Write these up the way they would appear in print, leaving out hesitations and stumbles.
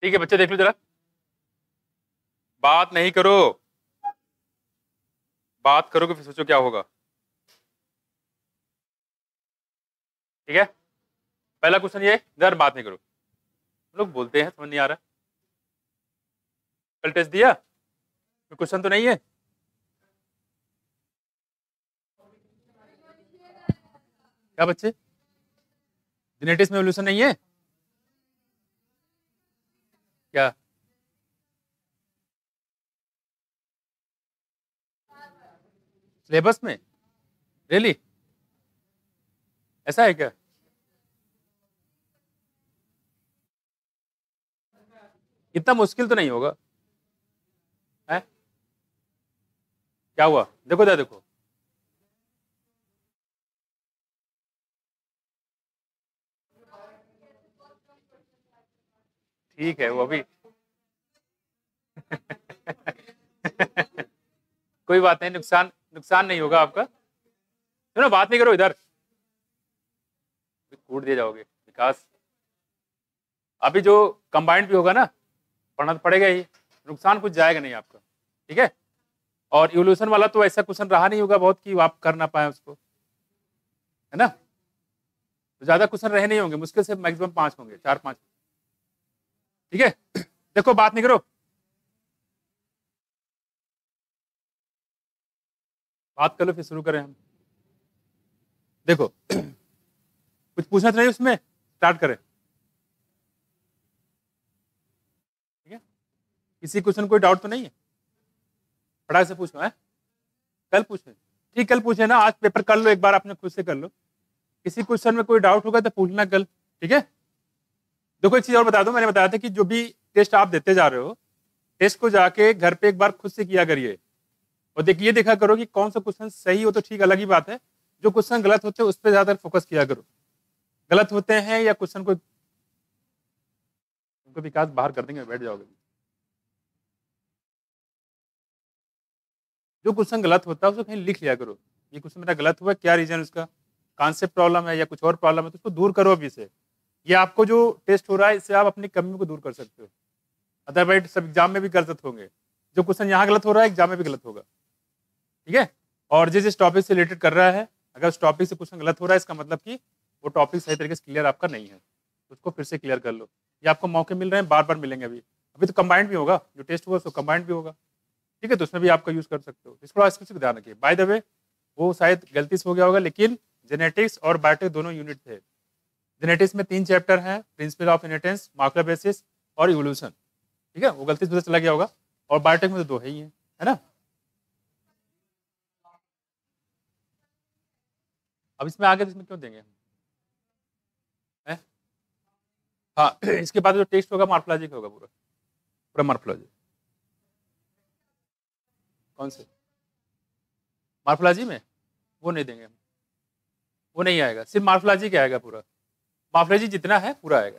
ठीक है बच्चे, देख लो जरा, बात नहीं करो, बात करोगे फिर सोचो क्या होगा। ठीक है, पहला क्वेश्चन ये, इधर बात नहीं करो। लोग बोलते हैं समझ नहीं आ रहा। कल टेस्ट दिया, क्वेश्चन तो नहीं है। क्या बच्चे, जेनेटिक्स में एवोल्यूशन नहीं है क्या? सिलेबस में रियली ऐसा है क्या? इतना मुश्किल तो नहीं होगा है? क्या हुआ, देखो जरा देखो, ठीक है वो अभी कोई बात नहीं, नुकसान नुकसान नहीं होगा आपका। सुनो, बात नहीं करो इधर, कूट दिए जाओगे विकास। अभी जो कंबाइंड भी होगा ना, पढ़ना तो पड़ेगा ही, नुकसान कुछ जाएगा नहीं आपका। ठीक है, और इवोल्यूशन वाला तो ऐसा क्वेश्चन रहा नहीं होगा बहुत कि आप कर ना पाए उसको, है ना? तो ज्यादा क्वेश्चन रहे नहीं होंगे, मुश्किल से मैक्सिमम 5 होंगे, 4-5। ठीक है, देखो बात नहीं करो, बात कर लो फिर शुरू करें हम। देखो कुछ पूछना तो नहीं उसमें, स्टार्ट करें। ठीक है, किसी क्वेश्चन कोई डाउट तो नहीं है? पढ़ाई से पूछो है, कल पूछे, ठीक कल पूछे ना, आज पेपर कर लो एक बार, आपने खुद से कर लो। किसी क्वेश्चन में कोई डाउट होगा तो पूछना कल। ठीक है, देखो एक चीज और बता दो, मैंने बताया था कि जो भी टेस्ट आप देते जा रहे हो, टेस्ट को जाके घर पे एक बार खुद से किया करिए, और देखिए देखा करो कि कौन सा क्वेश्चन सही हो तो ठीक, अलग ही बात है। जो क्वेश्चन गलत होते हैं उस पर ज्यादा फोकस किया करो। गलत होते हैं या क्वेश्चन को, उनको विकास बाहर कर देंगे, बैठ जाओगे। जो क्वेश्चन गलत होता है उसको कहीं लिख लिया करो, ये क्वेश्चन मेरा गलत हुआ, क्या रीजन उसका, कॉन्सेप्ट प्रॉब्लम है या कुछ और प्रॉब्लम है, तो उसको दूर करो अभी से। ये आपको जो टेस्ट हो रहा है इससे आप अपनी कमी को दूर कर सकते हो। अदरवाइज सब एग्जाम में भी गलत होंगे, जो क्वेश्चन यहाँ गलत हो रहा है एग्जाम में भी गलत होगा। ठीक है, और जिस टॉपिक से रिलेटेड कर रहा है, अगर उस टॉपिक से क्वेश्चन गलत हो रहा है इसका मतलब कि वो टॉपिक सही तरीके से क्लियर आपका नहीं है, तो उसको फिर से क्लियर कर लो। ये आपको मौके मिल रहे हैं, बार बार मिलेंगे। अभी अभी तो कंबाइंड भी होगा, जो टेस्ट हुआ उसको कंबाइंड भी होगा। ठीक है, तो उसमें भी आपका यूज कर सकते हो, इसको स्पेसिफिक ध्यान रखिए। बाय द वे वो शायद गलती से हो गया होगा, लेकिन जेनेटिक्स और बायोटेक दोनों यूनिट थे। जेनेटिक्स में 3 चैप्टर हैं, principle of inheritance, molecular basis और इवोल्यूशन। ठीक है, वो गलती से पता चला गया होगा, और बायोटेक में तो 2 है ही है ना। अब इसमें आगे इसमें क्यों देंगे हम, है? हाँ इसके बाद जो टेस्ट होगा मॉर्फोलॉजी का होगा, पूरा पूरा मॉर्फोलॉजी। कौन से मॉर्फोलॉजी में? वो नहीं देंगे हम, वो नहीं आएगा, सिर्फ मॉर्फोलॉजी का आएगा पूरा। मॉर्फोलॉजी जितना है पूरा आएगा।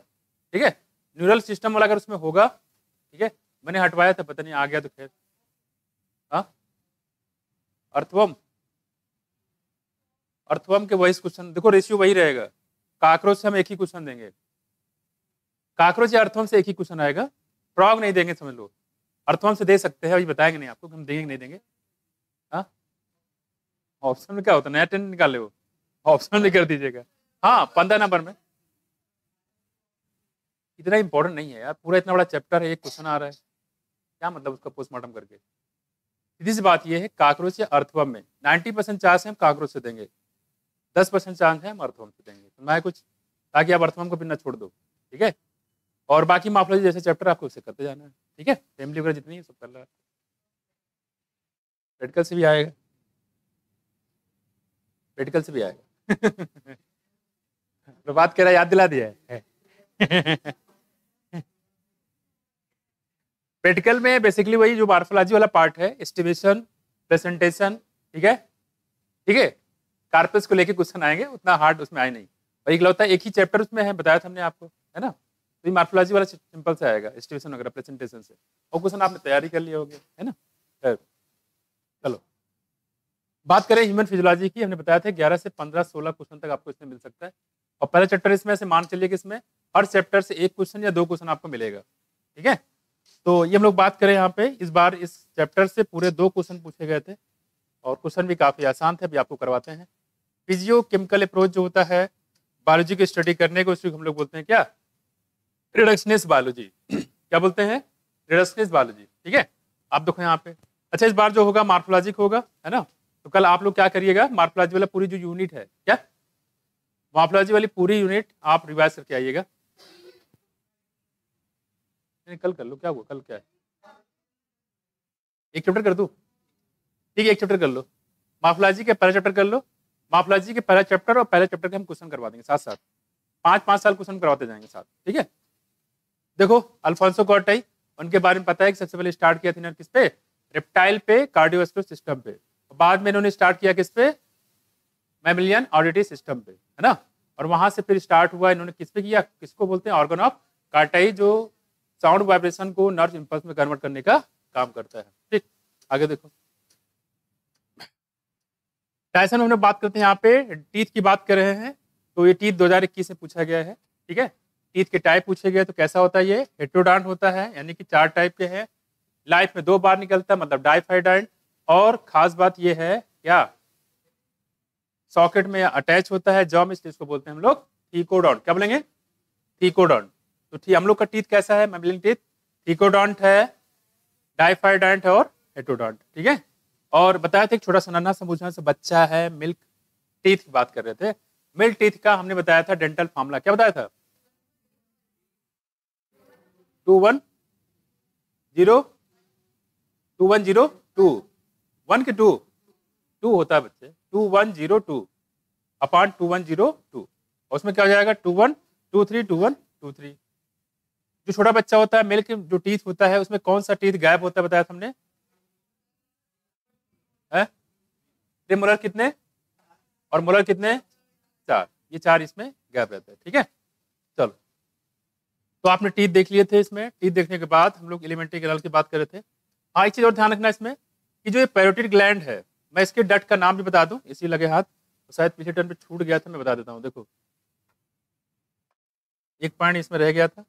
ठीक है, न्यूरल सिस्टम वाला अगर उसमें होगा, ठीक है, मैंने हटवाया था, पता नहीं आ गया तो खैर। हाँ, अर्थवर्म, अर्थवर्म के वही क्वेश्चन देखो, रेशियो वही रहेगा। काकरोच से हम एक ही क्वेश्चन देंगे, काकरोच या अर्थवर्म से एक ही क्वेश्चन आएगा, फ्रॉग नहीं देंगे, समझ लो। अर्थवर्म से दे सकते हैं, अभी बताएंगे नहीं आपको, हम देंगे नहीं देंगे। हाँ, ऑप्शन में क्या होता है, नया टेंट निकाले हो, ऑप्शन में कर दीजिएगा। हाँ 15 नंबर में, इतना इंपॉर्टेंट नहीं है यार, पूरा इतना बड़ा चैप्टर है, एक क्वेश्चन आ रहा है, क्या मतलब उसका पोस्टमार्टम करके। सीधी सी बात यह है, काकरोच या अर्थवर्म में 90% चांस है हम काकरोच से देंगे, 10% चांस है हम अर्थवर्म से देंगे, तो मैं कुछ, ताकि आप अर्थवर्म को भी ना छोड़ दो। ठीक है, और बाकी मॉर्फोलॉजी जैसे चैप्टर आपको उससे करते जाना है। ठीक है, फैमिली वगैरह जितनी है सब कर रहा है, मेडिकल से भी आएगा, मेडिकल से भी आएगा तो बात कह रहा है, याद दिला दिया है मेडिकल में बेसिकली वही जो मॉर्फोलॉजी वाला पार्ट है, एस्टिमेशन, प्रेजेंटेशन। ठीक है, ठीक है, कार्पस को लेके क्वेश्चन आएंगे, उतना हार्ड उसमें आए नहीं, और एक लौता एक ही चैप्टर उसमें है, बताया था हमने आपको, है ना। तो मॉर्फोलॉजी वाला सिंपल से आएगा, एस्टिमेशन वगैरह प्रेजेंटेशन से, और क्वेश्चन आपने तैयारी कर लिए होगे, है ना। चलो बात करें ह्यूमन फिजियोलॉजी की, हमने बताया था 11 से 15-16 क्वेश्चन तक आपको इसमें मिल सकता है, और पहला चैप्टर इसमें से मान चलिए कि इसमें हर चैप्टर से एक क्वेश्चन या 2 क्वेश्चन आपको मिलेगा। ठीक है। तो ये हम लोग बात करें यहाँ पे, इस बार इस चैप्टर से पूरे 2 क्वेश्चन पूछे गए थे और क्वेश्चन भी काफ़ी आसान थे, अभी आपको करवाते हैं। फिजियो केमिकल अप्रोच जो होता है बायोलॉजी की स्टडी करने को, उसको हम लोग बोलते हैं क्या, रिडक्शनिस्ट बायोलॉजी। क्या बोलते हैं, रिडक्शनिस्ट बायोलॉजी। ठीक है, आप देखो यहाँ पे। अच्छा, इस बार जो होगा मार्फोलॉजिक होगा, है ना। तो कल आप लोग क्या करिएगा, मार्फोलॉजी वाला पूरी जो यूनिट है, क्या मार्फोलॉजी वाली पूरी यूनिट आप रिवाइज करके आइएगा। कल कर लो, क्या हुआ, कल क्या है, एक चैप्टर कर दूं, ठीक है, एक चैप्टर कर लो, मार्फोलॉजी के पहला चैप्टर कर लो। मार्फोलॉजी के पहला चैप्टर और पहले चैप्टर के हम क्वेश्चन करवा देंगे साथ साथ, 5-5 साल क्वेश्चन करवाते जाएंगे साथ। ठीक है, देखो अल्फोंसो कॉर्टाई, उनके बारे में पता है कि सबसे पहले स्टार्ट किया था इन्होंने किस पे, रेप्टाइल पे, कार्डियोवास्कुलर सिस्टम पे। बाद में इन्होंने स्टार्ट किया किस पे, मैमिलियन ऑडिटरी सिस्टम पे, है ना। और वहां से फिर स्टार्ट हुआ, इन्होंने किस पे किया, किसको बोलते हैं, ऑर्गन ऑफ कार्टाई, जो साउंड वाइब्रेशन को नर्व इंपल्स में कन्वर्ट करने का काम करता है। ठीक, आगे देखो। टाइसन हमने बात करते हैं यहाँ पे, टीथ की बात कर रहे हैं। तो ये टीथ 2021 में पूछा गया है। ठीक है, टीथ के टाइप पूछे गए, तो कैसा होता है, ये हेट्रोडॉन्ट होता है, यानी कि 4 टाइप के हैं। लाइफ में 2 बार निकलता है, मतलब डाइफाइडाइंट। और खास बात ये है क्या, सॉकेट में अटैच होता है जॉ में, इसको बोलते हैं हम लोग थीकोडॉन्ट। क्या बोलेंगे, थीकोडॉन्ट। तो ठीक, हम लोग का टीथ कैसा है, मैमिलियन टीथ, थीकोडॉन्ट है, डाइफाइडाइंट और हेट्रोडॉन्ट। ठीक है, और बताया था एक छोटा सा नन्हा सा मुझे से बच्चा है, मिल्क टीथ की बात कर रहे थे। मिल्क टीथ का हमने बताया था डेंटल फार्मूला, क्या बताया था, 2-1-0 1 के 2 होता है बच्चे, 2-1-0-2 अपॉन 2-1-0-2, और उसमें क्या हो जाएगा, 2-1-2-3 2-1-2-3। जो छोटा बच्चा होता है, मिल्क जो टीथ होता है, उसमें कौन सा टीथ गायब होता है बताया था हमने, मोलर कितने और मोलर कितने, 4, ये 4 इसमें गैप रहता है। ठीक है, चलो। तो आपने टीथ देख लिए थे, इसमें टीथ देखने के बाद हम लोग एलिमेंट्री कैनाल की बात कर रहे थे। हाँ, एक चीज और ध्यान रखना इसमें कि जो ये पैरोटिड ग्लैंड है, मैं इसके डट का नाम भी बता दूं, इसी लगे हाथ, तो शायद पिछले टर्न पे छूट गया था, मैं बता देता हूँ। देखो, एक पॉइंट इसमें रह गया था,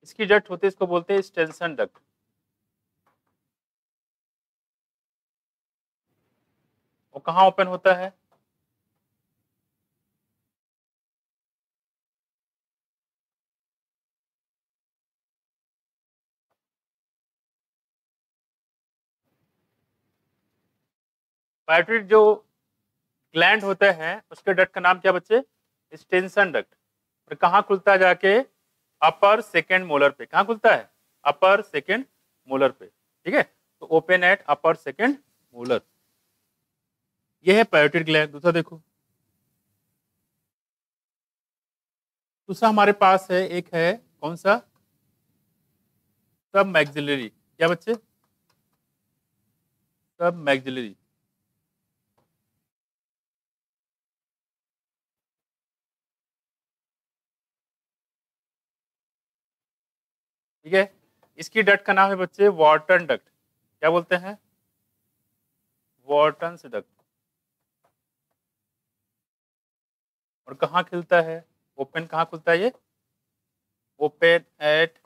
इसकी डट होती है, इसको बोलते हैं स्टेंसन डक्ट। वो कहाँ ओपन होता है, पैरोटिड जो ग्लैंड होते हैं उसके डक्ट का नाम क्या बच्चे, स्टेंसन डक्ट। और कहाँ खुलता है जाके, अपर सेकेंड मोलर पे। कहाँ खुलता है, अपर सेकेंड मोलर पे। ठीक है, तो open at upper second molar, ये है पैरोटिड ग्लैंड। दूसरा देखो, दूसरा हमारे पास है, एक है कौन सा, सब मैक्सिलरी। क्या बच्चे, सब मैक्सिलरी। ठीक है, इसकी डक्ट का नाम है बच्चे वॉर्टन डक्ट। क्या बोलते हैं, वॉर्टन डक्ट। और कहाँ खिलता है, ओपन कहाँ खुलता है ये, open at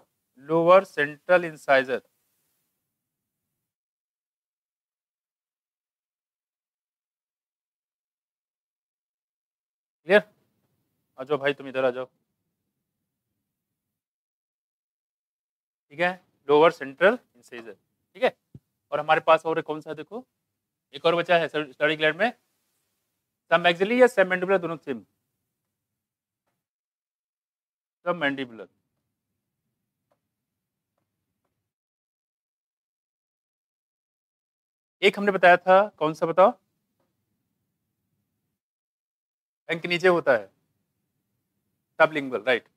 lower central incisor. Clear, आ जाओ भाई, तुम इधर आ जाओ। ठीक है, लोअर सेंट्रल इंसाइजर। ठीक है, और हमारे पास और कौन सा है, देखो एक और बचा है स्टडी ग्लैंड में, सब मैक्सिलरी या सब मैंडिबुलर, दोनों सेम, सब मैंडिबुलर। एक हमने बताया था, कौन सा बताओ, टंग के नीचे होता है, सबलिंगुअल, राइट।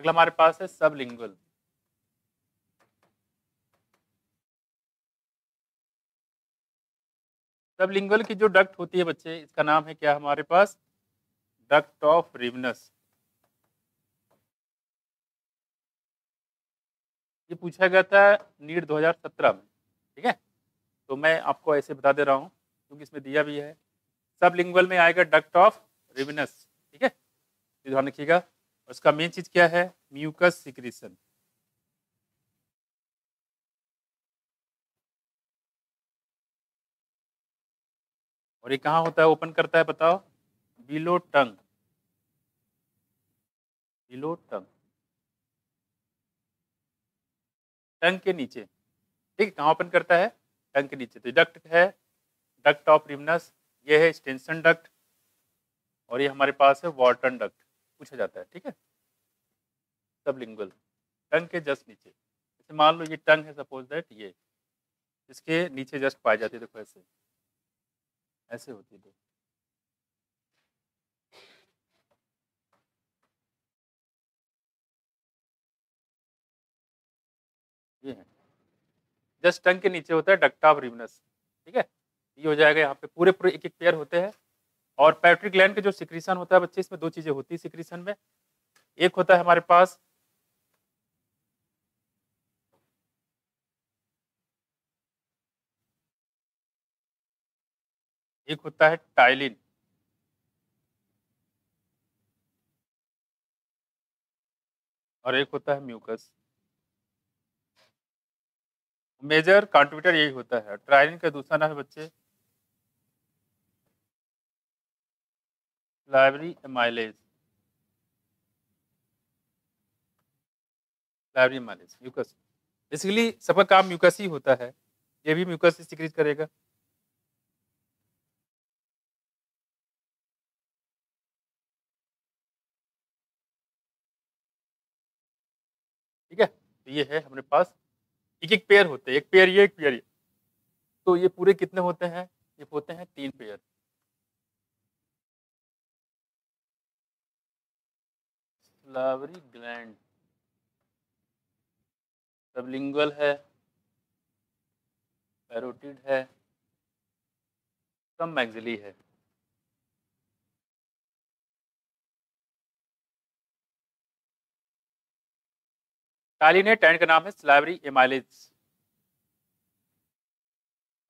अगला हमारे पास है सबलिंगुअल। सबलिंगुअल की जो डक्ट होती है बच्चे, इसका नाम है क्या हमारे पास, डक्ट ऑफ रिवनस। ये पूछा गया था नीट 2017 में, ठीक है। तो मैं आपको ऐसे बता दे रहा हूँ क्योंकि इसमें दिया भी है। सबलिंगुअल में आएगा डक्ट ऑफ रिवेनस, ठीक है, ध्यान रखिएगा। और उसका मेन चीज क्या है, म्यूकस सिक्रीशन। और ये कहाँ होता है, ओपन करता है, बताओ, बिलो टंग, बिलो टंग, टंग के नीचे, ठीक है। कहाँ ओपन करता है, टंग के नीचे। तो डक्ट है, डक्ट ऑफ रिवेनस, ये है स्टेंसन डक्ट, और ये हमारे पास है वॉर्टन डक्ट, पूछा जाता है, ठीक है। सबलिंगुअल, टंग के जस्ट नीचे। जैसे मान लो ये टंग है, सपोज दैट, ये इसके नीचे जस्ट पाई जाती है, देखो ऐसे, ऐसे होती है। ये है, जस्ट टंग के नीचे होता है डक्ट ऑफ रिवेनस, ठीक है। ये हो जाएगा, यहाँ पे पूरे पूरे एक एक पेयर होते हैं। और पैट्री ग्लैंड के जो सिक्रीशन होता है बच्चे, इसमें दो चीजें होती है सिक्रीशन में। एक होता है हमारे पास एक होता है टाइलिन, और एक होता है म्यूकस। मेजर कंट्रीब्यूटर यही होता है। टाइलिन का दूसरा नाम है बच्चे library amylase, library amylase, mucus. Basically सबका काम म्यूकस ही होता है, ये भी म्यूकस ही सिक्रीट करेगा। ठीक है, तो ये है हमारे पास एक एक पेयर होते हैं, एक पेयर ये, एक पेयर ये। तो ये पूरे कितने होते हैं, ये होते हैं 3 पेयर। लाइब्रेरी ग्लैंड सबलिंगुअल है, पैरोटिड है, सब मैक्सिली है। टाइलिनेट एंड का नाम है स्लाइवरी एमाइलेज।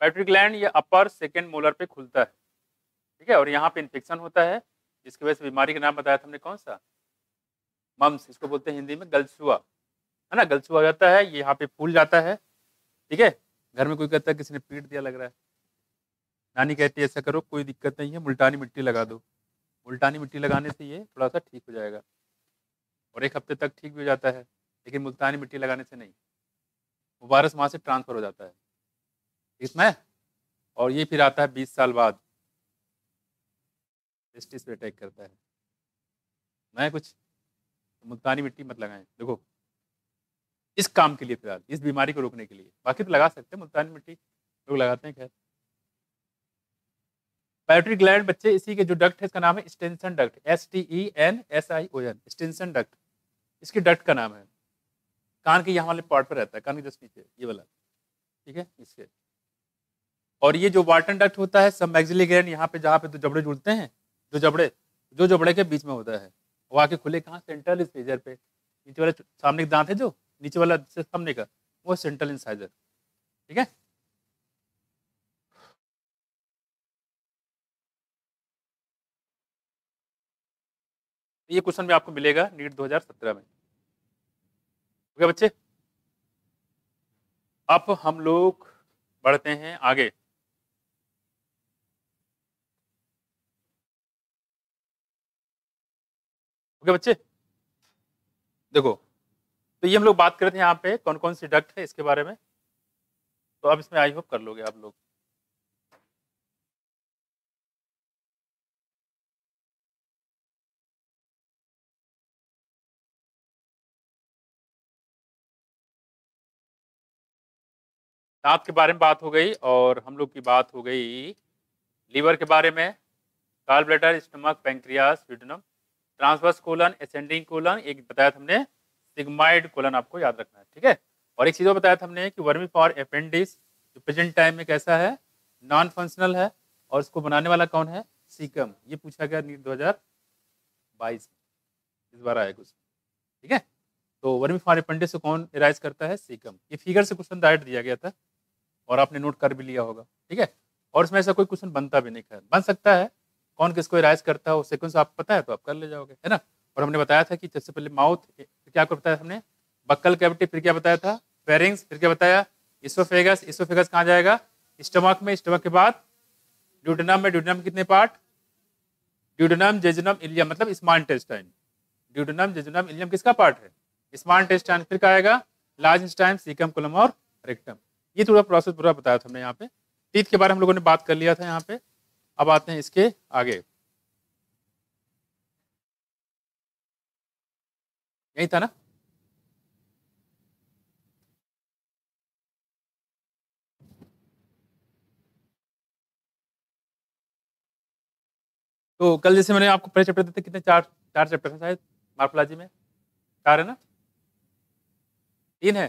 पैट्री ग्लैंड ये अपर सेकेंड मोलर पे खुलता है, ठीक है। और यहाँ पे इन्फेक्शन होता है, जिसकी वजह से बीमारी का नाम बताया था हमने, कौन सा, मम्स, इसको बोलते हैं हिंदी में गलसुआ, है ना। गलसुआ हो जाता है, ये यहाँ पे फूल जाता है, ठीक है। घर में कोई कहता है किसी ने पीट दिया लग रहा है, नानी कहती है ऐसा करो, कोई दिक्कत नहीं है, मुल्तानी मिट्टी लगा दो। मुल्तानी मिट्टी लगाने से ये थोड़ा सा ठीक हो जाएगा, और 1 हफ्ते तक ठीक भी हो जाता है। लेकिन मुल्तानी मिट्टी लगाने से नहीं, वो वायरस वहाँ से ट्रांसफर हो जाता है इसमें, और ये फिर आता है 20 साल बाद, टेस्टिस पे अटैक करता है। मैं कुछ, मुल्तानी मिट्टी मत लगाएं, देखो इस काम के लिए फिलहाल, इस बीमारी को रोकने के लिए। बाकी तो लगा सकते हैं, मुल्तानी मिट्टी लोग लगाते हैं, खैर। पैट्री ग्लैंड बच्चे, इसी के जो डक्ट है इसका नाम है Stensen duct, STENSION, Stensen duct, इसकी डक्ट का नाम है। कान के यहाँ वाले पार्ट पर रहता है, कान के जस्ट नीचे ये वाला, ठीक है, इसके। और ये जो वार्टन डक्ट होता है, सब मैक्सिली ग्लैंड यहाँ पे, जहाँ पे तो जबड़े जुड़ते हैं, जो जबड़े के बीच में होता है, वो आके खुले कहाँ, सेंट्रल इंसाइजर पे। नीचे वाला सामने का दांत है, जो नीचे वाला सामने का, वो सेंट्रल इंसाइजर, ठीक है। ये क्वेश्चन भी आपको मिलेगा नीट 2017 में। ओके बच्चे, अब हम लोग बढ़ते हैं आगे। ओके बच्चे, देखो, तो ये हम लोग बात कर रहे थे यहाँ पे कौन कौन सी डक्ट है इसके बारे में, तो अब इसमें आई होप कर लोगे आप लोग। दांत के बारे में बात हो गई, और हम लोग की बात हो गई लीवर के बारे में, gall bladder, stomach, pancreas, duodenum, transverse colon, ascending colon, एक बताया था हमने सिग्माइड कोलन, आपको याद रखना है, ठीक है। और एक चीज और बताया था हमने कि वर्मी फॉर अपेंडिक्स जो प्रेजेंट टाइम में कैसा है, नॉन फंक्शनल है, और इसको बनाने वाला कौन है, सीकम। ये पूछा गया नीट 2022 में, इस बार आया कुछ, ठीक है। तो वर्मी अपेंडिक्स को कौन इराइज करता है? सीकम। ये फिगर से क्वेश्चन डायरेक्ट दिया गया था और आपने नोट कर भी लिया होगा, ठीक है। और इसमें ऐसा कोई क्वेश्चन बनता भी नहीं, खैर बन सकता है, कौन किसको इराइज करता है वो सीक्वेंस आपको पता है तो आप कर ले जाओगे, है ना। और हमने बताया था कि सबसे पहले माउथ, क्या आपको बताया हमने? बक्कल कैविटी, फिर क्या बताया था? फेरिंग्स, फिर क्या बताया? इसोफेगस। इसोफेगस कहाँ जाएगा? स्टमक में। स्टमक के बाद ड्यूडेनम में। ड्यूडेनम के कितने पार्ट? ड्यूडेनम, जेजुनम, इलियम, मतलब small intestine. Duodenum, jejunum, ileum किसका पार्ट है? Small intestine. फिर क्या आएगा? लार्ज इंटेस्टाइन, सीकम, कोलम और रेक्टम। ये थोड़ा प्रोसेस पूरा बताया था हमने यहाँ पे। टीथ के बारे में हम लोगों ने बात कर लिया था यहाँ पे। अब आते हैं इसके आगे, यही था ना? तो कल जैसे मैंने आपको पहले चैप्टर देते कितने, चार चार चैप्टर है शायद मार्फोलॉजी में, चार है ना? तीन है,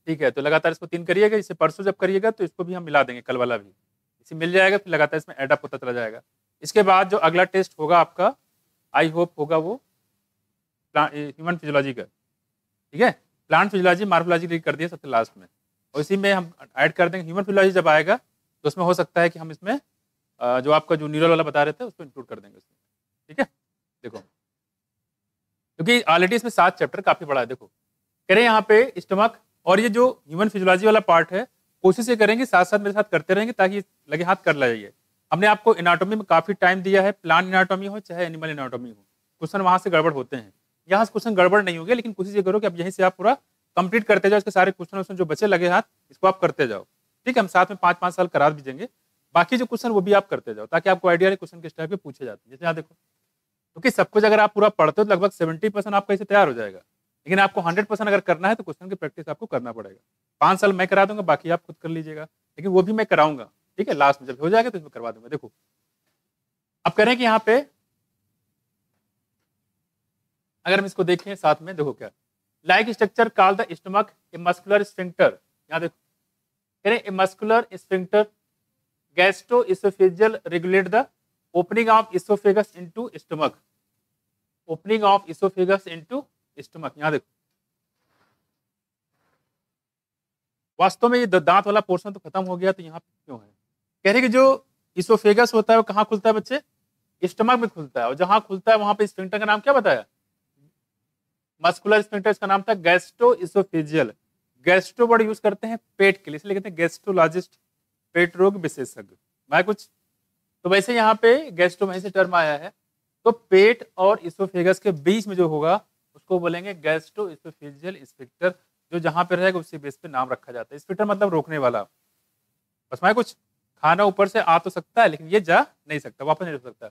ठीक है। तो लगातार इसको तीन करिएगा, इसे परसों जब करिएगा तो इसको भी हम मिला देंगे, कल वाला भी इसे मिल जाएगा, फिर लगातार इसमें एडअप होता चला जाएगा। इसके बाद जो अगला टेस्ट होगा आपका, आई होप होगा वो ह्यूमन फिजियोलॉजी का, ठीक है। प्लांट फिजियोलॉजी, मार्फोलॉजी कर दिया सबसे लास्ट में, और इसी में हम ऐड कर देंगे ह्यूमन फिजियोलॉजी जब आएगा तो उसमें हो सकता है कि हम इसमें जो आपका जो न्यूरल वाला बता रहे थे उसको इंक्लूड कर देंगे उसमें, ठीक है। देखो क्योंकि ऑलरेडी इसमें 7 चैप्टर काफी बड़ा है। देखो कह रहे हैं यहाँ पे स्टमक, और ये जो ह्यूमन फिजियोलॉजी वाला पार्ट है कोशिश ये करेंगे साथ साथ मेरे साथ करते रहेंगे ताकि लगे हाथ कर लाइए। हमने आपको एनाटॉमी में काफी टाइम दिया है, प्लांट एनाटॉमी हो चाहे एनिमल एनाटॉमी हो, क्वेश्चन वहां से गड़बड़ होते हैं, यहाँ से क्वेश्चन गड़बड़ नहीं होंगे, लेकिन कोशिश ये करो कि अब यहीं से आप पूरा कंप्लीट करते जाओ, इसके सारे क्वेश्चन जो बचे लगे हाथ इसको आप करते जाओ, ठीक है। हम साथ में 5-5 साल करा भी देंगे, बाकी जो क्वेश्चन वो भी आप करते जाओ ताकि आपको आइडिया रहे क्वेश्चन किस टाइप के पूछे जाते हैं। जैसे यहाँ देखो, क्योंकि सब कुछ अगर आप पूरा पढ़ते हो तो लगभग 70% आपका इसे तैयार हो जाएगा, लेकिन आपको 100% अगर करना है तो क्वेश्चन की प्रैक्टिस आपको करना पड़ेगा। 5 साल मैं करा दूंगा, बाकी आप खुद कर लीजिएगा, लेकिन वो भी मैं कराऊंगा, ठीक है। लास्ट में जब हो जाएगा तो इसमें करवा दूंगा। देखो अब करें कि यहाँ पे अगर हम इसको देखें साथ में, देखो क्या like structure call the stomach a muscular sphincter. यहाँ देखो कह रहे a muscular sphincter gastro-oesophageal regulate the opening of oesophagus into stomach. Opening of oesophagus into stomach, यहाँ देखो वास्तव में ये दांत वाला पोर्शन तो खत्म हो गया, तो यहाँ पे क्यों है? कह रहे कि जो इसोफेगस होता है वो कहाँ खुलता है बच्चे? स्टमक में खुलता है, और जहां खुलता है वहां पे स्फिंक्टर का नाम क्या बताया? मस्कुलर स्फिंक्टर, इसका नाम था गैस्ट्रोइसोफेजियल। गैस्ट्रो वर्ड यूज करते हैं पेट के लिए, इसलिए कहते हैं गैस्ट्रोलॉजिस्ट, पेट रोग विशेषज्ञ। मैं कुछ तो वैसे यहाँ पे गैस्ट्रो वहीं से टर्म आया है, तो पेट और इसोफेगस के बीच में जो होगा उसको बोलेंगे गैस्ट्रोइसोफेजियल स्फिंक्टर, जो जहां पे रहेगा उसी बेस पे नाम रखा जाता है। स्फिंक्टर मतलब रोकने वाला। बस मैं कुछ खाना ऊपर से आ तो सकता है लेकिन ये जा नहीं सकता, वापस नहीं रुक सकता,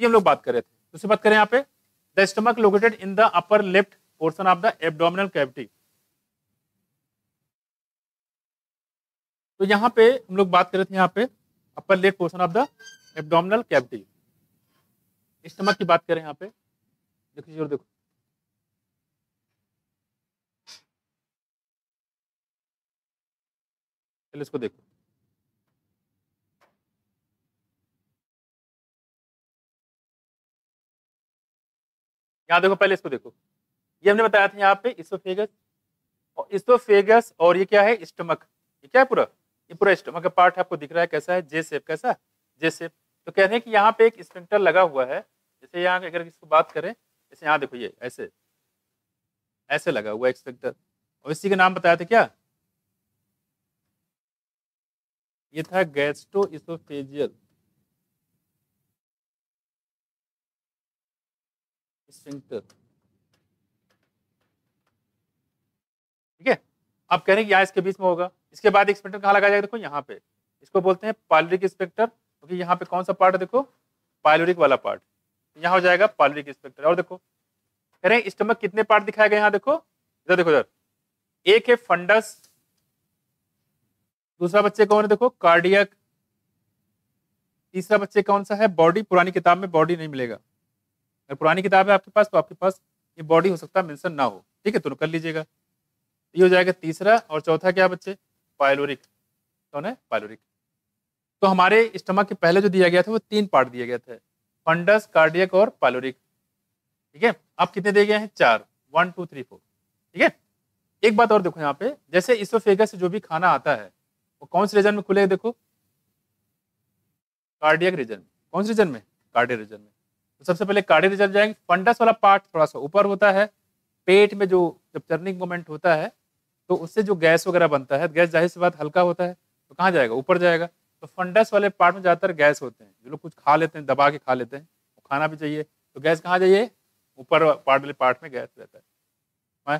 ये हम लोग बात कर रहे थे। दूसरी बात करें यहाँ पे, the stomach located in the upper left portion of the abdominal cavity. तो यहाँ पे हम लोग बात कर रहे थे यहाँ पे अपर left portion of the abdominal cavity, stomach की बात करें यहाँ पे। देखो देखो चलो इसको देखो, यहाँ देखो पहले इसको देखो, ये हमने बताया था यहाँ पे इसोफेगस, और इसोफेगस और ये क्या है? स्टमक। ये क्या है? पूरा ये पूरा स्टमक का पार्ट है, आपको दिख रहा है कैसा है? जे शेप, कैसा? जे शेप। तो कह रहे हैं कि यहाँ पे एक स्फिंक्टर लगा हुआ है, जैसे यहाँ अगर इसको बात करें, जैसे यहाँ देखो ये ऐसे ऐसे लगा हुआ है स्फिंक्टर, और इसी का नाम बताया था क्या? ये था गैस्ट्रोइसोफेजियल स्फिंक्टर, ठीक है। आप कह रहे हैं कि यहाँ इसके बीच में होगा, इसके बाद एक स्फिंक्टर कहाँ लगाया जाएगा? देखो यहाँ पे, इसको बोलते हैं पाइलोरिक स्फिंक्टर, क्योंकि यहाँ पे कौन सा पार्ट है? देखो पाइलोरिक वाला पार्ट, यहाँ हो जाएगा पाइलोरिक स्फिंक्टर। और देखो कह रहे हैं स्टमक कितने पार्ट दिखाया गया? यहाँ देखो इधर, देखो इधर, एक है फंडस, दूसरा बच्चे कौन है? देखो कार्डियक, तीसरा बच्चे कौन सा है? बॉडी। पुरानी किताब में बॉडी नहीं मिलेगा, अगर पुरानी किताब है आपके पास तो आपके पास ये बॉडी हो सकता है मेंशन ना हो, ठीक है, तो कर लीजिएगा। ये हो जाएगा तीसरा, और चौथा क्या बच्चे? पाइलोरिक। कौन है? पाइलोरिक। तो हमारे स्टमक के पहले जो दिया गया था वो 3 पार्ट दिए गए थे, फंडस, कार्डियक और पाइलोरिक, ठीक है। अब कितने दिए गए हैं? 4, 1 2 3 4, ठीक है। एक बात और देखो यहाँ पे, जैसे इसोफेगस से जो भी खाना आता है वो कौन से रीजन में खुलेगा, देखो कार्डियक रीजन। कौन से रीजन में? कार्डियक रीजन में। तो सबसे पहले कार्डियक रीजन जाएंगे। फंडस वाला पार्ट थोड़ा सा ऊपर होता है, पेट में जो जब चर्निंग मूवमेंट होता है तो उससे जो गैस वगैरह बनता है, गैस जाहिर सी बात हल्का होता है तो कहाँ जाएगा? ऊपर जाएगा। तो फंडस वाले पार्ट में ज़्यादातर गैस होते हैं, जो लोग कुछ खा लेते हैं, दबा के खा लेते हैं, वो खाना भी चाहिए तो गैस कहाँ जाइए? ऊपर पार्ट वाले पार्ट में गैस रहता है।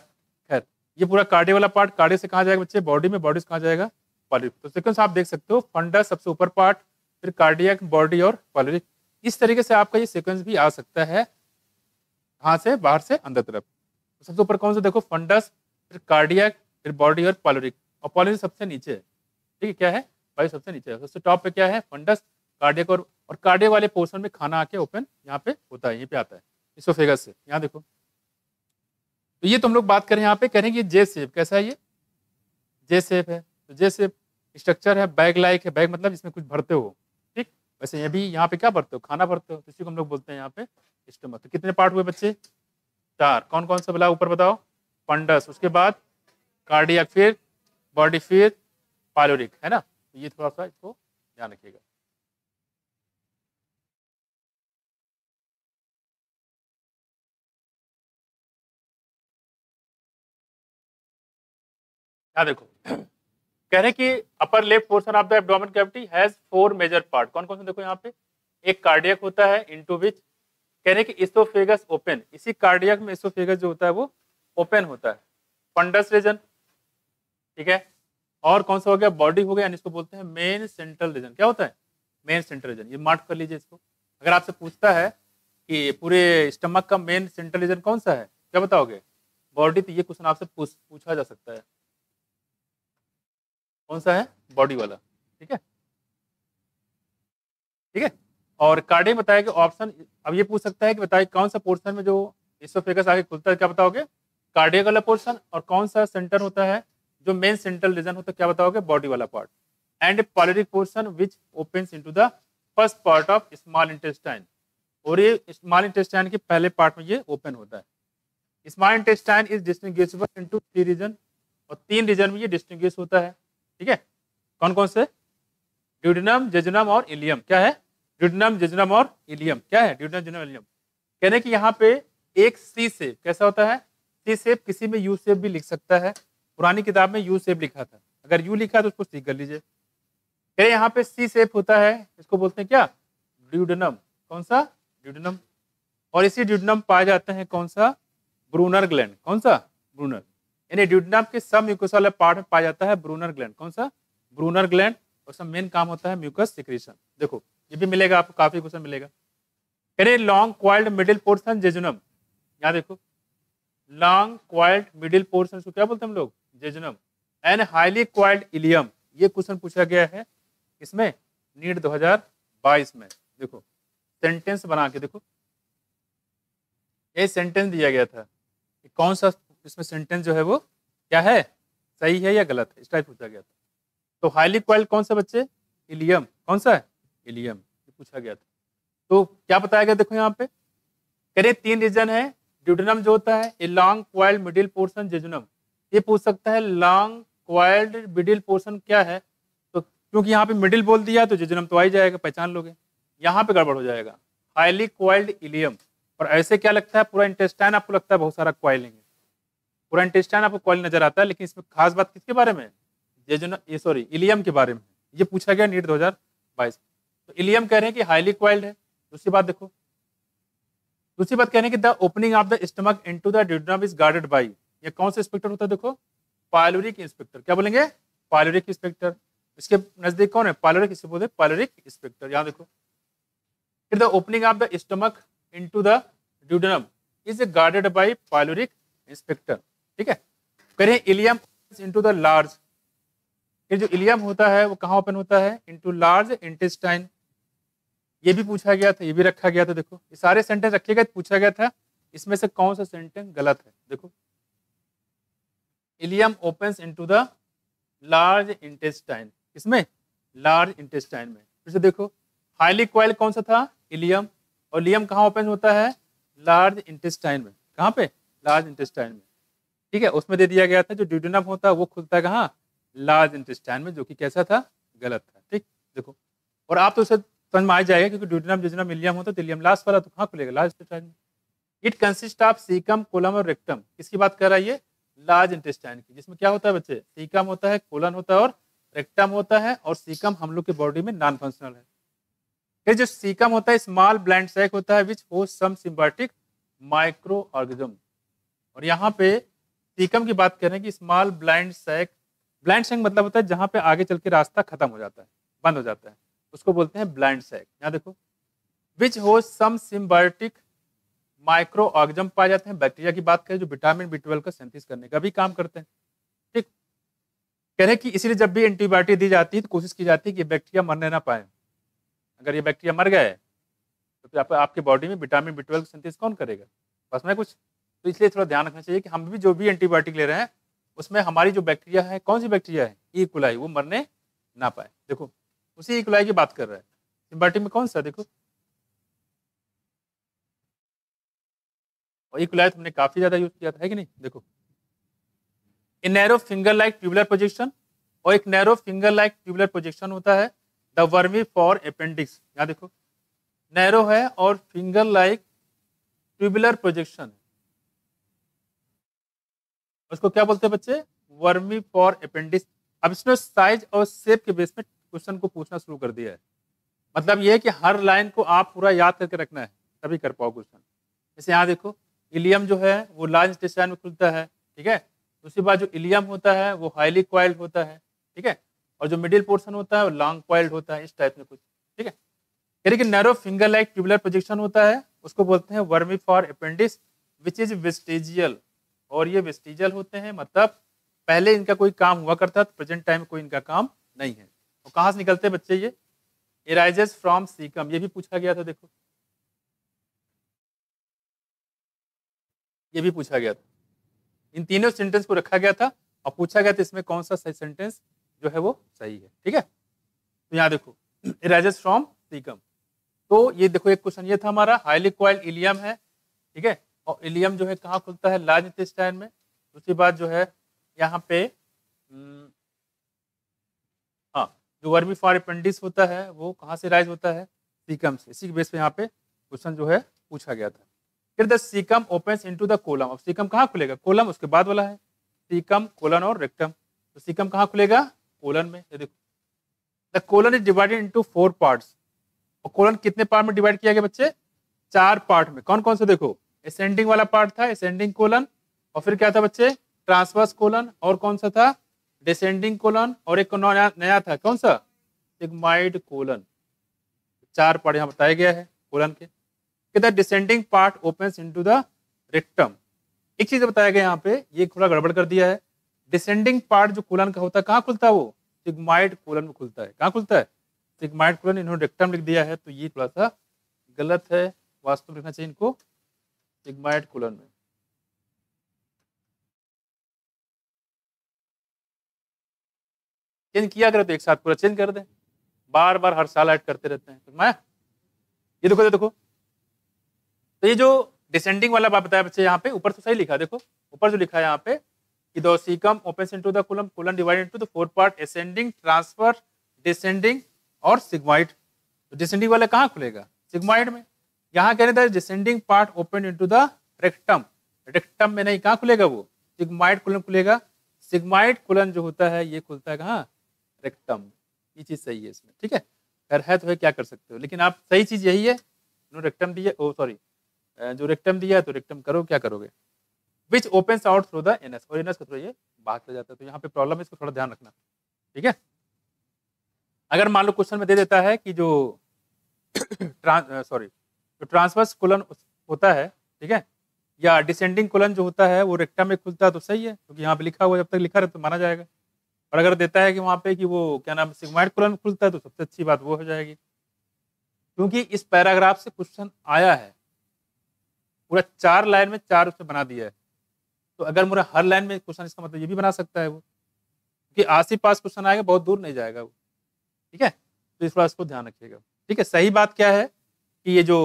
खैर, ये पूरा कार्डियो वाला पार्ट, कार्डियो से कहाँ जाएगा बच्चे? बॉडी में, बॉडी से कहाँ जाएगा? पॉलिरिक। तो सीक्वेंस आप देख सकते हो, फंडस सबसे ऊपर पार्ट, फिर कार्डियक, बॉडी और पॉलिरिक। इस तरीके से आपका ये सीक्वेंस भी आ सकता है, कहाँ से? बाहर से अंदर तरफ। तो सबसे ऊपर कौन सा? देखो फंडस, फिर कार्डियक, फिर बॉडी और पॉलिरिक। और पॉलिरिक सबसे नीचे है, ठीक है। क्या है भाई? सबसे नीचे है। सबसे टॉप पे क्या है? फंडस, कार्डियक और कार्डियक वाले पोर्शन में खाना आके ओपन यहाँ पे होता है, यहीं पे आता है इसोफेगस से। यहाँ देखो, तो ये तुम लोग बात करें यहाँ पे, कह रहे हैं कि जे शेप। कैसा है ये? जे शेप है। तो जे शेप स्ट्रक्चर है, बैग लाइक है। बैग मतलब इसमें कुछ भरते हो, ठीक। वैसे ये भी यहाँ पे क्या भरते हो? खाना भरते हो, तो इसी को हम लोग बोलते हैं यहाँ पे स्टमक। तो कितने पार्ट हुए बच्चे? 4। कौन कौन सा बोला ऊपर बताओ? फंडस, उसके बाद कार्डियक, फिर बॉडी, फिर पाइलोरिक, है ना। तो ये थोड़ा सा इसको ध्यान रखिएगा। यहाँ देखो, कह रहे कि upper left portion of the abdomen cavity has 4 major part. कौन कौन से? देखो यहाँ पे एक कार्डियक होता है, इनटू विच कह रहे कि इसोफेगस ओपन। इसी कार्डियक में इसोफेगस जो होता है वो ओपन होता है। फंडस रीजन, ठीक है। और कौन सा हो गया? बॉडी हो गया, यानी इसको बोलते हैं मेन सेंट्रल रीजन। क्या होता है? Main central region. ये मार्क कर लीजिए इसको। अगर आपसे पूछता है कि पूरे स्टमक का मेन सेंट्रल रीजन कौन सा है, क्या बताओगे? बॉडी। तो ये क्वेश्चन आपसे पूछा जा सकता है, कौन सा है? बॉडी वाला, ठीक है, ठीक है। और कार्डियक बताया कि ऑप्शन, अब ये पूछ सकता है कि बताइए कौन सा पोर्शन में जो इसोफेगस आगे खुलता है, क्या बताओगे? कार्डियक वाला पोर्शन। और कौन सा सेंटर होता है जो मेन सेंट्रल रीजन होता है, क्या बताओगे? बॉडी वाला part. And pyloric portion which opens into the first part of small intestine. और ये स्मॉल इंटेस्टाइन के पहले पार्ट में ये ओपन होता है। Small intestine is distinguishable into 3 region, और 3 रीजन में ये डिस्टिंग्विश होता है, ठीक है। कौन कौन से? ड्यूडेनम, जेजुनम और इलियम। क्या है? ड्यूडेनम, जेजुनम और इलियम। क्या है? Duodenum, jejunum, ileum. कहने कि यहाँ पे एक सी शेप। कैसा होता है? सी शेप। किसी में यू शेप भी लिख सकता है, पुरानी किताब में यू शेप लिखा था, अगर यू लिखा तो उसको सी कर लीजिए। कह यहाँ पे सी शेप होता है, इसको बोलते हैं क्या? ड्यूडेनम। कौन सा? ड्यूडेनम। और इसी ड्यूडेनम पाए जाते हैं कौन सा? Brunner gland. कौन सा? ब्रूनर। यानी ड्यूडेनम के सब म्यूकस वाले पार्ट में पाया जाता है ब्रूनर ग्लैंड। कौन सा? Brunner gland. और सब मेन काम होता है म्यूकस सिक्रीशन। देखो ये भी मिलेगा आपको, काफी क्वेश्चन मिलेगा। कह long coiled middle portion jejunum. यहाँ देखो, लॉन्ग क्वाइल्ड मिडिल पोर्शन को क्या बोलते हैं हम लोग? Jejunum. And highly coiled ileum. ये क्वेश्चन पूछा गया है इसमें नीट 2022 में। देखो सेंटेंस बना के देखो, ये सेंटेंस दिया गया था कि कौन सा इसमें सेंटेंस जो है वो क्या है, सही है या गलत है, इस टाइप पूछा गया था। तो हाईली क्वाइल्ड कौन सा बच्चे? इलियम। कौन सा है? इलियम। ये पूछा गया था। तो क्या बताया गया? देखो यहाँ पे कह 3 रीजन है। ड्यूडेनम जो होता है ये long coiled middle portion jejunum. ये पूछ सकता है लॉन्ग क्वाइल्ड मिडिल पोर्शन क्या है, तो क्योंकि यहाँ पे मिडिल बोल दिया तो जेजुनम तो आ ही जाएगा, पहचान लोगे। यहाँ पे गड़बड़ हो जाएगा, हाईली क्वाइल्ड इलियम। और ऐसे क्या लगता है? पूरा इंटेस्टाइन आपको लगता है बहुत सारा क्वाइलिंग है, पूरा इंटेस्टाइन आपको क्वाइल नजर आता है, लेकिन इसमें खास बात किसके बारे में? जेजुनम, ये सॉरी इलियम के बारे में। ये पूछा गया नीट 2022। तो इलियम कह रहे हैं कि हाईली क्वाइल्ड है। दूसरी बात देखो, दूसरी बात कह रहे हैं कि the opening of the stomach into the duodenum is guarded bye. ये कौन सा इंस्पेक्टर होता है? देखो पाइलोरिक इंस्पेक्टर। क्या बोलेंगे? Pyloric inspector. इसके नजदीक कौन है? पाइलोरिक, इसे बोलते हैं पाइलोरिक इंस्पेक्टर। यहाँ देखो, फिर the opening of the stomach into the duodenum is guarded bye pyloric inspector, ठीक है। कह रहे हैं इलियम इनटू द लार्ज। ये जो इलियम होता है वो कहाँ ओपन होता है? Into large intestine. ये भी पूछा गया था, ये भी रखा गया था। देखो ये सारे सेंटेंस रखिएगा, पूछा गया था इसमें से कौन सा सेंटेंस गलत है। देखो ileum opens into the large intestine, इसमें लार्ज इंटेस्टाइन में। फिर से देखो हाईली क्वाइल कौन सा था? इलियम। और इलियम कहाँ ओपन होता है? लार्ज इंटेस्टाइन में। कहाँ पे? लार्ज इंटेस्टाइन में, ठीक है, उसमें दे दिया गया था जो ड्यूडेनम होता है वो खुलता है कहाँ, लार्ज इंटेस्टाइन में, जो कि कैसा था, गलत था। ठीक, देखो, और आप तो उसे समझ में आ जाएगा क्योंकि ड्यूडेनम जिजना इलियम होता है तो इलियम लास्ट वाला, तो कहाँ खुलेगा, लार्ज इंटेस्टाइन में। It consist of caecum, colon और रेक्टम। किसकी बात कर रहा है ये, लार्ज इंटेस्टाइन की, जिसमें क्या होता है बच्चे, सीकम होता है, कोलन होता है और रेक्टम होता है। और सीकम हम लोग के बॉडी में नॉन फंक्शनल है। फिर जो सीकम होता है स्मॉल ब्लाइंड सैक होता है which host some symbiotic micro organism. और यहाँ पे सीकम की बात करें कि small blind sac, blind sac मतलब होता है जहाँ पे आगे चल के रास्ता खत्म हो जाता है, बंद हो जाता है, उसको बोलते हैं ब्लाइंड सैक। यहाँ देखो, which host some symbiotic micro organism पाए जाते हैं। बैक्टीरिया की बात करें जो विटामिन B12 का सिंथेसिस करने का भी काम करते हैं। ठीक, कह रहे हैं कि इसीलिए जब भी एंटीबायोटिक दी जाती है तो कोशिश की जाती है कि बैक्टीरिया मरने ना पाए। अगर ये बैक्टीरिया मर गए तो फिर आपके बॉडी में विटामिन B12 का सिंथेसिस कौन करेगा, बस में कुछ। तो इसलिए थोड़ा ध्यान रखना चाहिए कि हम भी जो भी एंटीबायोटिक ले रहे हैं उसमें हमारी जो बैक्टीरिया है, कौन सी बैक्टीरिया है, ई कोलाई, वो मरने ना पाए। देखो, उसी ई कोलाई की बात कर रहा है। सिम्बायोटिक में कौन सा, देखो, और ई कोलाई हमने काफी ज्यादा यूज किया था, है कि नहीं। देखो, a narrow finger like tubular projection, और एक narrow finger like tubular projection होता है द वर्मी फॉर अपेंडिक्स। यहाँ देखो, नैरो है और फिंगर लाइक ट्यूबुलर प्रोजेक्शन है, उसको क्या बोलते हैं बच्चे, वर्मी फॉर अपेंडिक्स। अब इसने साइज और शेप के बेस में क्वेश्चन को पूछना शुरू कर दिया है। मतलब ये है कि हर लाइन को आप पूरा याद करके रखना है तभी कर पाओ क्वेश्चन। जैसे यहाँ देखो, इलियम जो है वो लार्ज इंटेस्टाइन में खुलता है, ठीक है। दूसरी बात, जो इलियम होता है वो हाईली क्वाइल्ड होता है, ठीक है, और जो मिडिल पोर्शन होता है वो लॉन्ग क्वाइल्ड होता है, इस टाइप में कुछ, ठीक है। यानी कि narrow finger like tubular projection होता है, उसको बोलते हैं vermi for appendix which is vestigial. और ये वेस्टिजियल होते हैं, मतलब पहले इनका कोई काम हुआ करता था, प्रेजेंट टाइम में कोई इनका काम नहीं है। और कहाँ से निकलते हैं बच्चे, ये एराइजेस फ्रॉम सीकम, ये भी पूछा गया था। देखो, ये भी पूछा गया था, इन तीनों सेंटेंस को रखा गया था और पूछा गया था इसमें कौन सा सही सेंटेंस जो है वो सही है, ठीक है। तो यहाँ देखो, एराइजेस फ्रॉम सीकम। तो ये देखो, एक क्वेश्चन ये था हमारा, हाईली क्वाइल्ड इलियम है, ठीक है, और इलियम जो है कहाँ खुलता है, लार्ज इंटेस्टाइन में। दूसरी बात जो है यहाँ पे हाँ, जो वर्मी फॉर अपेंडिक्स होता है वो कहाँ से राइज होता है, सीकम से। इसी के बेस पे यहाँ पे क्वेश्चन जो है पूछा गया था। फिर the caecum opens into the colon. अब सीकम कहाँ खुलेगा, कोलम उसके बाद वाला है, सीकम, कोलन और रेक्टम। तो सीकम कहाँ खुलेगा, कोलन में। ये देखो, the colon is divided into 4 parts. और कोलन कितने पार्ट में डिवाइड किया गया बच्चे, 4 पार्ट में। कौन कौन से, देखो, असेंडिंग वाला पार्ट था, असेंडिंग कोलन, और फिर क्या था बच्चे, ट्रांसवर्स कोलन, और कौन सा था, डिसेंडिंग कोलन, और एक नया था, कौन सा, सिग्माइड कोलन। 4 पार्ट यहाँ बताया गया है कोलन के। The descending part opens into the rectum. एक चीज बताया गया यहाँ पे, ये थोड़ा गड़बड़ कर दिया है। डिसेंडिंग पार्ट जो कोलन का होता है कहाँ खुलता है, वो सिग्माइड कोलन में खुलता है। कहाँ खुलता है, सिग्माइड कोलन, इन्होंने रेक्टम लिख दिया है, तो ये थोड़ा सा गलत है, वास्तव में लिखना चाहिए इनको सिग्माइड कोलन में। चेंज किया करो तो एक साथ पूरा चेंज कर दें, बार बार हर साल ऐड करते रहते हैं। तो ये देखो, देखो, तो ये जो डिसेंडिंग वाला बात बताया बच्चे, यहाँ पे ऊपर तो सही लिखा, देखो ऊपर जो लिखा है यहाँ पे कि the caecum opens into the colon, colon divided into the 4 part, ascending, transfer, descending और सिग्माइड। तो डिसेंडिंग वाला कहाँ खुलेगा, सिग्माइड में। यहाँ कह रहे थे descending part open into the rectum, rectum में नहीं, कहाँ खुलेगा वो, सिग्माइड कोलन खुलेगा। सिग्माइड कोलन जो होता है ये खुलता है कहाँ, रेक्टम। ये चीज सही है इसमें, ठीक है। अगर है तो है, क्या कर सकते हो, लेकिन आप सही चीज यही है, रेक्टम दिया, ओ सॉरी, जो रेक्टम दिया है तो रेक्टम करो, क्या करोगे, विच opens out through the anus, और एनस का थ्रू ये बाहर चला जाता है। तो यहाँ पे प्रॉब्लम है, इसको थोड़ा ध्यान रखना, ठीक है। अगर मान लो क्वेश्चन में दे देता है कि जो जो ट्रांसवर्स कोलन होता है, ठीक है, या डिसेंडिंग कोलन जो होता है वो रेक्टम में खुलता है, तो सही है, क्योंकि यहाँ पे लिखा हुआ, जब तक लिखा रहे तो माना जाएगा। और अगर देता है कि वहाँ पे कि वो क्या नाम, सिग्माइड कोलन खुलता है, तो सबसे अच्छी बात वो हो जाएगी, क्योंकि इस पैराग्राफ से क्वेश्चन आया है, पूरा 4 लाइन में 4 उसने बना दिया है। तो अगर मेरा हर लाइन में क्वेश्चन, इसका मतलब ये भी बना सकता है वो, क्योंकि आस ही पास क्वेश्चन आएगा, बहुत दूर नहीं जाएगा वो, ठीक है। तो इस बात को ध्यान रखिएगा, ठीक है। सही बात क्या है कि ये जो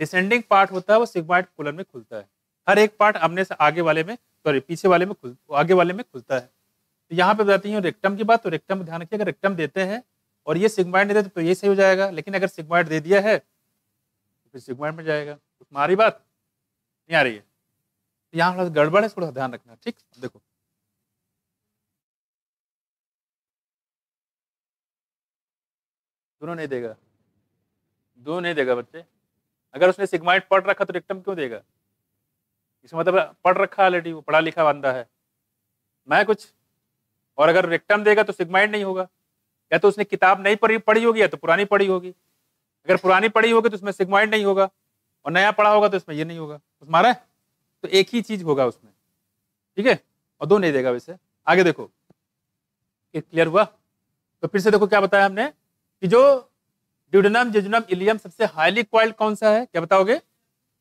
डिसेंडिंग पार्ट होता है वो सिग्माइड कोलन में खुलता है, हर एक पार्ट अपने से आगे वाले में सॉरी पीछे वाले में आगे वाले में खुलता है। तो यहाँ पे बताती हूँ रेक्टम की बात, तो रेक्टम ध्यान रखिए, अगर रेक्टम देते हैं और ये सिग्मॉइड नहीं देते तो ये सही हो जाएगा, लेकिन अगर सिग्मॉइड दे दिया है तो फिर सिग्मॉइड में जाएगा। तुम्हारी बात नहीं आ रही है, तो यहाँ थोड़ा गड़बड़ है, थोड़ा ध्यान रखना। ठीक, देखो दोनों नहीं देगा, दोनों नहीं देगा बच्चे। अगर उसने सिग्मॉइड पढ़ रखा तो रेक्टम क्यों देगा? इसका मतलब पढ़ रखा ऑलरेडी, वो पढ़ा लिखा बंदा है, मैं कुछ। और अगर रेक्टम देगा तो सिग्मॉइड नहीं होगा, या तो उसने किताब नहीं पढ़ी होगी या तो पुरानी पढ़ी होगी। अगर पुरानी पढ़ी होगी तो उसमें सिग्मॉइड नहीं होगा, और नया पढ़ा होगा तो इसमें ये नहीं होगा। तुम्हारा है तो एक ही चीज होगा उसमें, ठीक है, और दो नहीं देगा वैसे। आगे देखो, क्लियर हुआ? तो फिर से देखो क्या बताया हमने कि जो ड्यूडेनम, जेजुनम, इलियम सबसे हाईली क्वाइल्ड कौन सा है, क्या बताओगे?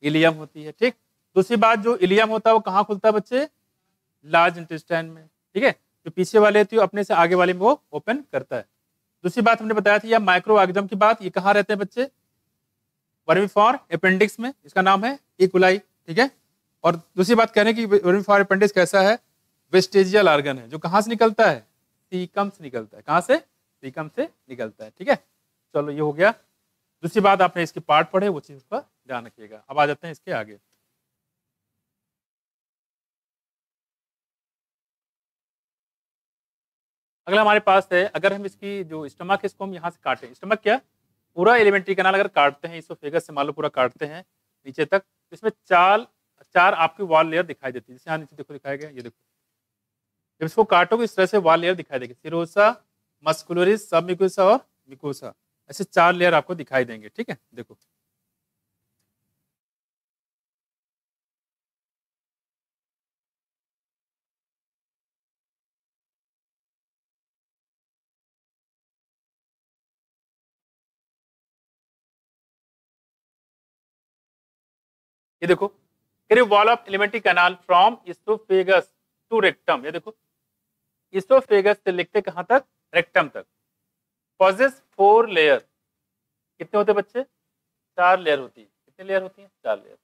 इलियम होती है। ठीक, दूसरी बात, जो इलियम होता है वो कहाँ खुलता है बच्चे? लार्ज इंटेस्टाइन में। ठीक है, जो पीछे वाले थी अपने से आगे वाले में वो ओपन करता है। दूसरी बात हमने बताया थी, या माइक्रो ऑर्गेनिज्म की बात, ये कहाँ रहते हैं बच्चे? वर्मीफॉर अपेंडिक्स में, इसका नाम है इकोलाई। ठीक है, और दूसरी बात कह रहे हैं कि वर्मीफॉर अपेंडिक्स कैसा है? वेस्टेजियल ऑर्गन है, जो कहाँ से निकलता है? सीकम से निकलता है। कहाँ से? सीकम से निकलता है। ठीक है, चलो ये हो गया। दूसरी बात, आपने इसके पार्ट पढ़े, वो चीज का ध्यान रखिएगा। अब आ जाते हैं इसके आगे। अगला हमारे पास है, अगर हम इसकी जो स्टमक है इसको हम यहाँ से काटें, स्टमक क्या, पूरा एलिमेंट्री कैनाल अगर काटते हैं, इसोफेगस से मान लो पूरा काटते हैं नीचे तक, इसमें चार आपकी वॉल लेयर दिखाई देती है। जैसे यहाँ नीचे देखो दिखाया गया, ये देखो, जब इसको काटोगे इस तरह से वॉल लेयर दिखाई देगी, सिरोसा, मस्कुलरिस, सब म्यूकोसा और म्यूकोसा, ऐसे 4 लेयर आपको दिखाई देंगे। ठीक है, देखो ये देखो, wall of alimentary canal from oesophagus to rectum, ये देखो इसोफेगस से लिखते कहां तक? रेक्टम तक। पॉजेस 4 लेयर, कितने होते बच्चे? 4 लेयर होती है। कितने लेयर होती है? 4 layer.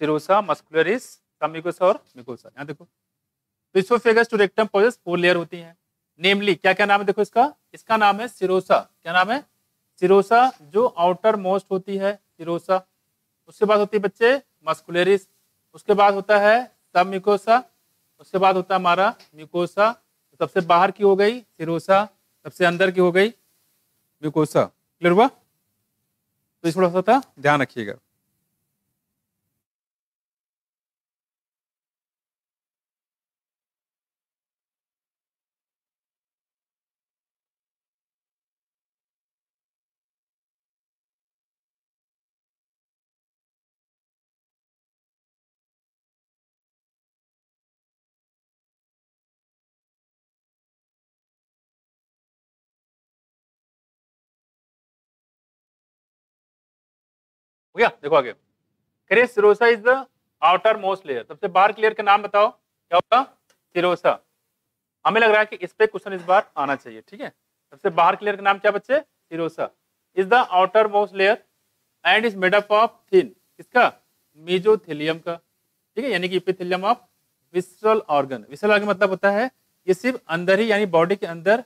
Serosa, muscularis, submucosa और म्यूकोसा। यहाँ देखो, तो oesophagus to rectum possess 4 layer होती हैं। नेमली क्या क्या नाम है देखो इसका? इसका नाम है सिरोसा। क्या नाम है? सिरोसा, जो आउटर मोस्ट होती है सिरोसा। उसके बाद होती है बच्चे मस्कुलरिस, उसके बाद होता है सब म्यूकोसा, उसके बाद होता है हमारा म्यूकोसा। सबसे बाहर की हो गई सिरोसा, सबसे अंदर की हो गई म्यूकोसा। क्लियर हुआ? तो इस थोड़ा सा ध्यान रखिएगा। हो गया? देखो आगे, करिए serosa is the outer most layer, सबसे बाहर की लेयर का नाम बताओ, क्या होगा? सिरोसा। हमें लग रहा है कि इस पे क्वेश्चन इस बार आना चाहिए। ठीक है, सबसे बाहर की लेयर का नाम क्या बच्चे? Serosa is the outer most layer and is made up of thin, किसका? मेसोथेलियम का। ठीक है, यानी कि epithelium of visceral organ. Visceral organ मतलब होता है ये सिर्फ अंदर ही, यानी बॉडी के अंदर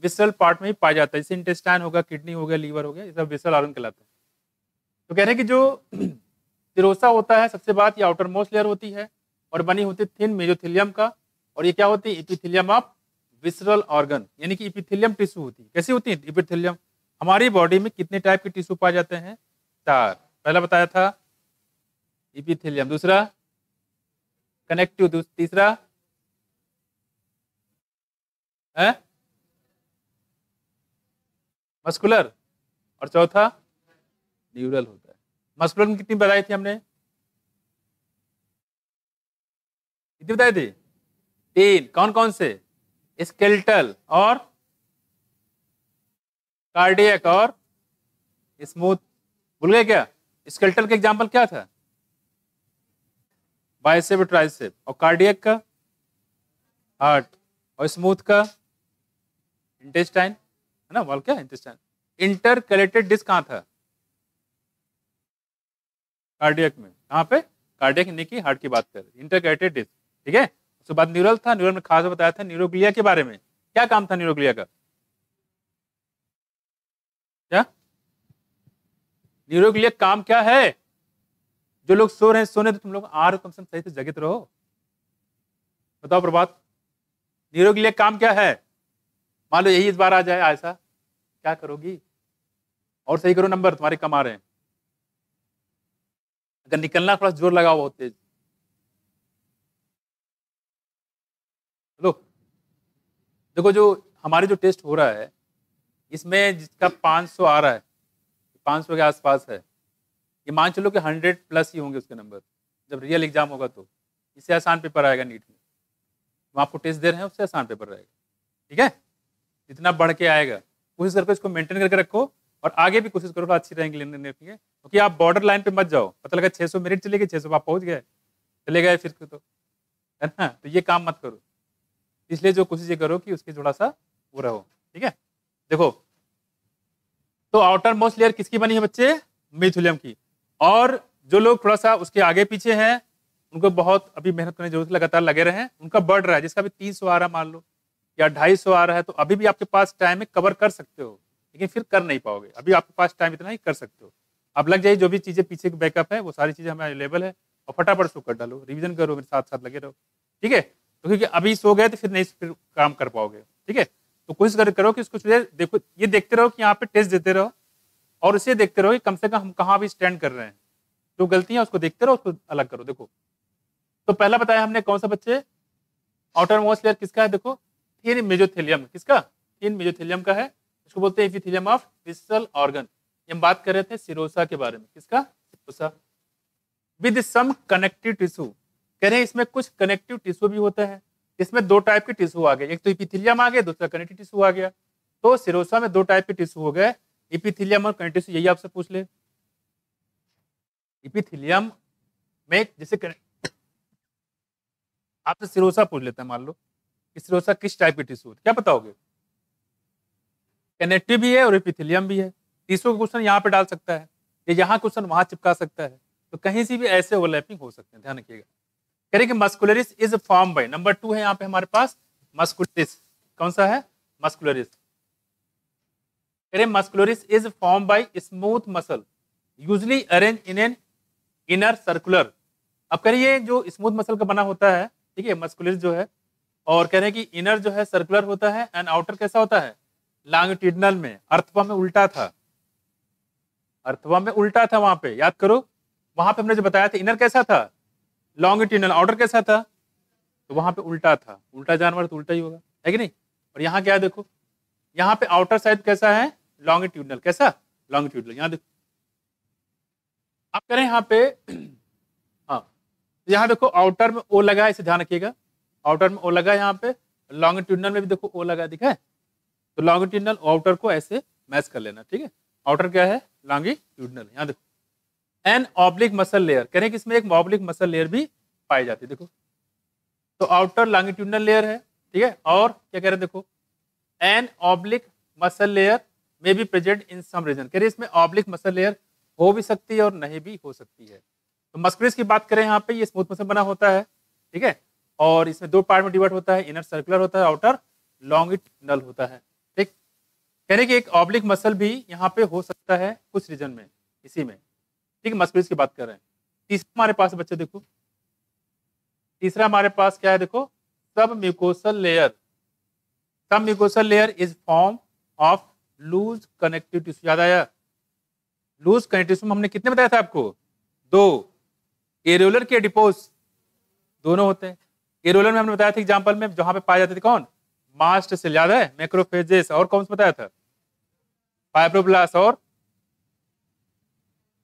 विसरल पार्ट में ही पाया जाता है, जैसे इंटेस्टाइन होगा, किडनी हो गया, लीवर हो गया, ये सब विसरल ऑर्गन कहलाता है। तो कह रहे हैं कि जो सिरोसा होता है, सबसे बात ये आउटर मोस्ट लेयर होती है और बनी होती है थिन मेसोथेलियम का, और ये क्या होती है? एपिथेलियम ऑफ विसरल ऑर्गन, यानी कि एपिथेलियम टिश्यू होती है। कैसी होती है एपिथेलियम? हमारी बॉडी में कितने टाइप के टिश्यू पाए जाते हैं? 4। पहला बताया था एपिथेलियम, दूसरा कनेक्टिव, तीसरा है मस्कुलर, और चौथा न्यूरल होता है। मस्कुलर में कितनी बताई थी हमने? कितनी बताई थी? 3। कौन कौन से? स्केलेटल और कार्डियक और स्मूथ। भूल गए क्या? स्केलेटल का एग्जांपल क्या था? बाइसेप और ट्राइसेप। और कार्डियक का? हार्ट। और स्मूथ का? इंटेस्टाइन, है ना? वॉल क्या? इंटेस्टाइन। इंटरकलेटेड डिस्क कहाँ था? कार्डियक में। कहाँ पे? कार्डियक यानी कि हार्ट की बात कर रहे हैं। इंटरकलेटेड डिस्क, ठीक है। उसके बाद न्यूरल था, न्यूरल में खास बताया था न्यूरोग्लिया के बारे में। क्या काम था न्यूरोग्लिया का? क्या न्यूरोग्लिया काम क्या है? जो लोग सो रहे हैं सोने, तो तुम लोग आ रहे हो, कम से कम सही से जगित रहो। बताओ प्रभात, न्यूरोग्लिया काम क्या है? मान लो यही इस बार आ जाए ऐसा, क्या करोगी? और सही करो, नंबर तुम्हारे कम आ रहे हैं। अगर निकलना थोड़ा जोर लगाओ बहुत तेज। लो देखो, जो हमारे जो टेस्ट हो रहा है इसमें जिसका 500 आ रहा है, 500 के आसपास है, ये मान चलो कि 100 प्लस ही होंगे उसके नंबर। जब रियल एग्जाम होगा तो इससे आसान पेपर आएगा नीट में। हम आपको टेस्ट दे रहे हैं, उससे आसान पेपर रहेगा। ठीक है, जितना बढ़ के आएगा कोशिश करके इसको मेंटेन करके रखो, और आगे भी कोशिश करो अच्छी रैंक लेने की, क्योंकि आप बॉर्डर लाइन पे मत जाओ। पता लगा 600 मेरिट चले गए, 600 आप पहुंच गए, चले गए फिर तो, है ना? तो ये काम मत करो। इसलिए जो कोशिश ये करो कि उसके थोड़ा सा वो रहो। ठीक है, देखो तो आउटर मोस्ट लेयर किसकी बनी है बच्चे? मिथुलियम की। और जो लोग थोड़ा सा उसके आगे पीछे हैं उनको बहुत अभी मेहनत करने की जरूरत, लगातार लगे रहे हैं। उनका बढ़ रहा है, जिसका भी 300 आ रहा मान लो या 250 आ रहा है, तो अभी भी आपके पास टाइम है, कवर कर सकते हो, लेकिन फिर कर नहीं पाओगे। अभी आपके पास टाइम इतना ही कर सकते हो। अब लग जाइए, जो भी चीजें पीछे की बैकअप है वो सारी चीजें हमें अवेलेबल है, और फटाफट सो कर डालो, रिवीजन करो, मेरे साथ साथ लगे रहो। ठीक है, तो क्योंकि अभी सो गए तो फिर नहीं फिर काम कर पाओगे। ठीक है, तो कोशिश करो कि उसको देखो, ये देखते रहो कि यहाँ पे टेस्ट देते रहो, और उसे देखते रहो कि कम से कम हम कहाँ भी स्टैंड कर रहे हैं। जो गलतियां उसको देखते रहो, उसको अलग करो। देखो तो पहला बताया हमने कौन सा बच्चे? आउटर मोस्ट लेयर किसका है? देखो थिन मेसोथेलियम। किसका? थिन मेसोथेलियम का है। इसको बोलते हैं एपिथेलियम ऑफ विसरल ऑर्गन। हम बात कर रहे थे सिरोसा के बारे में। किसका? Serosa. With some connective tissue. कह रहे हैं इसमें कुछ कनेक्टिव टिश्यू भी होता है। इसमें दो टाइप के टिश्यू आ गए, एक तो एपिथेलियम आ गया, दूसरा कनेक्टिव टिश्यू आ गया। तो सिरोसा में दो टाइप के टिश्यू हो गए, एपिथेलियम और कनेक्टिव टिश्यू। यही आपसे पूछ ले, एपिथेलियम में जैसे आपसे सिरोसा पूछ लेते हैं, मान लो कि सिरोसा किस टाइप के टिश्यू होता है, क्या बताओगे? कनेक्टिव भी है और एपिथेलियम भी है। टिश्यू का क्वेश्चन यहाँ पे डाल सकता है, या यहाँ क्वेश्चन वहां चिपका सकता है, तो कहीं से भी ऐसे ओवरलैपिंग हो सकते हैं, ध्यान रखिएगा। कह रहे कि muscularis is form by, number 2 है यहाँ पे हमारे पास मस्कुलरिस। कौन सा है? मस्कुलरिस। कह रहे muscularis is form by smooth muscle usually arrange in an inner circular. अब करिए जो स्मूथ मसल का बना होता है, ठीक है, मस्कुलरिस जो है, और कह रहे हैं कि इनर जो है सर्कुलर होता है, एंड आउटर कैसा होता है? लॉन्गिट्यूडिनल में। अर्थवा में उल्टा था, अर्थवा में उल्टा था, वहां पे याद करो, वहां पे हमने जो बताया था इनर कैसा था? लॉन्गिट्यूडिनल। आउटर कैसा था? तो वहां पे उल्टा था। उल्टा जानवर तो उल्टा ही होगा, है कि नहीं? और यहाँ क्या है? देखो यहाँ पे आउटर साइड कैसा है? लॉन्गिट्यूडिनल। कैसा? लॉन्गिट्यूडिनल। यहाँ देखो, आप करें यहाँ पे हाँ, यहाँ देखो आउटर में ओ लगा है, इसे ध्यान रखिएगा। आउटर में ओ लगा है यहाँ पे, लॉन्गिट्यूडिनल में भी देखो ओ लगा, दिखा है? तो लॉन्गिट्यूडिनल आउटर को ऐसे मैच कर लेना। ठीक है, आउटर क्या है? लॉन्गिट्यूडिनल। यहाँ देखो एन ऑब्लिक मसल लेयर, कह रहे हैं कि इसमें एक ऑब्लिक मसल लेयर भी पाई जाती है। देखो तो आउटर लॉन्गिट्यूडिनल लेयर है, ठीक है, और क्या कह रहे हैं? देखो an oblique muscle layer may be present in some region. कह रहे इसमें ऑब्लिक मसल लेयर हो भी सकती है और नहीं भी हो सकती है। तो मस्कुलरिस की बात करें यहाँ पे, ये स्मूथ मसल बना होता है, ठीक है, और इसमें दो पार्ट में डिवाइड होता है, इनर सर्कुलर होता है, आउटर लॉन्गिट्यूडिनल होता है। ठीक, कहने कि एक ऑब्लिक मसल भी यहाँ पे हो सकता है कुछ रीजन में, इसी में। ठीक है, मस्कुलरिस की बात कर रहे हैं। तीसरा हमारे पास बच्चे देखो, तीसरा हमारे पास क्या है? देखो submucosal layer. Submucosal layer is form of loose connective tissue. याद आया? लूज कनेक्टिव टिश्यू हमने कितने बताया था आपको? 2, एरियोलर के एडिपोस दोनों होते हैं। एरियोलर में हमने बताया था एग्जांपल में, जहां पे पाए जाते थे कौन? Mast cell. याद है? मैक्रोफेजेस। और कौन सा बताया था? फाइब्रोब्लास्ट और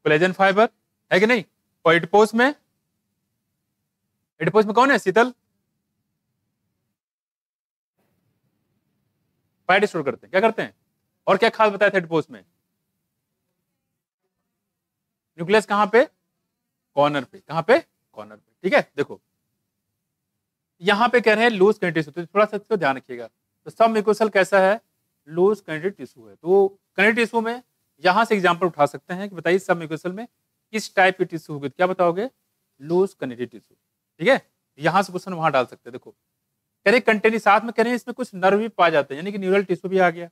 कोलेजन फाइबर, है कि नहीं? और एडिपोस में, एडिपोस में कौन है? शीतल। फैट स्टोर करते हैं, क्या करते हैं? और क्या खास बताया था एडिपोस में? न्यूक्लियस कहां पे? कॉर्नर पे। कहां पे? कॉर्नर पे। ठीक है, देखो यहां पे कह रहे हैं लूज कनेक्टिव टिश्यू, तो थोड़ा सा इसको ध्यान रखिएगा। तो सब म्यूकोसल कैसा है? लूज कनेक्टिव टिश्यू है। तो कनेक्टिव टिश्यू में यहां से एग्जांपल उठा सकते हैं कि बताइए सब म्यूकोसल में किस टाइप की टिश्यू होगी? क्या बताओगे? Loose connective tissue. ठीक है, यहाँ से क्वेश्चन वहां डाल सकते हैं। देखो कह रहे कंटेनिंग, साथ में कह रहे हैं इसमें कुछ नर्व भी पाए जाते हैं, यानी कि न्यूरल टिश्यू भी आ गया।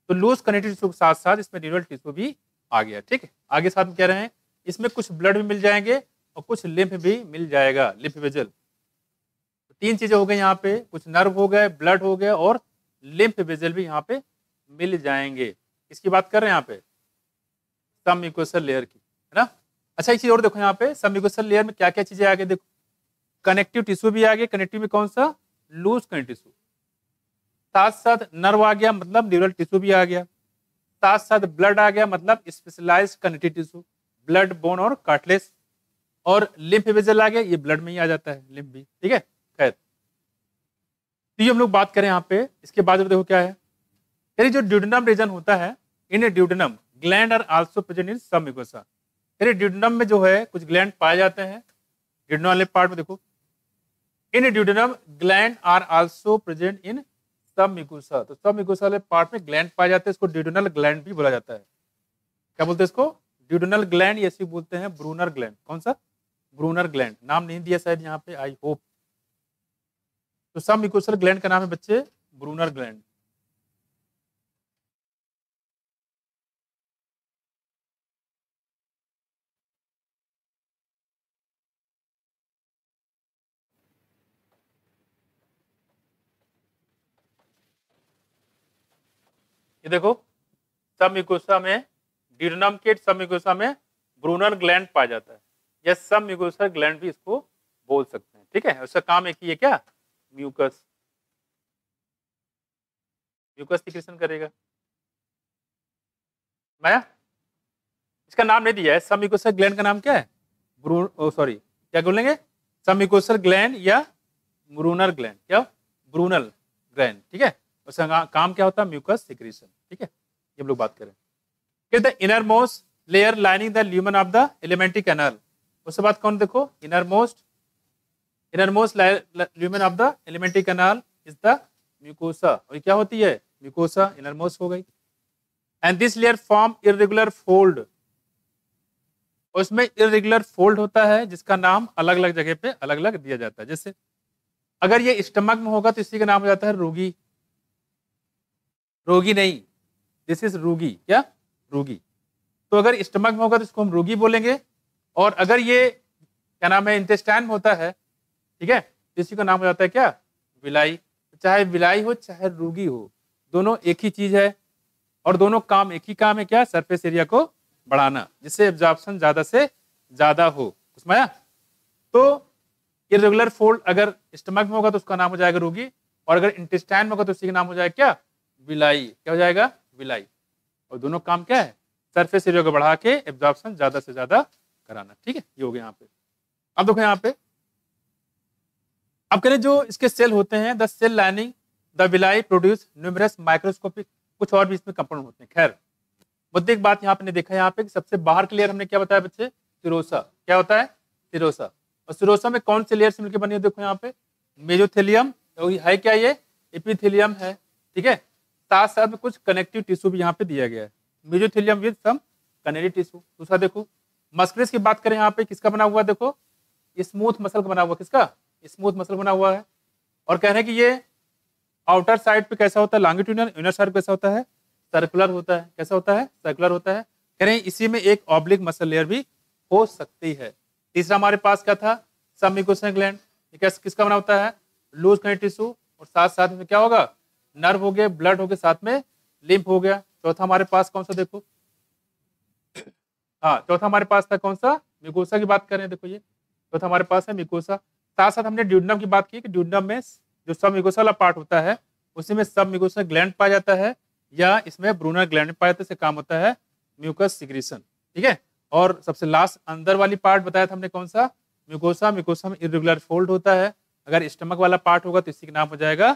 तो लूज कनेक्टिव टिश्यू के साथ साथ इसमें न्यूरल टिश्यू भी आ गया। ठीक है, आगे साथ में कह रहे हैं इसमें कुछ ब्लड भी मिल जाएंगे और कुछ लिम्फ भी मिल जाएगा, लिम्फ वेजल। तो 3 चीजें हो गई यहाँ पे, कुछ नर्व हो गए, ब्लड हो गए और लिम्फ वेजल भी यहाँ पे मिल जाएंगे। किसकी बात कर रहे हैं यहाँ पे? सब म्यूकोसल लेयर की, है ना। अच्छा एक चीज और देखो यहाँ पे, सब म्यूकोसल लेयर में क्या क्या चीजें आ गई देखो। कनेक्टिव टिश्यू भी आ गया, कनेक्टिव में कौन सा? Loose connective tissue. साथ साथ नर्व आ गया, मतलब न्यूरल टिश्यू भी आ गया। साथ साथ ब्लड आ गया, मतलब specialised connective tissue, blood, bone और कार्टिलेज। और लिम्फ वेजल आ गया, ये ब्लड में ही आ जाता है, लिम्फ भी। ठीक है, खैर तो ये हम लोग बात करें यहाँ पे। इसके बाद देखो क्या है, यानी जो ड्यूडेनम रीजन होता है, in duodenum gland are also present in submucosa. यानी ड्यूडेनम में जो है कुछ ग्लैंड पाए जाते हैं। ड्यूडेनम वाले पार्ट में देखो, in duodenum gland are also present in submucosa. तो सब म्यूकोसा वाले पार्ट में ग्लैंड पाए जाते हैं, इसको ड्यूडेनल ग्लैंड भी बोला जाता है। क्या बोलते हैं इसको? ड्यूडेनल ग्लैंड, या इसी बोलते हैं ब्रूनर ग्लैंड। कौन सा? Brunner gland. नाम नहीं दिया शायद यहाँ पे, आई होप। तो सब म्यूकोसल ग्लैंड का नाम है बच्चे ब्रूनर ग्लैंड। ये देखो सब म्यूकोसा में, ड्यूडेनम के सब म्यूकोसा में ब्रूनर ग्लैंड पाया जाता है, या सब म्यूकोसा ग्लैंड भी इसको बोल सकते हैं। ठीक है, उसका काम एक ही है, क्या? म्यूकस, म्यूकस सिक्रेशन करेगा। माया, इसका नाम नहीं दिया है। सब म्यूकोसा ग्लैंड का नाम क्या है? सॉरी, क्या बोलेंगे? सब म्यूकोसल ग्लैंड या ब्रूनर ग्लैंड। क्या? Brunner gland. ठीक है, उसका काम क्या होता है? Mucus secretion. ठीक है, ये हम लोग बात करें कि the innermost layer lining the lumen of the alimentary canal. उसके बाद कौन देखो, innermost lumen of the alimentary canal is the mucosa. और क्या होती है? म्यूकोसा इनर मोस्ट हो गई। And this layer form irregular fold. उसमें इरेगुलर फोल्ड होता है जिसका नाम अलग अलग जगह पे अलग अलग दिया जाता है। जैसे अगर ये स्टमक में होगा तो इसी का नाम हो जाता है रोगी। रोगी नहीं, दिस इज रूगी। क्या? रूगी। तो अगर स्टमक में होगा तो इसको हम रोगी बोलेंगे। और अगर ये क्या नाम है, इंटेस्टाइन में होता है, ठीक है, तो इसी का नाम हो जाता है क्या? विलाई। चाहे विलाई हो चाहे रूगी हो, दोनों एक ही चीज है और दोनों काम एक ही काम है। क्या? सरफेस एरिया को बढ़ाना, जिससे एब्जॉर्प्शन ज्यादा से ज्यादा हो। उसमें आया? तो इरेगुलर फोल्ड अगर स्टमक में होगा तो उसका नाम हो जाएगा रोगी, और अगर इंटेस्टाइन में होगा तो उसी का नाम हो जाएगा क्या? विलाई। क्या हो जाएगा? विलाई। और दोनों काम क्या है? सरफेस एरिया को बढ़ा के एब्जॉर्प्शन ज्यादा से ज्यादा कराना। ठीक है, ये हो गया यहाँ पे। अब देखो यहाँ पे, अब करें जो इसके सेल होते हैं, the cell lining the villi produce numerous microscopic, कुछ और भी इसमें कंपाउंड होते हैं। खैर मुद्दे एक बात यहाँ पे देखा, यहाँ पे सबसे बाहर की लेयर हमने क्या बताया बच्चे? सिरोसा। क्या होता है? सिरोसा। और सिरोसा में कौन से लेयर से मिलकर बनी है? देखो यहाँ पे मेजोथेलियम है, क्या ये? एपिथेलियम है। ठीक है, साथ साथ में कुछ कनेक्टिव टिश्यू भी यहाँ पे दिया गया है, मेजोथेलियम विद सम कनेक्टिव टिश्यू। दूसरा देखो मस्कुलस की बात करें, यहाँ पे किसका बना हुआ है? देखो स्मूथ मसल का बना हुआ। किसका? स्मूथ मसल बना हुआ है। और कह रहे हैं कि ये आउटर साइड पे कैसा होता है? लॉन्गिट्यूडिनल। इनर साइड कैसा होता है? सर्कुलर होता है। कैसा होता है? सर्कुलर होता है। कह रहे हैं इसी में एक ऑब्लिक मसल लेयर भी हो सकती है। तीसरा हमारे पास क्या था? सब म्यूकोसा ग्लैंड। किसका बना होता है? लूज कनेक्टिव टिश्यू, और साथ साथ में क्या होगा? नर्व हो गए, ब्लड हो गए, साथ में लिम्फ हो गया। चौथा हमारे पास कौन सा? देखो हाँ, चौथा हमारे पास था कौन सा? म्यूकोसा की बात कर रहे हैं। देखो ये चौथा हमारे पास है म्यूकोसा। साथ साथ हमने ड्यूडेनम की बात की कि ड्यूडेनम में जो सब म्यूकोसा वाला पार्ट होता है उसी में सब म्यूकोसा ग्लैंड पाया जाता है, या इसमें ब्रूनर ग्लैंड पाया जाता है। इससे काम होता है म्यूकस सिक्रीशन। ठीक है, और सबसे लास्ट अंदर वाली पार्ट बताया था हमने कौन सा? म्यूकोसा। म्यूकोसा में इरेगुलर फोल्ड होता है। अगर स्टमक वाला पार्ट होगा तो इसी का नाम हो जाएगा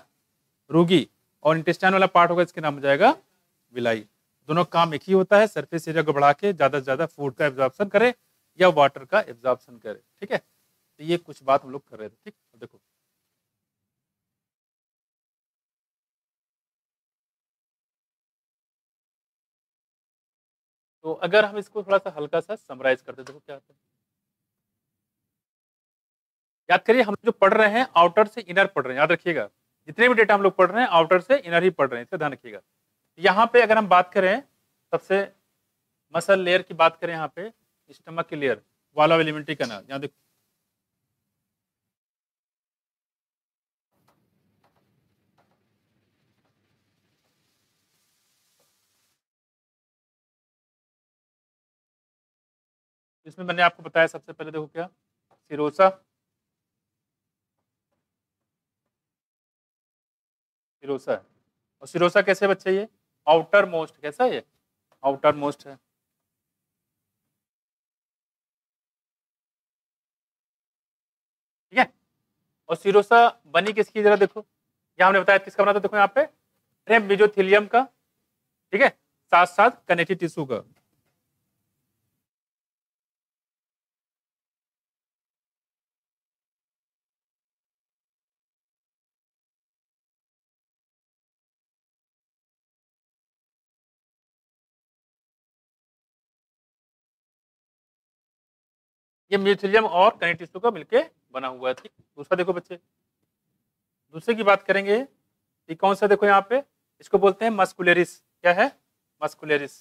रोगी, और इंटेस्टाइन वाला पार्ट होगा इसके नाम हो जाएगा विलाई। दोनों काम एक ही होता है, सरफेस एरिया को बढ़ा के ज्यादा से ज्यादा फूड का एब्जॉर्प्शन करे या वाटर का एब्जॉर्प्शन करे। ठीक है, तो ये कुछ बात हम लोग कर रहे थे। ठीक, देखो तो अगर हम इसको थोड़ा सा हल्का सा समराइज करते, देखो क्या होता है। याद करिए हम जो पढ़ रहे हैं आउटर से इनर पढ़ रहे हैं, याद रखिएगा जितने भी डेटा हम लोग पढ़ रहे हैं आउटर से इनर ही पढ़ रहे हैं, इसका ध्यान रखिएगा। यहाँ पे अगर हम बात करें सबसे मसल लेयर की बात करें, यहाँ पे स्टमक की layer, wall of alimentary canal, यहाँ देखो इसमें मैंने आपको बताया सबसे पहले देखो क्या सिरोसा, सिरोसा है। और सिरोसा कैसे बच्चे, ये आउटर मोस्ट, कैसा है ये आउटर मोस्ट है। ठीक है, और सिरोसा बनी किसकी, जरा देखो यहाँ हमने बताया किसका बना था, देखो यहाँ पे अरे मेजोथेलियम का, ठीक है, साथ साथ कनेक्टिव टिश्यू का। ये मेजोथेलियम और कनेक्टिव टिश्यू का मिलके बना हुआ है। ठीक, दूसरा देखो बच्चे, दूसरे की बात करेंगे, ये कौन सा, देखो यहाँ पे इसको बोलते हैं मस्कुलरिस, क्या है मस्कुलरिस।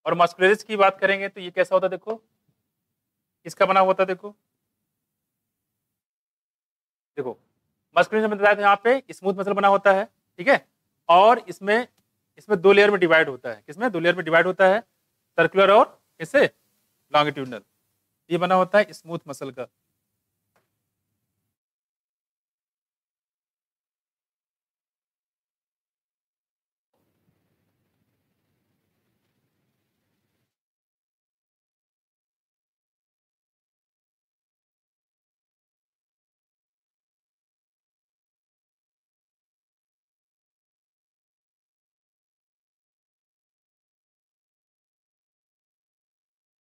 और मस्कुलरिस की बात करेंगे तो ये कैसा होता है, देखो किसका बना हुआ था, देखो देखो मस्कुलरिस में बताया था यहाँ पे स्मूथ मसल बना होता है, ठीक है, और इसमें इसमें दो लेयर में डिवाइड होता है, किसमें दो लेयर में डिवाइड होता है, सर्कुलर और कैसे लॉन्गिट्यूडनल, ये बना होता है स्मूथ मसल का।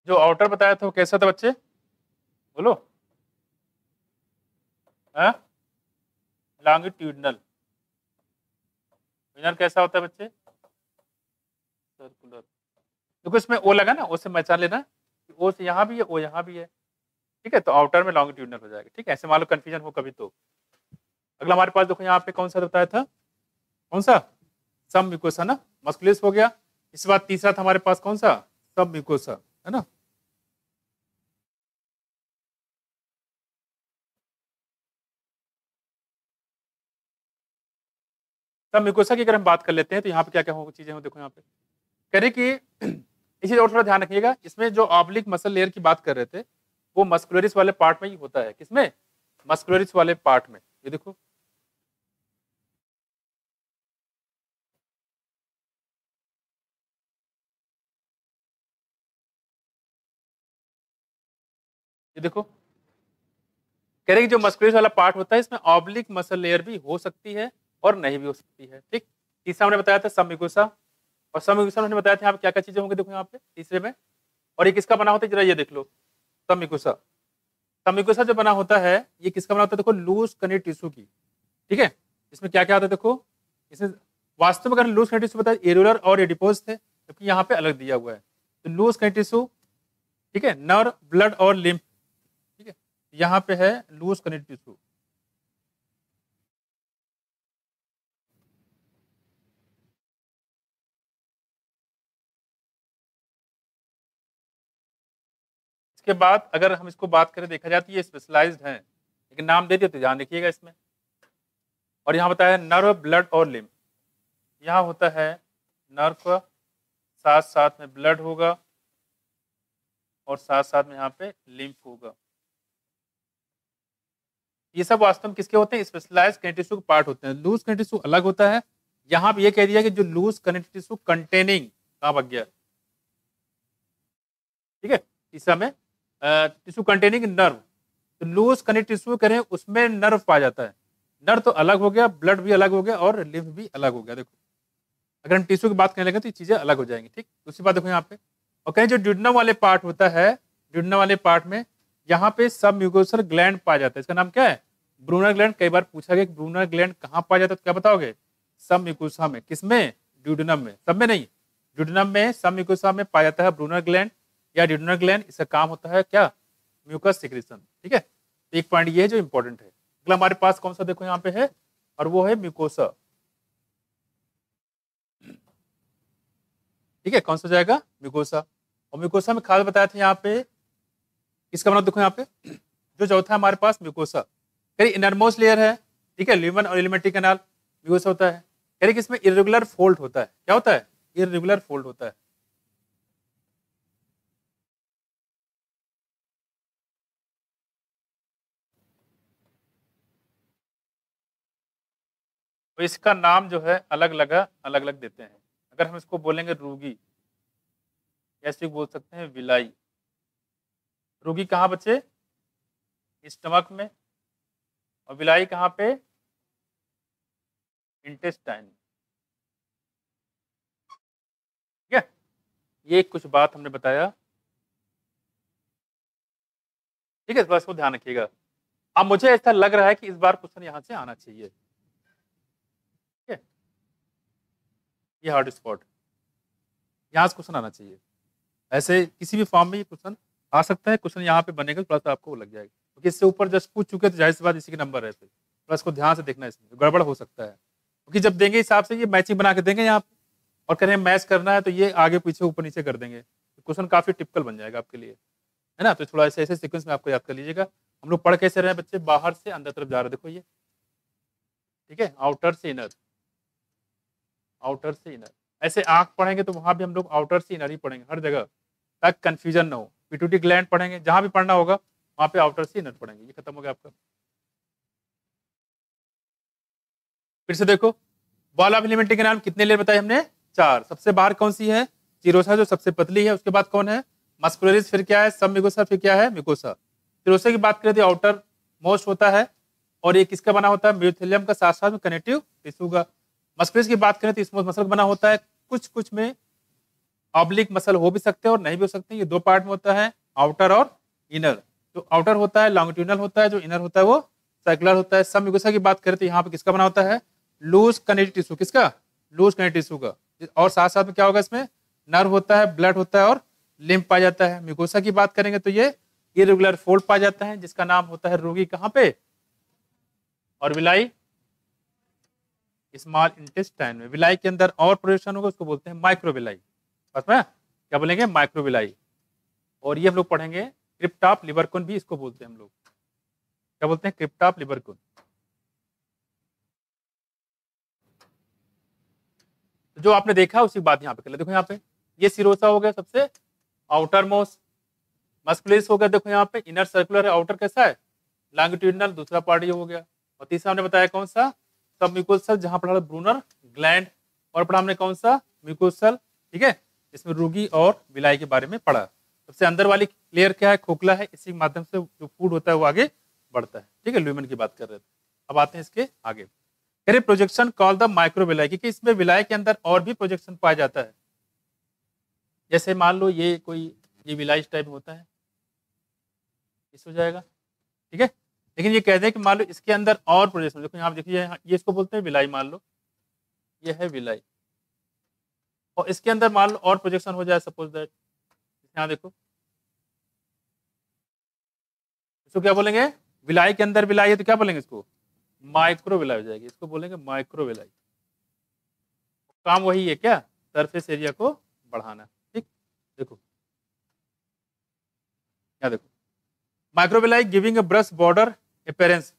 जो आउटर बताया था वो कैसा था बच्चे, बोलो, लॉन्गिट्यूडनल। इनर कैसा होता है बच्चे, सर्कुलर। देखो इसमें ओ लगा ना, ओ से पहचान लेना, ओ से यहाँ भी है, ओ यहाँ भी है, ठीक है, तो आउटर में लॉन्गिट्यूडनल हो जाएगा। ठीक है, ऐसे मान लो कंफ्यूजन हो कभी तो। अगला हमारे पास देखो यहाँ पे कौन सा बताया था, कौन सा, सब म्यूकोसा ना, मस्कुलस हो गया। इसके बाद तीसरा था हमारे पास कौन सा, सब म्यूकोसा, है ना। सब म्यूकोसा की अगर हम बात कर लेते हैं तो यहाँ पे क्या क्या हो चीजें हो, देखो यहाँ पे कह रहे कि इस चीज और थोड़ा ध्यान रखिएगा, इसमें जो ऑब्लिक मसल लेयर की बात कर रहे थे वो मस्कुलरिस वाले पार्ट में ही होता है, किसमें, मस्कुलरिस वाले पार्ट में, ये देखो ये देखो कह रहे कि जो मस्कुलरिस वाला पार्ट होता है इसमें ऑब्लिक मसल लेयर भी हो सकती है और नहीं भी हो सकती है। ठीक, तीसरा हमने बताया था सब म्यूकोसा, और सब म्यूकोसा हमने बताया था यहाँ पे क्या क्या चीजें होंगी, देखो यहाँ पे तीसरे में, और ये किसका बना होता है, जरा ये देख लो, सब म्यूकोसा। सब म्यूकोसा जो बना होता है ये किसका बना होता है, देखो लूज कनेक्टिव टिश्यू की। ठीक है, इसमें क्या क्या आता है, देखो इसमें वास्तव में अगर लूज कनेक्टिव टिश्यू बताया एरुलर और एडिपोज थे, जबकि यहाँ पे अलग दिया हुआ है, तो लूज कनेक्टिव टिश्यू, ठीक है, नर्व, ब्लड और लिम्फ, ठीक है, यहाँ पे है लूज कनेक्टिव टिश्यू। इसके बाद अगर हम इसको बात करें, देखा जाए तो ये स्पेशलाइज्ड है, लेकिन नाम दे दिया तो ध्यान रखिएगा इसमें। और यहाँ बताया नर्व, ब्लड और लिम्फ, यहाँ होता है नर्व का, साथ साथ में ब्लड होगा और साथ साथ में यहाँ पे लिम्फ होगा। ये सब वास्तव में किसके होते हैं, स्पेशलाइज्ड कनेक्टिव टिश्यू के पार्ट होते हैं। लूज कनेक्टिव टिश्यू अलग होता है, यहाँ पे ये कह दिया कि जो लूज कनेक्टिव टिश्यू कंटेनिंग, कहाँ भाग गया, ठीक है, तीसरा में टिश्यू कंटेनिंग नर्व, तो लूज कनेक्टिव टिश्यू करें उसमें नर्व पाया जाता है, नर्व तो अलग हो गया, ब्लड भी अलग हो गया और लिम्फ भी अलग हो गया। देखो अगर हम टिश्यू की बात करने लगे तो ये चीजें अलग हो जाएंगी। ठीक, दूसरी बात देखो यहाँ पे, और कहीं जो ड्यूडेनम वाले पार्ट होता है, ड्यूडेनम वाले पार्ट में यहाँ पे सब म्यूकोसल ग्लैंड पाया जाता है, इसका नाम क्या है, ब्रूनर ग्लैंड। कई बार पूछा गया कि ब्रूनर ग्लैंड कहाँ पाया जाता है, तो क्या बताओगे, सब म्यूकोसा में, किसमें, ड्यूडेनम में, सब में नहीं, ड्यूडेनम में सब म्यूकोसा में पाया जाता है ब्रूनर ग्लैंड या ड्यूडेनल ग्लैंड। इसका काम होता है क्या? Mucus secretion. ठीक है, तो एक पॉइंट ये है जो इंपॉर्टेंट है। अगला हमारे पास कौन सा देखो यहाँ पे है, और वो है म्यूकोसा। ठीक है, कौन सा जाएगा? म्यूकोसा। और म्यूकोसा में खास बताया था यहाँ पे, इसका मतलब देखो यहाँ पे जो चौथा हमारे पास म्यूकोसा, कह इनरमोस्ट लेयर है। ठीक है, ल्यूमन और एलिमेंट्री कैनाल म्यूकोसा होता है। कह रही कि इसमें इरेगुलर फोल्ड होता है। क्या होता है? इरेगुलर फोल्ड होता है। तो इसका नाम जो है अलग अलग देते हैं। अगर हम इसको बोलेंगे रूगी, ऐसे बोल सकते हैं विलाई। रूगी कहाँ बच्चे? स्टमक में, और विलाई कहाँ पे? इंटेस्टाइन। ठीक है, ये कुछ बात हमने बताया। ठीक है, बस वो ध्यान रखिएगा। अब मुझे ऐसा लग रहा है कि इस बार क्वेश्चन यहां से आना चाहिए। ठीक है, ये हॉट स्पॉट, यहाँ से क्वेश्चन आना चाहिए। ऐसे किसी भी फॉर्म में ये क्वेश्चन आ सकता है। क्वेश्चन यहाँ पे बनेगा तो थोड़ा सा आपको वो लग जाएगा, क्योंकि इससे ऊपर जस्ट पूछ चुके तो जाहिर सी बात इसी के नंबर रहते। थोड़ा इसको ध्यान से देखना, इसमें गड़बड़ हो सकता है, क्योंकि जब देंगे हिसाब से ये मैचिंग बना के देंगे यहाँ पे, और करें मैच करना है तो ये आगे पीछे ऊपर नीचे कर देंगे, तो क्वेश्चन काफी टिपिकल बन जाएगा आपके लिए, है ना। तो थोड़ा ऐसे ऐसे सीक्वेंस में आपको याद कर लीजिएगा। हम लोग पढ़ कैसे रहे बच्चे? बाहर से अंदर तरफ जा रहे, देखो ये। ठीक है, आउटर से इनर, आउटर से इनर। ऐसे आंख पढ़ेंगे तो वहां भी हम लोग आउटर से इनर ही पढ़ेंगे हर जगह, ताकि कंफ्यूजन ना हो। पिट्यूटरी ग्लैंड पढ़ेंगे, जहां भी पढ़ना होगा वहां पे आउटर से इनर पढ़ेंगे। ये खत्म हो गया आपका। फिर से देखो, बॉल ऑफ एलिमेंट्री के नाम कितने लेयर बताए हमने? 4। सबसे बाहर कौन सी है? चिरोसा, जो सबसे पतली है। उसके बाद कौन है? मस्कुलरिस। फिर क्या है? सब म्यूकोसा। फिर क्या है? म्यूकोसा। चिरोसा की बात करें तो आउटर मोस्ट होता है, और ये किसका बना होता है? म्यूथेलियम का, साथ साथ में कनेक्टिव टिश्यू का। मस्कुलरिस की बात करें तो स्मूथ मसल बना होता है। कुछ कुछ में ऑब्लिक मसल हो भी सकते हैं और नहीं भी हो सकते हैं। ये 2 पार्ट में होता है, आउटर और इनर। जो आउटर होता है लॉन्गिट्यूडनल होता है, जो इनर होता है वो सर्कुलर होता है। सब म्यूकोसा की बात करें तो यहाँ पे किसका बना होता है? Loose connective tissue. किसका? लूज कनेक्टिव टिश्यू का। और साथ साथ में क्या होगा इसमें? नर्व होता है, ब्लड होता है, और लिम्फ पाया जाता है। म्यूकोसा की बात करेंगे तो ये इरेगुलर फोल्ड पाया जाता है, जिसका नाम होता है रोगी। कहाँ पे? और विलाई स्मॉल इंटेस्टाइन में। विलाई के अंदर और प्रोजेक्शन होगा, उसको बोलते हैं माइक्रोविलाई। बस में क्या बोलेंगे? माइक्रोविलाई। और ये हम लोग पढ़ेंगे क्रिप्ट ऑफ लिबरकुन भी इसको बोलते हैं हम लोग। क्या बोलते हैं? Crypt of Lieberkuhn. जो आपने देखा उसी बात यहाँ पे कर ले। देखो यहाँ पे ये सिरोसा हो गया सबसे आउटर मोस्ट, मस्कुलरिस हो गया देखो यहाँ पे इनर सर्कुलर है, आउटर कैसा है? लॉन्गिट्यूडनल। दूसरा पार्ट ये हो गया। और तीसरा हमने बताया कौन सा? सब म्यूकोसल, जहां पढ़ा ब्रूनर ग्लैंड। और पढ़ा हमने कौन सा? म्यूकोसल। ठीक है, इसमें रूगी और विलाई के बारे में पढ़ा। सबसे अंदर वाली लेयर क्या है? खोखला है। इसी के माध्यम से जो फूड होता है वो आगे बढ़ता है। ठीक है, ल्यूमेन की बात कर रहे थे। अब आते हैं इसके आगे। कह रहे प्रोजेक्शन कॉल द माइक्रोविलाई, क्योंकि इसमें विलाई के अंदर और भी प्रोजेक्शन पाया जाता है। जैसे मान लो ये कोई ये विलाई टाइप होता है, इस हो जाएगा। ठीक है, लेकिन ये कहते हैं कि मान लो इसके अंदर और प्रोजेक्शन, देखो यहाँ देखिए, ये इसको बोलते हैं विलाई। मान लो ये है विलाई, और इसके अंदर मान लो और प्रोजेक्शन हो जाए, सपोज दैट यहाँ देखो, इसको क्या बोलेंगे? विलाई के अंदर विलाई है तो क्या बोलेंगे इसको? माइक्रोविलाई हो जाएगी। इसको बोलेंगे माइक्रोविलाई। काम वही है क्या? सरफेस एरिया को बढ़ाना। ठीक, देखो यहाँ देखो, microvilli giving a brush border appearance.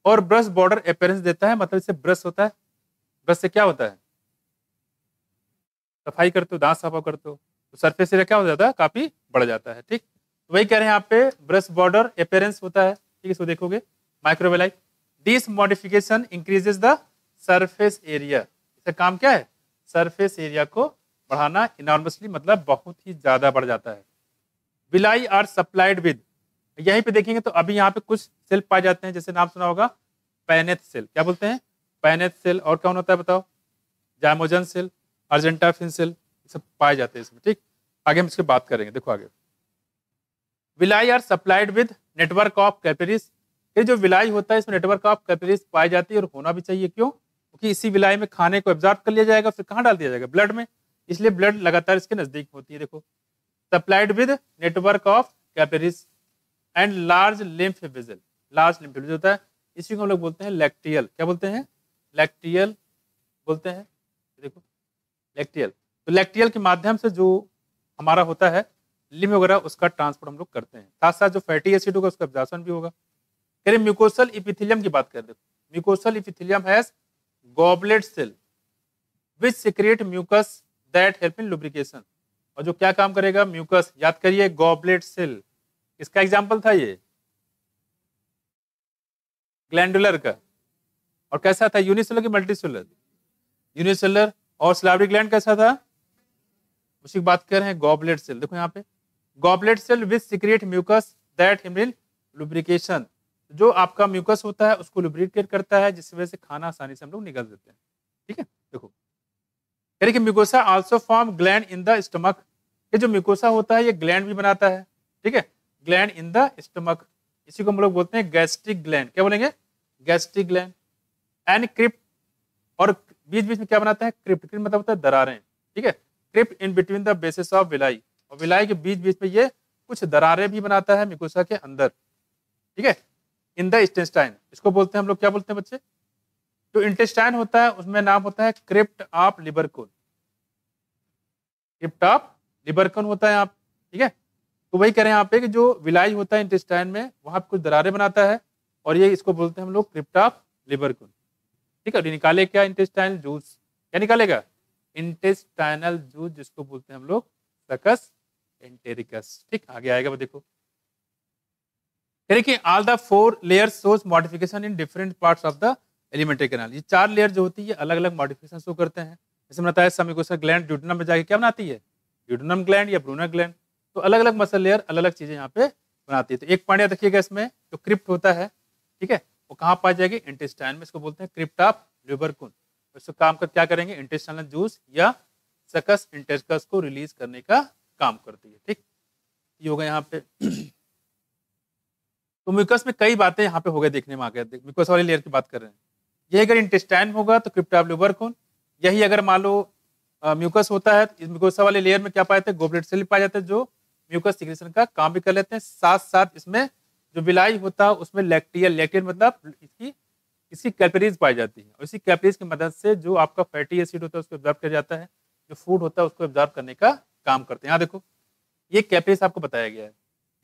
और ब्रश बॉर्डर अपीयरेंस देता है, मतलब इससे ब्रश होता है। ब्रश से क्या होता है? सफाई करते हो, दांत साफ करते हो, तो सरफेस एरिया क्या हो जाता है? काफी बढ़ जाता है। ठीक, तो वही कह रहे हैं यहाँ पे ब्रश बॉर्डर अपीयरेंस होता है। ठीक है, इसको देखोगे microvilli. This modification increases the surface area. इसका काम क्या है? सरफेस एरिया को बढ़ाना। इनॉर्मसली मतलब बहुत ही ज्यादा बढ़ जाता है। विलाई आर सप्लाइड विद, यहीं पे देखेंगे तो अभी यहाँ पे कुछ सेल पाए जाते हैं, जैसे नाम सुना होगा पैनेथ सेल। क्या बोलते हैं? Paneth cell. और कौन होता है बताओ? जाइमोजन सेल, अर्जेंटाफिन सेल, सब पाए जाते हैं इसमें। ठीक, आगे हम इसकी बात करेंगे। देखो आगे, villi are supplied with network of capillaries. ये जो विलाई होता है इसमें नेटवर्क ऑफ कैपिलरीज पाई जाती है, और होना भी चाहिए। क्यों? क्योंकि इसी विलाई में खाने को एब्जॉर्ब कर लिया जाएगा, फिर कहाँ डाल दिया जाएगा? ब्लड में। इसलिए ब्लड लगातार इसके नजदीक होती है। देखो, supplied with network of capillaries and large lymph vessel. Large lymph vessel होता है, इसी को हम लोग बोलते हैं लैक्टियल। क्या बोलते हैं? लैक्टियल बोलते हैं। देखो, लैक्टियल। तो लैक्टियल के माध्यम से जो हमारा होता है लिम्फ वगैरह, उसका ट्रांसपोर्ट हम लोग करते हैं। साथ साथ जो फैटी एसिड होगा उसका एब्जॉर्प्शन भी होगा। कह रहे म्यूकोसल इपिथेलियम की बात करें। देखो, mucosal epithelium has goblet cell which secrete mucus that help in lubrication. और जो क्या काम करेगा? म्यूकस। याद करिए, गॉबलेट सेल इसका एग्जाम्पल था ये ग्लैंडुलर का। और कैसा था? यूनिसेलर की मल्टीसेलर? यूनिसेलर। और स्लावरी ग्लैंड कैसा था? उसी की बात कर रहे हैं, गॉबलेट सेल। देखो यहाँ पे, goblet cell which secrete mucus that help in lubrication. जो आपका म्यूकस होता है उसको लुब्रिकेट करता है, जिसकी वजह से खाना आसानी से हम लोग निकाल देते हैं। ठीक है, देखो कह रहे कि mucosa also form gland in the stomach. ये जो म्यूकोसा होता है ये ग्लैंड भी बनाता है। ठीक है, ग्लैंड इन द स्टमक, इसी को हम लोग बोलते हैं गैस्ट्रिक ग्लैंड। क्या बोलेंगे? Gastric gland. एंड क्रिप्ट, और बीच बीच में क्या बनाता है? क्रिप्ट। क्रिप्ट मतलब होता है दरारें। ठीक है, crypt in between the basis of villi. और विलाई के बीच बीच में ये कुछ दरारें भी बनाता है म्यूकोसा के अंदर। ठीक है, इन द इंटेस्टाइन, इसको बोलते हैं हम लोग, क्या बोलते हैं बच्चे? जो इंटेस्टाइन होता है उसमें नाम होता है क्रिप्ट ऑफ लिबरकोन। क्रिप्ट ऑफ लिबरकोन होता है आप। ठीक है, तो वही कह रहे हैं यहाँ पे कि जो विलाई होता है इंटेस्टाइन में, वहां कुछ दरारें बनाता है, और ये इसको बोलते हैं हम लोग क्रिप्ट ऑफ लिबरकोन। ठीक है, निकाले क्या? Intestinal juice. क्या निकालेगा? इंटेस्टाइनल जूस, जिसको बोलते हैं हम लोग सकस एंटेरिकस। ठीक, आगे आएगा वो देखो। कि all the 4 layers shows modification in different parts of the alimentary canal. ये 4 लेयर जो होती है अलग अलग मॉडिफिकेशन शो करते हैं। जैसे मैंने बताया, सबम्यूकोसा ग्लैंड ड्यूडेनम में जाके क्या बनाती है? ड्यूडेनम ग्लैंड या ब्रूनर ग्लैंड। तो अलग अलग मसल लेयर अलग अलग चीजें यहाँ पे बनाती है। तो एक पॉइंट याद रखिएगा, इसमें जो क्रिप्ट होता है, ठीक है, वो कहाँ पाई जाएगी? इंटेस्टाइन में। इसको बोलते हैं क्रिप्ट ऑफ लिबरकोन। इसको काम कर क्या करेंगे? इंटेस्टाइनल जूस या सकस एंटेरिकस को रिलीज करने का काम करती है। ठीक, ये होगा यहाँ पे। तो म्यूकस में कई बातें यहाँ पे हो गए देखने में आ गया। म्यूकस वाली लेयर की बात कर रहे हैं। यही अगर इंटेस्टाइन होगा तो क्रिप्ट ऑफ लिबरकोन। यही अगर मान लो म्यूकस होता है, इस म्यूकोसा वाले लेयर में क्या पाए थे? गॉबलेट सेल पाए जाते हैं, जो म्यूकस सिक्रेशन का काम भी कर लेते हैं। साथ साथ इसमें जो विलाई होता है उसमें लैक्टियल। लैक्टियल मतलब इसकी कैपिलरीज पाई जाती है, और इसी कैपिलरीज की मदद से जो आपका फैटी एसिड होता है उसको एब्जॉर्ब किया जाता है, जो फूड होता है उसको एब्जॉर्ब करने का काम करते हैं। यहाँ देखो, ये कैपिलरीज आपको बताया गया है।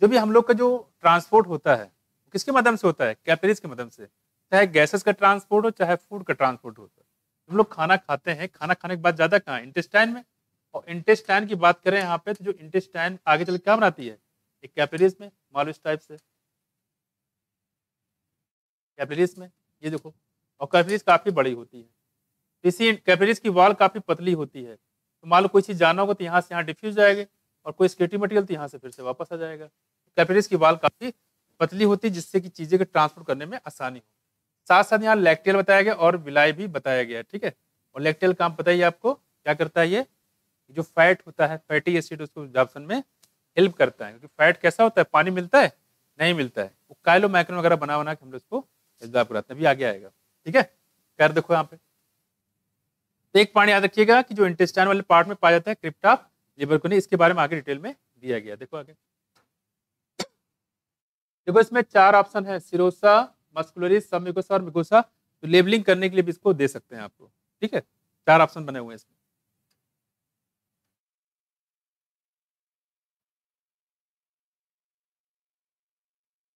जो भी हम लोग का जो ट्रांसपोर्ट होता है किसके माध्यम से होता है? कैपिलरीज के माध्यम से। चाहे गैसेस का ट्रांसपोर्ट हो, चाहे फूड का ट्रांसपोर्ट हो। हम लोग खाना खाते हैं, खाना खाने के बाद ज्यादा कहाँ? इंटेस्टाइन में। और इंटेस्टाइन की बात करें यहाँ पे, तो जो इंटेस्टाइन आगे चल क्या बनाती है? एक कैपिलरीज में, मालूम इस टाइप से कैपिलरीज में, ये देखो। और कैपिलरीज काफी बड़ी होती है, इसी कैपिलरीज की वॉल काफी पतली होती है। तो मान लो कोई चीज जाना होगा तो यहाँ से यहाँ डिफ्यूज जाएगा, और कोई स्केटी मटेरियल तो यहाँ से फिर से वापस आ जाएगा। कैपिलरीज की वॉल काफी पतली होती है, जिससे कि चीजें को ट्रांसपोर्ट करने में आसानी हो। साथ साथ यहाँ लैक्टियल बताया गया और विलाई भी बताया गया है। ठीक है, और लैक्टियल काम पता ही आपको क्या करता है? ये जो फैट होता है, फैटी एसिड, उसको एब्जॉर्प्शन में हेल्प करता है। क्योंकि फैट कैसा होता है? पानी मिलता है? नहीं मिलता है। वो काइलोमैक्रोन वगैरह बना के हम लोग इसको एब्जॉर्ब कराते हैं। अभी आगे आएगा। ठीक है, कर देखो यहाँ पे। तो एक पॉइंट याद रखिएगा कि जो इंटेस्टाइन वाले पार्ट में पाया जाता है क्रिप्ट ऑफ लिबरकोन, इसके बारे में आगे डिटेल में दिया गया। देखो आगे, देखो इसमें 4 ऑप्शन है, सिरोसा, मस्कुलरिस, सबम्यूकोसा और म्यूकोसा। तो लेबलिंग करने के लिए भी इसको दे सकते हैं आपको। ठीक है, 4 ऑप्शन बने हुए हैं इसमें।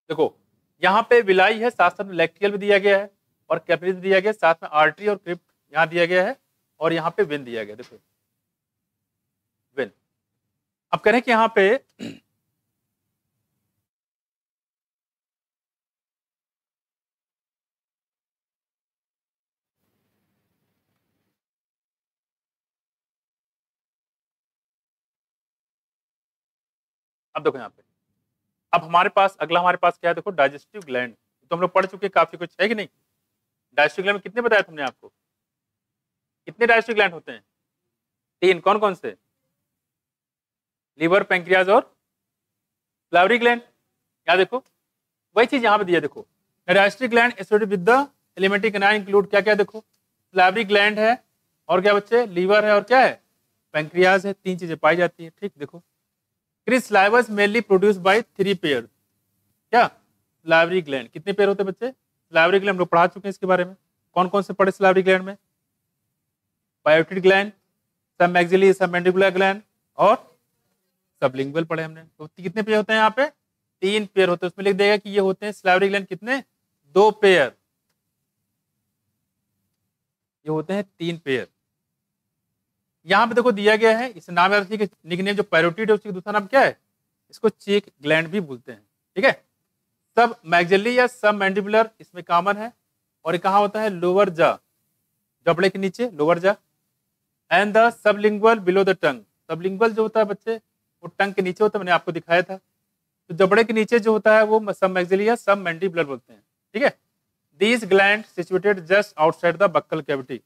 देखो यहाँ पे विलाई है, साथ साथ में लैक्टियल भी दिया गया है, और कैपिलरीज भी दिया गया है, साथ में आर्टरी और क्रिप्ट यहाँ दिया गया है, और यहाँ पे वेन दिया गया। देखो वेन। अब कह रहे हैं कि यहाँ पे अब देखो यहाँ पे, अब हमारे पास अगला हमारे पास क्या है? देखो डाइजेस्टिव ग्लैंड। तो हम लोग पढ़ चुके काफी कुछ, है कि नहीं? डाइजेस्टिव ग्लैंड में कितने बताया तुमने आपको? कितने डाइजेस्टिव ग्लैंड होते हैं? 3। कौन कौन से? लीवर, पैंक्रियाज और सलाइवरी ग्लैंड। यहाँ देखो वही चीज यहाँ पे दिया। देखो digestive gland associated with the alimentary canal include क्या क्या? देखो सलाइवरी ग्लैंड है, और क्या बच्चे? लीवर है, और क्या है? पैंक्रियाज है, 3 चीजें पाई जाती है। ठीक, देखो क्रिस saliva is mainly produce by 3 pair. क्या? Salivary gland. कितने पेयर होते हैं बच्चे? सलाइवरी ग्लैंड हम लोग पढ़ा चुके हैं इसके बारे में। कौन कौन से पढ़े सलाइवरी ग्लैंड में? पायोटिड ग्लैंड, सब मैक्सिलरी, सब मैंडिबुलर ग्लैंड और सबलिंगुअल पढ़े हमने। तो कितने पेयर होते हैं यहाँ पे? 3 पेयर होते हैं। उसमें लिख देगा कि ये होते हैं सलाइवरी ग्लैंड कितने? 2 पेयर। ये होते हैं 3 पेयर। यहाँ पे देखो दिया गया है, इस नाम याद रखिए कि निकनेम जो पैरोटिड है उसकी दूसरा नाम क्या है? इसको चेक ग्लैंड भी बोलते हैं। ठीक है, सब मैक्सिलरी या सब मैंडिबुलर इसमें कॉमन है। और ये कहाँ होता है? लोअर जा, जबड़े के नीचे, लोअर जा। And the sublingual below the tongue. Sublingual जो होता है बच्चे वो टंग के नीचे होता है, मैंने आपको दिखाया था। तो जबड़े के नीचे जो होता है वो सब मैक्सिलरी या सब मैंडिबुलर बोलते हैं। ठीक है, these gland situated just outside the buccal cavity.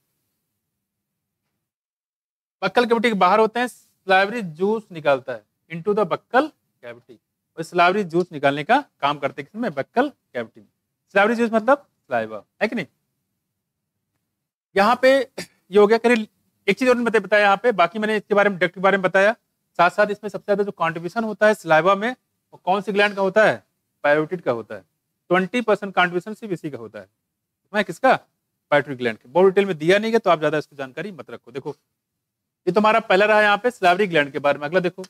Buccal cavity के बाहर होते हैं। सलाइवरी जूस निकालता है इनटू द बक्कल कैविटी। और सलाइवरी जूस निकालने का काम करते हैं किसमें? बक्कल कैविटी में। सलाइवरी जूस मतलब सलाइवा, है कि नहीं? यहाँ पे ये हो गया। करीब एक चीज और मैंने बताया यहाँ पे, बाकी मैंने इसके बारे में डक्ट के बारे में बताया। साथ साथ इसमें सबसे ज्यादा जो कॉन्ट्रीब्यूशन होता है सलाइवा में वो कौन सी ग्लैंड का होता है? पैरोटिड का होता है। 20% कॉन्ट्रीब्यूशन सिर्फ इसी का होता है। मैं किसका? पैरोटिड ग्लैंड के। बहुत डिटेल में दिया नहीं है तो आप ज्यादा इसको जानकारी मत रखो। देखो ये तो हमारा पहला रहा यहाँ पे सलाइवरी ग्लैंड के बारे में। अगला देखो,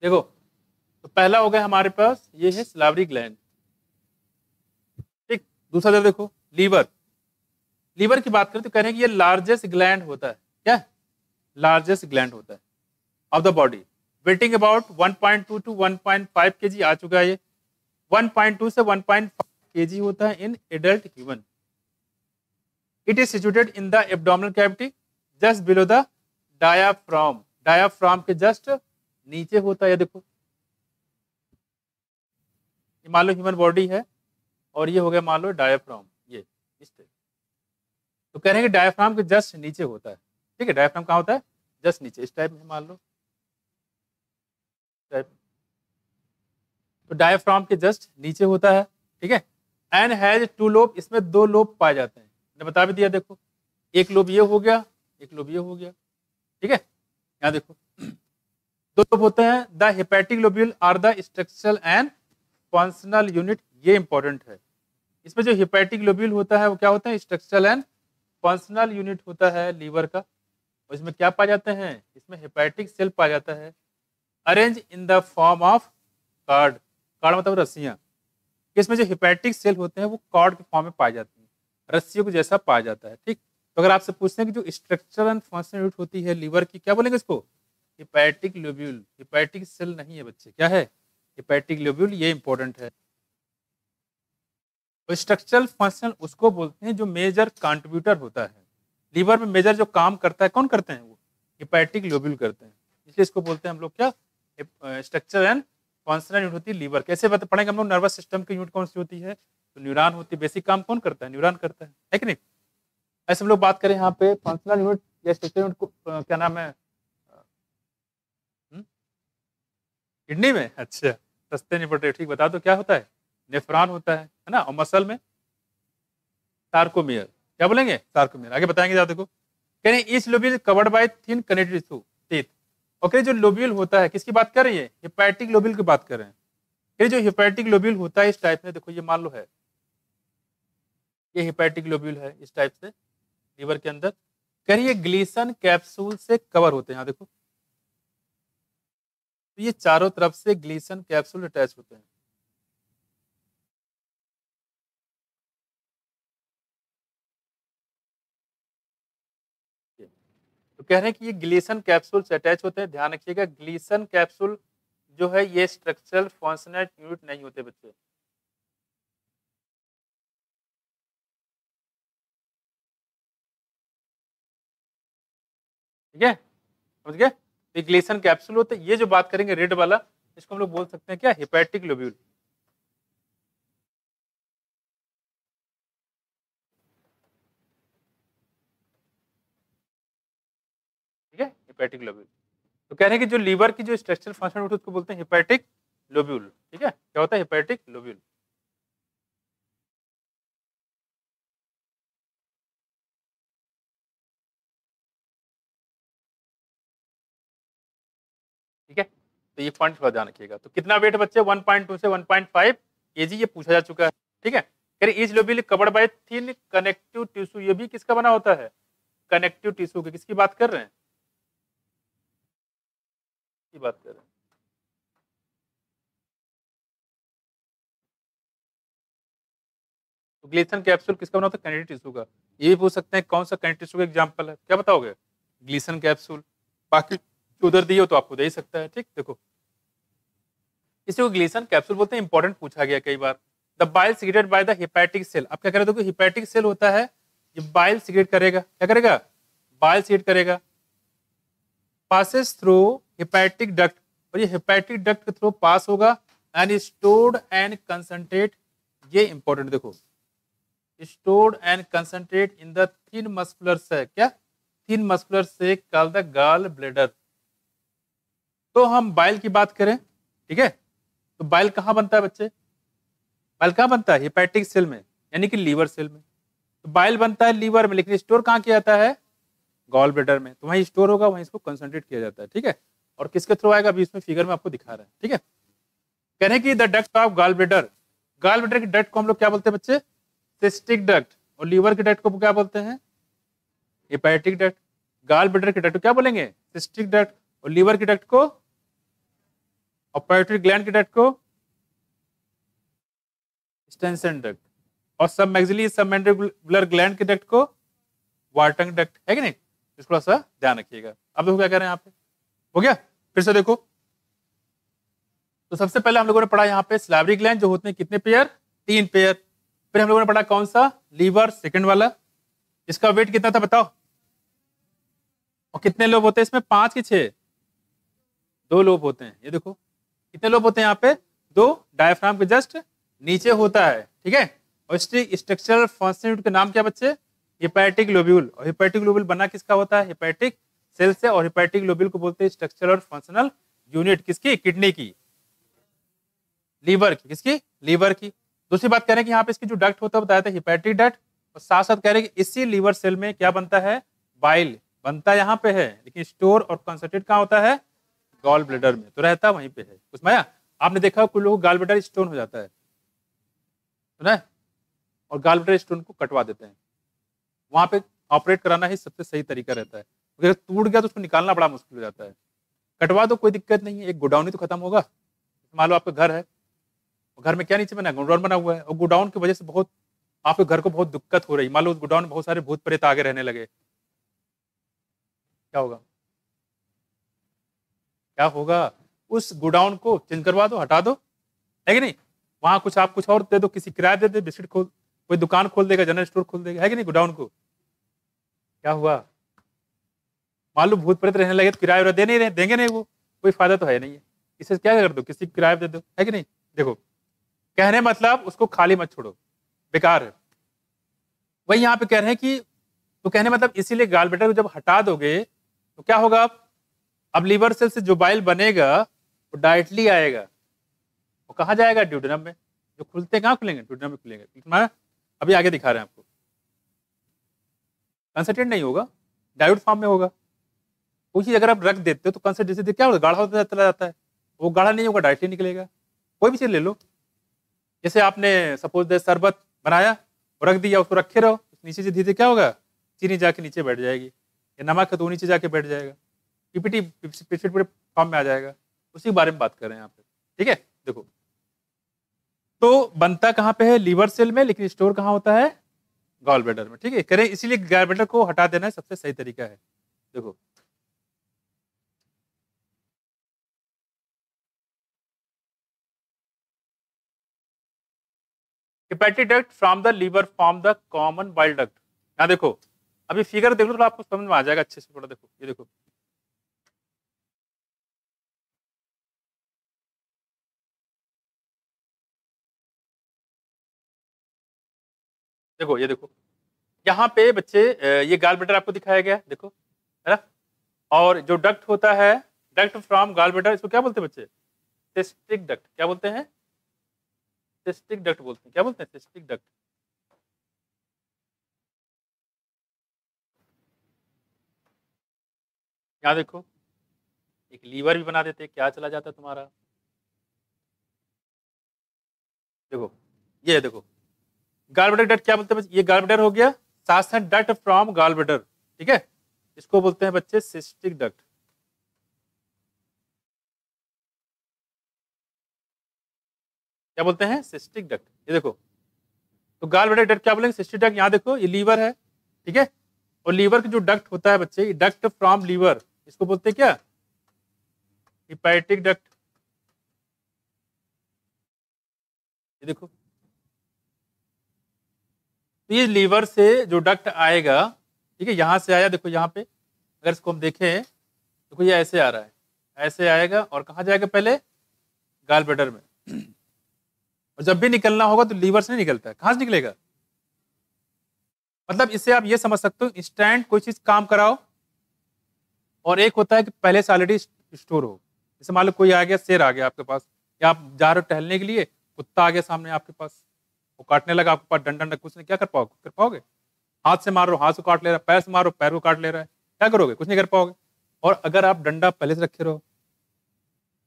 देखो तो पहला हो गया हमारे पास ये है सलाइवरी ग्लैंड। ठीक, दूसरा देखो लीवर। लीवर की बात करें तो कह रहे हैं कि ये लार्जेस्ट ग्लैंड होता है। क्या? लार्जेस्ट ग्लैंड होता है of the body. Weighing about 1.2 to 1.5 KG आ चुका है ये। 1.2 से 1.5 केजी होता है in adult human. It is situated in the abdominal cavity just below the diaphragm. Diaphragm के जस्ट नीचे होता है। देखो ये मान लो ह्यूमन बॉडी है और ये हो गया मान लो डायाफ्राम, ये इस टाइप। तो कह रहे हैं कि डायाफ्राम के जस्ट नीचे होता है। ठीक है, डायाफ्राम कहाँ होता है? जस्ट नीचे, इस टाइप में मान लो टाइप। तो डायाफ्राम के जस्ट नीचे होता है। ठीक है, एंड हैज 2 लोब। इसमें 2 लोब पाए जाते हैं, मैंने बता भी दिया। देखो एक लोब ये हो गया, एक लोब ये हो गया। ठीक है, यहाँ देखो 2 लोब होते हैं। The hepatic lobule are the structural and functional unit. ये इंपॉर्टेंट है। इसमें जो हेपेटिक लोब्यूल होता है वो क्या होता है? स्ट्रक्चरल एंड फंक्शनल यूनिट होता है लीवर का। और इसमें क्या पाए जाते हैं? इसमें हेपेटिक सेल पाया जाता है arrange in the form of card. Card मतलब रस्सियां। इसमें जो हेपेटिक सेल होते हैं वो कार्ड के फॉर्म में पाए जाते हैं, रस्सियों को जैसा पाया जाता है। ठीक, तो अगर आपसे पूछते हैं कि जो स्ट्रक्चरल एंड फंक्शनल यूनिट होती है लीवर की, क्या बोलेंगे इसको? Hepatic lobule. हेपेटिक सेल नहीं है बच्चे, क्या है? Hepatic lobule. ये इंपॉर्टेंट है। तो स्ट्रक्चरल फंक्शनल उसको बोलते हैं जो मेजर कंट्रीब्यूटर होता है लीवर में। मेजर जो काम करता है कौन करते हैं? वो हेपेटिक लोब्यूल करते हैं। इसलिए इसको बोलते हैं हम लोग क्या? स्ट्रक्चर एंड फंक्शनल यूनिट होती है लीवर। कैसे पढ़ेंगे हम लोग? नर्वस सिस्टम की यूनिट कौन सी होती है? तो न्यूरॉन होती है। बेसिक काम कौन करता है? न्यूरॉन करता है कि नहीं? ऐसे हम लोग बात करें यहाँ पे फंक्शनल यूनिट या स्ट्रक्चर यूनिट को क्या नाम है? किडनी में? अच्छा, सस्ते नहीं पड़ रहे। ठीक, बता दो क्या होता है? नेफ्रॉन होता है ना। और मसल में सार्कोमियर। क्या बोलेंगे? सार्कोमियर। आगे बताएंगे जरा। देखो कह रहे हैं each lobule covered by thin connective tissue teeth. Okay, जो लोब्यूल होता है किसकी बात कर रही है? हेपेटिक लोब्यूल की बात कर रहे हैं। ये जो हेपेटिक लोब्यूल होता है इस टाइप में, देखो ये मान लो है, ये हेपेटिक लोब्यूल है इस टाइप से लीवर के अंदर। कह रही है ग्लीसन कैप्सूल से कवर होते हैं। यहाँ देखो तो ये चारों तरफ से ग्लीसन कैप्सूल अटैच होते हैं। तो कह रहे हैं कि ये ग्लीसन कैप्सूल से अटैच होते हैं। ध्यान रखिएगा ग्लीसन कैप्सूल जो है ये स्ट्रक्चरल फंक्शनल यूनिट नहीं होते बच्चे। ठीक है, समझ गए? ये ग्लीसन कैप्सूल होते हैं। ये जो बात करेंगे रेड वाला, इसको हम लोग बोल सकते हैं क्या? Hepatic lobule. ठीक है, हेपेटिक लोब्यूल। तो कह रहे हैं कि जो लीवर की जो स्ट्रक्चरल फंक्शन होती है उसको बोलते हैं हेपेटिक लोब्यूल। ठीक है, क्या होता है? Hepatic lobule. ठीक है, तो ये पॉइंट थोड़ा ध्यान रखिएगा। तो कितना वेट बच्चे 1.2 से 1.5 केजी ये पूछा जा चुका है। ठीक है, कह रहे is lobule covered by thin connective tissue, ये भी किसका बना होता है, कनेक्टिव टिश्यू के। किसकी बात कर रहे हैं, की बात कर रहे हैं, तो ग्लीसन कैप्सूल किसका बना होता है, कनेक्टिव टिश्यू का। ये भी पूछ सकते हैं कौन सा कनेक्टिव टिश्यू का एग्जांपल है, क्या बताओगे, ग्लीसन कैप्सूल। बाकी उधर दिए हो तो आपको दे ही सकता है। ठीक, देखो इसी को ग्लीसन कैप्सूल बोलते हैं, इंपॉर्टेंट पूछा गया कई बार। The bile secreted by the hepatic cell, अब क्या करें, देखो हेपेटिक सेल होता है, ये बाइल सीक्रेट करेगा, क्या करेगा, बाइल सीक्रेट करेगा, पासेस थ्रू हेपेटिक डक्ट, और ये हेपेटिक डक्ट के थ्रू पास होगा एंड स्टोर्ड एंड कंसंट्रेट, ये इंपॉर्टेंट देखो, stored and concentrate in the thin muscular sac, क्या thin muscular sac called the gall bladder. तो हम बाइल की बात करें, ठीक है, तो बाइल कहाँ बनता है बच्चे, बाइल कहाँ बनता है, हेपेटिक सेल में, यानी कि लीवर सेल में। तो बाइल बनता है लीवर में, लेकिन स्टोर कहाँ किया जाता है, गॉल ब्लैडर में, तो वहीं स्टोर होगा, वहीं इसको कंसंट्रेट किया जाता है। ठीक है, और किसके थ्रू आएगा, अभी इसमें फिगर में आपको दिखा रहा है। ठीक है, कहने की the duct of gall bladder, gall bladder की डक्ट को हम लोग क्या बोलते हैं बच्चे, सिस्टिक डक्ट, और लीवर की डक्ट को क्या बोलते हैं, हेपेटिक डक्ट। गॉल ब्लैडर की डक्ट को क्या बोलेंगे, सिस्टिक डक्ट, और लीवर की डक्ट को, और पाइट्यूटरी ग्लैंड की डक्ट को स्टेंसन डक्ट, और सब मैक्सिलरी सबमैंडिबुलर ग्लैंड की डक्ट को वार्टंग डक्ट, है कि नहीं, इसको थोड़ा सा ध्यान रखिएगा। अब देखो क्या कह रहे हैं यहाँ पे, हो गया, फिर से देखो। तो सबसे पहले हम लोगों ने पढ़ा यहाँ पे सिलावरी ग्लैंड जो होते हैं कितने पेयर, 3 पेयर। फिर हम लोगों ने पढ़ा कौन सा, लीवर सेकंड वाला, इसका वेट कितना था बताओ, और कितने लोब होते हैं इसमें, 5 की 6, 2 लोब होते हैं। ये देखो कितने लोब होते हैं यहाँ पे, 2, डायफ्राम के जस्ट नीचे होता है। ठीक है, और इसकी स्ट्रक्चरल फंक्शन के नाम क्या बच्चे, हेपेटिक लोब्यूल, और हेपेटिक लोब्यूल बना किसका होता है, हेपेटिक सेल से, और हेपेटिक लोब्यूल को बोलते हैं स्ट्रक्चरल और फंक्शनल यूनिट किसकी, किडनी की, लीवर की, किसकी, लीवर की। दूसरी बात कह रहे हैं कि यहाँ पे इसकी जो डक्ट होता है बताया था हेपेटिक डक्ट, और साथ साथ कह रहे हैं कि इसी लीवर सेल में क्या बनता है, बाइल बनता यहाँ पे है, लेकिन स्टोर और कंसंट्रेट कहाँ होता है, गॉल ब्लैडर में, तो रहता वहीं पे है। उसमें आपने देखा कुछ लोग गॉल ब्लैडर स्टोन हो जाता है, सुना है, और गॉल ब्लैडर स्टोन को कटवा देते हैं, वहां पे ऑपरेट कराना ही सबसे सही तरीका रहता है, अगर टूट गया तो उसको निकालना बड़ा मुश्किल हो जाता है। कटवा दो कोई दिक्कत नहीं है, एक गोडाउन ही तो खत्म होगा। मान लो आपका घर है, घर में क्या नीचे बना है, गोडाउन बना हुआ है, और गोडाउन की वजह से बहुत आपके घर को बहुत दिक्कत हो रही, मान लो उस गोडाउन में बहुत सारे भूत प्रेत आगे रहने लगे, क्या होगा, क्या होगा, उस गोडाउन को चेंज करवा दो, हटा दो, है कि नहीं, वहां कुछ आप कुछ और दे दो, किसी किराया दे दे, बिस्किट खोल, कोई दुकान खोल देगा, जनरल स्टोर खोल देगा, है कि नहीं, गोडाउन को, क्या हुआ, मान लो भूत प्रेत रहने लगे तो किराया दे नहीं रहे, देंगे नहीं वो, कोई फायदा तो है नहीं है, इसे क्या कर दो, किसी किराया दे दो, है कि नहीं। देखो कहने मतलब उसको खाली मत छोड़ो, बेकार है, वही यहाँ पे कह रहे हैं कि, तो कहने मतलब इसीलिए गॉल ब्लैडर को जब हटा दोगे तो क्या होगा, अब लीवर सेल से जो बाइल बनेगा वो डायरेक्टली आएगा, वो कहाँ जाएगा, ड्यूडेनम में, जो खुलते कहाँ खुलेंगे, ड्यूडेनम में खुलेंगे। अभी आगे दिखा रहे हैं आपको, कंसंट्रेट नहीं होगा, डायोड फॉर्म में होगा। कोई चीज अगर आप रख देते हो तो कंसंट्रेट जैसे क्या होगा, गाढ़ा होता चला जाता है, वो गाढ़ा नहीं होगा, डायरेक्टली निकलेगा। कोई भी चीज ले लो, जैसे आपने सपोज शरबत बनाया और रख दिया, उसको रखे रहो, नीचे से धीरे क्या होगा, चीनी जाके नीचे बैठ जाएगी, या नमक है तो नीचे जाके बैठ जाएगा, पीपीटी पूरे फॉर्म में आ जाएगा, उसी के बारे में बात कर रहे हैं यहाँ पे। ठीक है, देखो तो बनता कहाँ पे है, लीवर सेल में, लेकिन स्टोर कहाँ होता है, गॉल ब्लैडर में। ठीक है, करें इसीलिए गॉल ब्लैडर को हटा देना है सबसे सही तरीका है। देखो hepatic duct from the liver form the common bile duct. यहाँ देखो अभी फिगर देख लो तो आपको समझ में आ जाएगा अच्छे से, थोड़ा देखो, ये देखो देखो, ये देखो यहाँ पे बच्चे ये गॉल ब्लैडर आपको दिखाया गया है, देखो है ना, और जो डक्ट होता है, डक्ट फ्रॉम गॉल ब्लैडर, इसको क्या बोलते हैं बच्चे, सिस्टिक डक्ट, क्या बोलते हैं, सिस्टिक डक्ट बोलते हैं, क्या बोलते हैं, सिस्टिक डक्ट। यहाँ देखो एक लीवर भी बना देते, क्या चला जाता तुम्हारा। देखो ये देखो गॉल ब्लैडर डक्ट क्या बोलते हैं बच्चे, ये गॉल ब्लैडर हो गया, साथ साथ डक्ट फ्रॉम गॉल ब्लैडर, ठीक है, इसको बोलते हैं बच्चे सिस्टिक डक्ट। क्या बोलते हैं, सिस्टिक डक्ट। ये देखो तो गॉल ब्लैडर डक्ट क्या बोलेंगे, सिस्टिक डक्ट। यहाँ देखो ये लीवर है, ठीक है, और लीवर का जो डक्ट होता है बच्चे, डक्ट फ्रॉम लीवर, इसको बोलते हैं क्या, हिपैटिक डक्ट। ये देखो तो ये लीवर से जो डक्ट आएगा, ठीक है, यहां से आया, देखो यहाँ पे अगर इसको हम देखें, देखो ये ऐसे आ रहा है, ऐसे आएगा और कहाँ जाएगा, पहले गॉल ब्लैडर में। और जब भी निकलना होगा तो लीवर से नहीं निकलता है, कहाँ से निकलेगा। मतलब इससे आप ये समझ सकते हो, इंस्टेंट कोई चीज काम कराओ, और एक होता है कि पहले से ऑलरेडी स्टोर हो। जैसे मान लो कोई आ गया, शेर आ गया आपके पास, या आप जा रहे हो टहलने के लिए, कुत्ता आ गया सामने आपके पास, वो काटने लगा, आपके पास डंडा डंडा कुछ नहीं, क्या कर पाओगे, हाथ से मारो हाथ को काट ले रहा है, पैर से मारो पैर को काट ले रहा है, क्या करोगे, कुछ नहीं कर पाओगे। और अगर आप डंडा पहले से रखे रहो,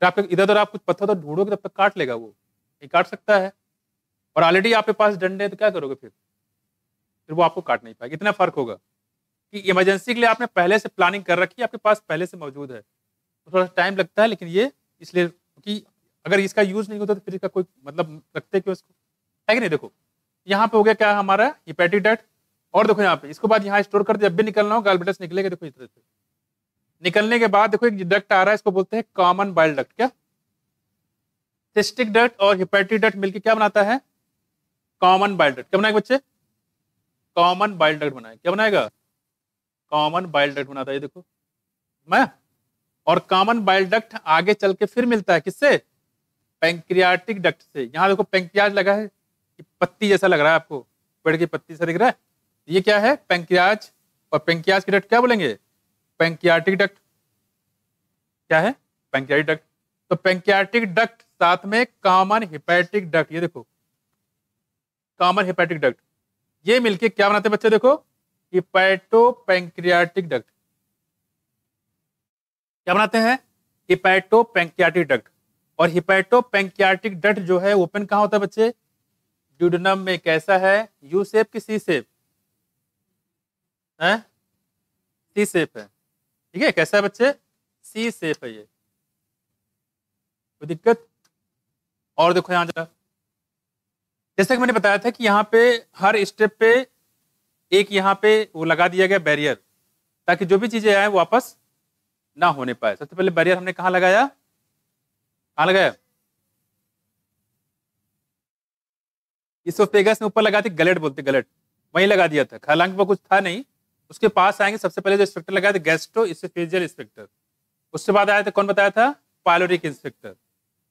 फिर आप इधर उधर आप कुछ पत्थर तो ढूंढोगे, तब तक काट लेगा वो, ये काट सकता है। और ऑलरेडी आपके पास डंडे हैं तो क्या करोगे, फिर वो आपको काट नहीं पाएगा। इतना फर्क होगा कि इमरजेंसी के लिए आपने पहले से प्लानिंग कर रखी है, आपके पास पहले से मौजूद है, तो थोड़ा टाइम लगता है, लेकिन ये इसलिए कि अगर इसका यूज नहीं होता तो फिर इसका कोई मतलब रखते क्यों इसको, है कि नहीं। देखो यहाँ पे हो गया क्या हमारा हिपैटिक डक्ट, और देखो यहाँ पे इसको बाद यहाँ स्टोर कर, जब भी निकलना हो गॉल ब्लैडर से निकलेगा, देखो इस तरह से निकलने के बाद देखो एक डक्ट आ रहा है, इसको बोलते हैं कॉमन बाइल डक्ट। क्या, सिस्टिक डक्ट और हिपैटिक डक्ट मिलकर क्या बनाता है, कॉमन बाइल डक्ट। क्या बनाएगा बच्चे, कॉमन बाइल डक्ट बनाएगा। क्या बनाएगा, कॉमन बाइल डक्ट बनाता है। ये देखो मैं, और कॉमन बाइल डक्ट आगे चल के फिर मिलता है किससे, पैंक्रियाटिक डक्ट से। यहाँ देखो पैंक्रियाज लगा है, पत्ती जैसा लग रहा है आपको, पेड़ की पत्ती से दिख रहा है, ये क्या है, पैंक्रियाज। और पैंक्रियाज की डक्ट क्या बोलेंगे, पैंक्रियाटिक डक्ट। क्या है, पैंक्रियाटिक डक्ट। तो पैंक्रियाटिक डक्ट साथ में कॉमन हिपैटिक डक्ट, ये देखो कॉमन हिपैटिक डक्ट, ये मिलके क्या बनाते हैं बच्चे, देखो हिपैटो पैंक्रियाटिक डक्ट। क्या बनाते हैं, हिपैटो पैंक्रियाटिक डक्ट। और हिपैटो पैंक्रियाटिक डक्ट जो है ओपन कहाँ होता है बच्चे, ड्यूडेनम में। कैसा है, यू शेप की सी शेप है, सी शेप है, ठीक है, कैसा है बच्चे, सी शेप है ये, कोई दिक्कत। और देखो यहां जरा, जैसे कि मैंने बताया था कि यहाँ पे हर स्टेप पे एक यहाँ पे वो लगा दिया गया बैरियर, ताकि जो भी चीजें आए वापस ना होने पाए। सबसे पहले बैरियर हमने कहाँ लगाया, कहाँ लगाया, इसोफेगस में ऊपर लगाते, गलेट बोलते, गलेट वहीं लगा दिया था, हालांकि वो कुछ था नहीं। उसके पास आएंगे, सबसे पहले जो स्पेक्टर लगाया था गैस्ट्रो इसोफेजियल स्पेक्टर, उसके बाद आया था कौन बताया था, पायलोरिक इंस्पेक्टर,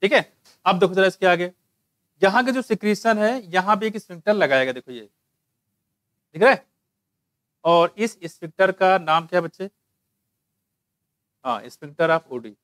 ठीक है। अब देखो जरा इसके आगे, यहाँ के जो सिक्रीशन है, यहाँ भी एक स्फिंक्टर लगाएगा, देखो ये ठीक है। और इस स्फिंक्टर का नाम क्या है बच्चे, हाँ स्फिंक्टर ऑफ ओडी।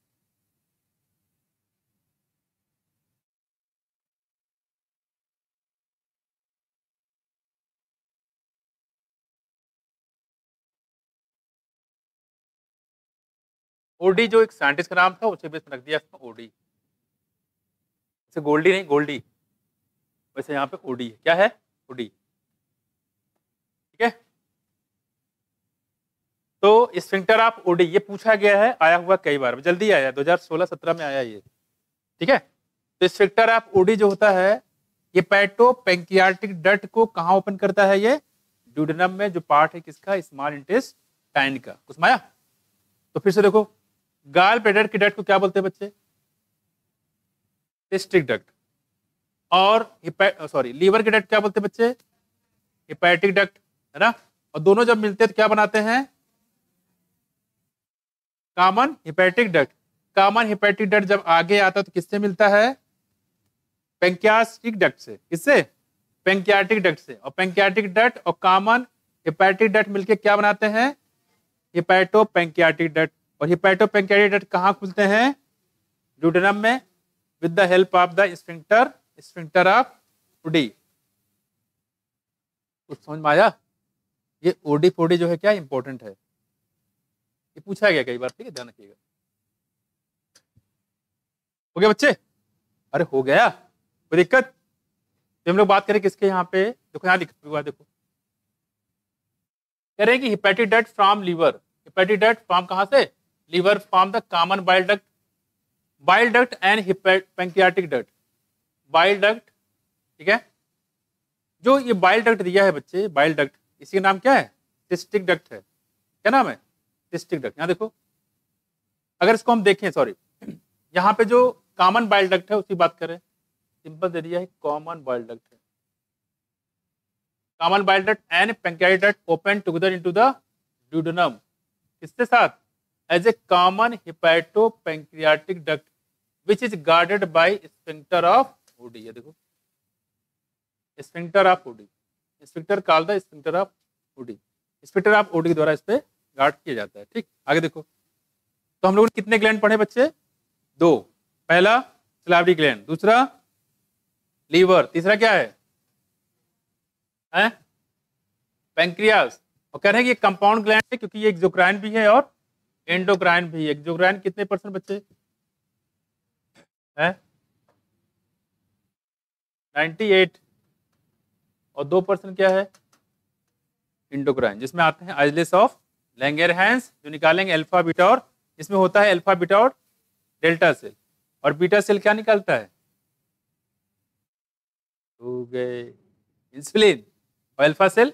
ओडी जो एक साइंटिस्ट का नाम था, उसे बेस में रख दिया ओडी, जैसे गोल्डी नहीं गोल्डी, वैसे यहाँ पे ओडी है। क्या है, ओडी, ठीक है। तो स्फिंक्टर ऑफ ओडी ये पूछा गया है, आया हुआ कई बार, जल्दी आया, 2016-17 में आया ये, ठीक है। तो स्फिंक्टर ऑफ ओडी जो होता है, ये पैटो पैंक्रियाटिक डक्ट को कहाँ ओपन करता है, ये ड्यूडेनम में, जो पार्ट है किसका, स्मॉल इंटेस्टाइन का, कुछ माया। तो फिर से देखो, गॉल ब्लैडर की डक्ट को क्या बोलते हैं बच्चे, सिस्टिक डक्ट। और लीवर की डक्ट क्या बोलते हैं बच्चे, हिपैटिक डक्ट, है ना। और दोनों जब मिलते हैं तो क्या बनाते हैं, common hepatic duct. Common hepatic duct जब आगे आता है तो किससे मिलता है, पैंक्रियाटिक डक्ट से। किससे, पैंक्रियाटिक डक्ट से। और पैंक्रियाटिक डक्ट और कॉमन हिपैटिक डक्ट मिलके क्या बनाते हैं, हिपैटो पैंक्रियाटिक डक्ट। और हिपैटो पैंक्रियाटिक डक्ट कहाँ खुलते हैं, ड्यूडेनम में, with the help of the sphincter of OD. कुछ समझ में आया, ये ओडी फोडी जो है क्या इंपॉर्टेंट है, ये पूछा गया कई बार, ठीक है, ध्यान रखिएगा। हो गया बच्चे? अरे हो गया, कोई दिक्कत? तो हम लोग बात करें किसके यहाँ पे, देखो यहाँ लिखा हुआ, देखो कह रहे हैं कि हिपेटिडाइट फ्रॉम लीवर, हिपेटिडाइट फ्रॉम कहाँ से? Liver, from the common bile duct and pancreatic duct, bile duct, ठीक है। जो ये बाइल डक्ट दिया है बच्चे, बाइल डक्ट, इसी का नाम क्या है? सिस्टिक डक्ट है। क्या नाम है? Cystic duct. यहाँ देखो, अगर इसको हम देखें, सॉरी, यहाँ पे जो कॉमन बाइल डक्ट है उसकी बात करें, सिंपल दे दिया है, कॉमन बाइल डक्ट है। Common bile duct and pancreatic duct open together into the duodenum, किसके साथ? As a common hepatopancreatic duct which is guarded by sphincter of Oddi. ये देखो, sphincter of Oddi, sphincter called the sphincter of Oddi, sphincter of Oddi के द्वारा इस पे guard किया जाता है। ठीक, आगे देखो, तो हम लोगों ने कितने ग्लैंड पढ़े बच्चे? 2, पहला सलाइवरी ग्लैंड, दूसरा लीवर, तीसरा क्या है? पैंक्रियास। और कह रहे हैं कि ये कंपाउंड ग्लैंड है क्योंकि ये एक्सोक्राइन भी है और एंडोक्राइन भी है। एक्सोक्राइन कितने परसेंट बच्चे है? 98, और 2% क्या है? इंडोक्राइन, जिसमें आते हैं आइसलेस ऑफ लैंगरहैंस, जो निकालेंगे अल्फा बीटा, और इसमें होता है अल्फा बीटा और डेल्टा सेल, और बीटा सेल क्या निकालता है? हो गए इंसुलिन, और अल्फा सेल,